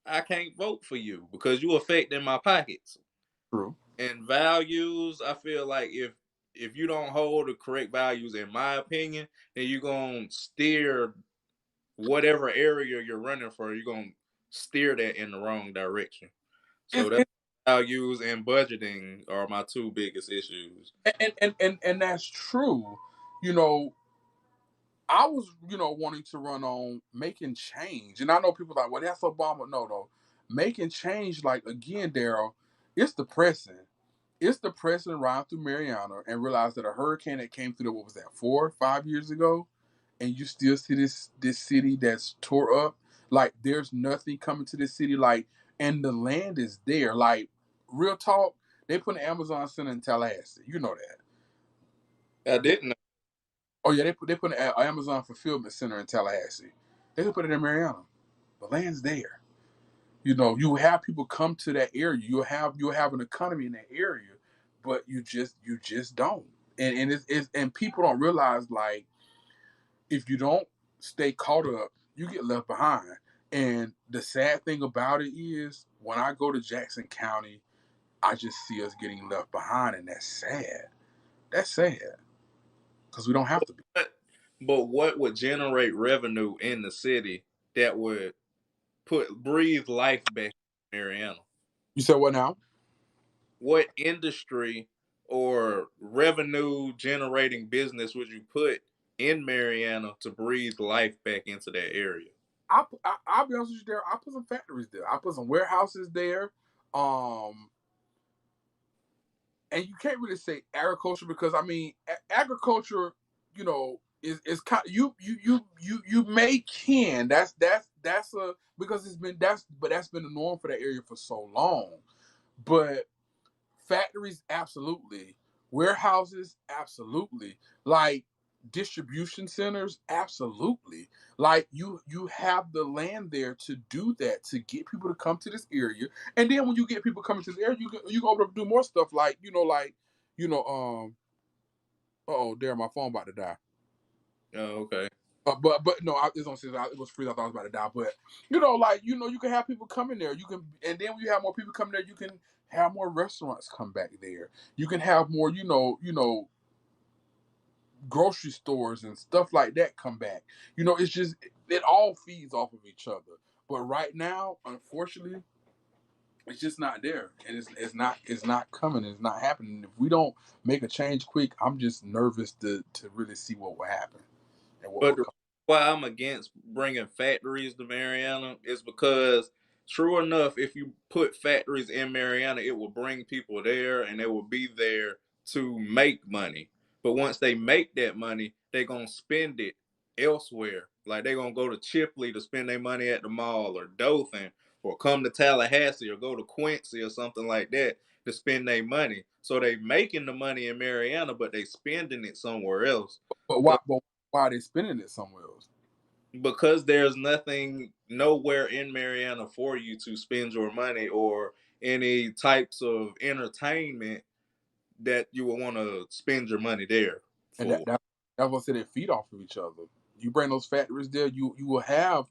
I can't vote for you because you affecting my pockets. True. And values, I feel like if you don't hold the correct values, in my opinion, then you're gonna steer whatever area you're running for, you're gonna steer that in the wrong direction. So that's values and budgeting are my two biggest issues. And that's true. I was, wanting to run on making change. And I know people are like, well, that's Obama. No. Making change, like, again, Daryl, it's depressing. It's depressing riding through Mariana and realize that a hurricane that came through there, what was that, 4 or 5 years ago? And you still see this city that's tore up. Like, there's nothing coming to this city. Like, and the land is there. Like, real talk, they put an Amazon Center in Tallahassee. You know that. I didn't know. Oh yeah, they put an Amazon fulfillment center in Tallahassee. They could put it in Mariana. The land's there. You have people come to that area. You'll have an economy in that area, but you just don't. And people don't realize, like, if you don't stay caught up, you get left behind. And the sad thing about it is, when I go to Jackson County, I just see us getting left behind, and that's sad. That's sad. Because we don't have to be. But what would generate revenue in the city that would breathe life back in Mariana? You said what now? What industry or revenue generating business would you put in Mariana to breathe life back into that area? I'll be honest with you, there. I put some factories there. I put some warehouses there. And you can't really say agriculture, because I mean agriculture, is kind of, you may can. That's a, because that's been the norm for that area for so long. But factories, absolutely. Warehouses, absolutely. Like, distribution centers, absolutely. Like, you have the land there to do that, to get people to come to this area. And then when you get people coming to the area, you can open up and do more stuff, like, there, my phone about to die. Oh, okay. But no, it was free. I thought I was about to die. But you can have people come in there. You can, and then when you have more people coming there, you can have more restaurants come back there. You can have more, grocery stores and stuff like that come back. It's just, it all feeds off of each other. But right now, unfortunately, it's just not there, and it's not coming. It's not happening. If we don't make a change quick, I'm just nervous to really see what will happen. But why I'm against bringing factories to Mariana is because, true enough, if you put factories in Mariana, it will bring people there, and they will be there to make money. But once they make that money, they're going to spend it elsewhere. Like, they're going to go to Chipley to spend their money at the mall, or Dothan, or come to Tallahassee, or go to Quincy or something like that to spend their money. So they making the money in Mariana, but they spending it somewhere else. But why are they spending it somewhere else? because there's nothing nowhere in Mariana for you to spend your money or any types of entertainment that you would want to spend your money there And for. that's what I said, they feed off of each other. You bring those factories there, you will have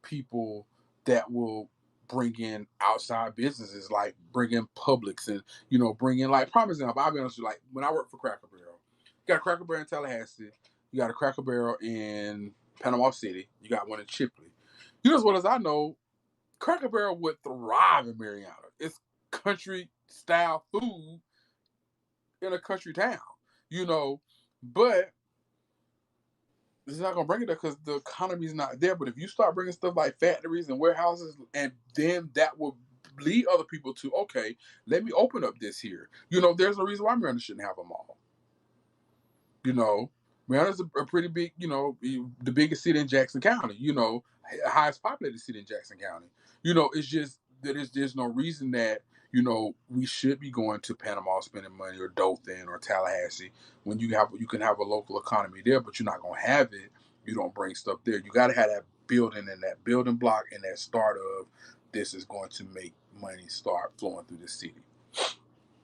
people that will bring in outside businesses, like bring in Publix and bring in, like, prime example. I'll be honest with you, like when I worked for Cracker Barrel, you got a Cracker Barrel in Tallahassee, you got a Cracker Barrel in Panama City, you got one in Chipley. You know, as well as I know, Cracker Barrel would thrive in Mariana. It's country style food in a country town, but it's not gonna bring it there because the economy's not there. But if you start bringing stuff like factories and warehouses, and then that will lead other people to, okay, let me open up this here. There's a reason why Maryland shouldn't have a mall. Mariana's a pretty big, the biggest city in Jackson County. Highest populated city in Jackson County. It's just that there's no reason that we should be going to Panama spending money, or Dothan or Tallahassee, when you can have a local economy there, but you're not gonna have it. You don't bring stuff there. You got to have that building and that building block and that start of this is going to make money start flowing through the city.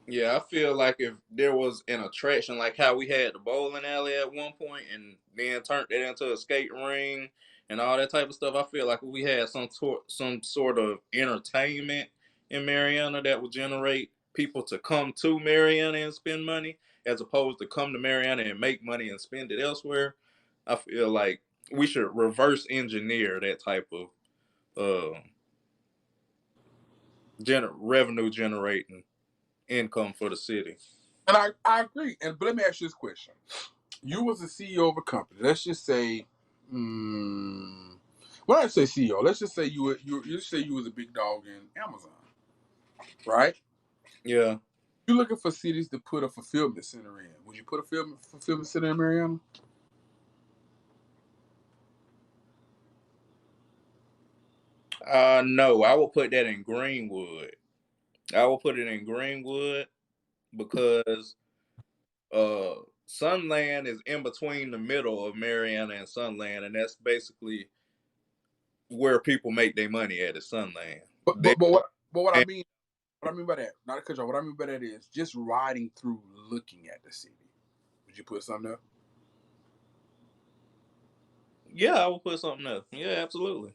Yeah, I feel like if there was an attraction like how we had the bowling alley at one point and then turned it into a skating ring and all that type of stuff, I feel like if we had some sort of entertainment in Mariana that would generate people to come to Mariana and spend money, as opposed to come to Mariana and make money and spend it elsewhere, I feel like we should reverse engineer that type of revenue generating income for the city. And I agree. But let me ask you this question. You was the CEO of a company. Let's just say, when I say CEO, let's just say you was a big dog in Amazon, right? Yeah. You're looking for cities to put a fulfillment center in. Would you put a fulfillment center in Mariana? No, I will put that in Greenwood. I will put it in Greenwood because Sunland is in between the middle of Mariana and Sunland, and that's basically where people make their money at is Sunland. But what I mean by that, not a control. What I mean by that is just riding through, looking at the city. Would you put something there? Yeah, I will put something there. Yeah, absolutely.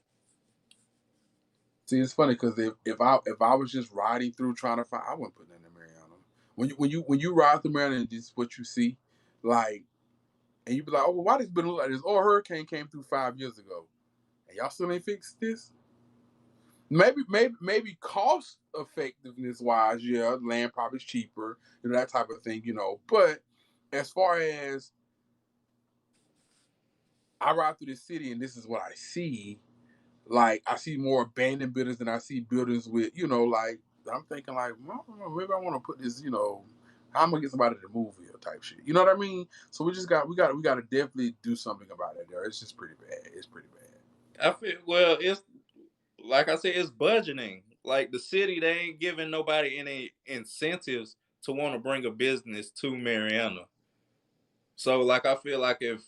See, it's funny because if I was just riding through trying to find, I wouldn't put that in Mariana. When you ride through Mariana and this is what you see, like, and you be like, oh, well, why this building look like this? Oh, a hurricane came through 5 years ago, and y'all still ain't fixed this. Maybe cost effectiveness wise, yeah, land probably is cheaper, that type of thing, But as far as I ride through the city and this is what I see, like I see more abandoned buildings than I see buildings with, like I'm thinking like, well, maybe I want to put this, how I'm gonna get somebody to move here type shit. You know what I mean? So we got to definitely do something about it there. It's just pretty bad. It's pretty bad. I feel it's like I said, it's budgeting. Like the city, they ain't giving nobody any incentives to want to bring a business to Mariana. So like I feel like if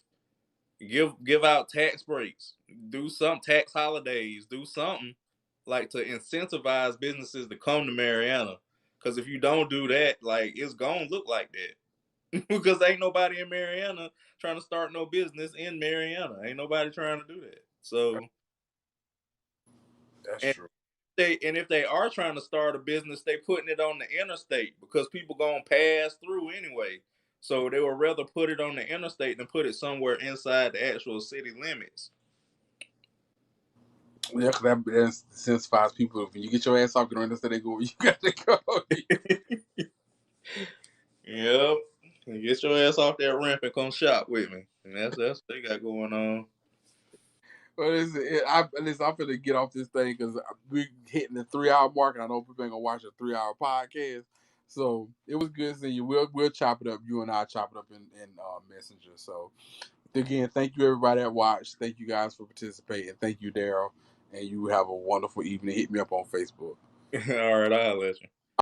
give out tax breaks, do some tax holidays, do something like to incentivize businesses to come to Mariana. Because if you don't do that, like it's gonna look like that. Because ain't nobody in Mariana trying to start no business in Mariana. Ain't nobody trying to do that. So That's and true. if they are trying to start a business, they putting it on the interstate because people gonna pass through anyway. So they would rather put it on the interstate than put it somewhere inside the actual city limits. Yeah, because that incentivizes people. When you get your ass off the interstate, they go, you got to go. Yep. Get your ass off that ramp and come shop with me. And that's what they got going on. Well, I'm finna get off this thing because we're hitting the 3-hour mark, and I know people ain't gonna watch a 3-hour podcast. So it was good seeing you. We'll chop it up. You and I chop it up in Messenger. So again, thank you everybody that watched. Thank you guys for participating. Thank you, Daryl. And you have a wonderful evening. Hit me up on Facebook. All right, I'll let you.